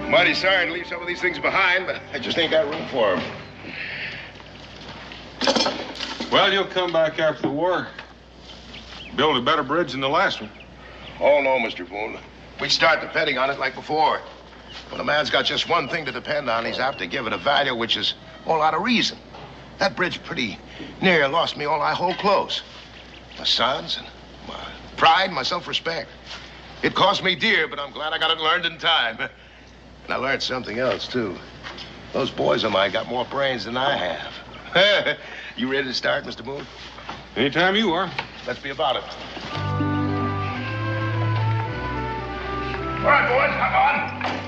Mighty sorry to leave some of these things behind, but I just ain't got room for them. Well, you'll come back after the war. Build a better bridge than the last one. Oh, no, Mr. Boone. We start depending on it like before. When a man's got just one thing to depend on, he's apt to give it a value which is all out of reason. That bridge pretty near lost me all I hold close. My sons and my pride, my self-respect. It cost me dear, but I'm glad I got it learned in time. And I learned something else, too. Those boys of mine got more brains than I have. You ready to start, Mr. Boone? Anytime you are. Let's be about it. All right, boys, hop on.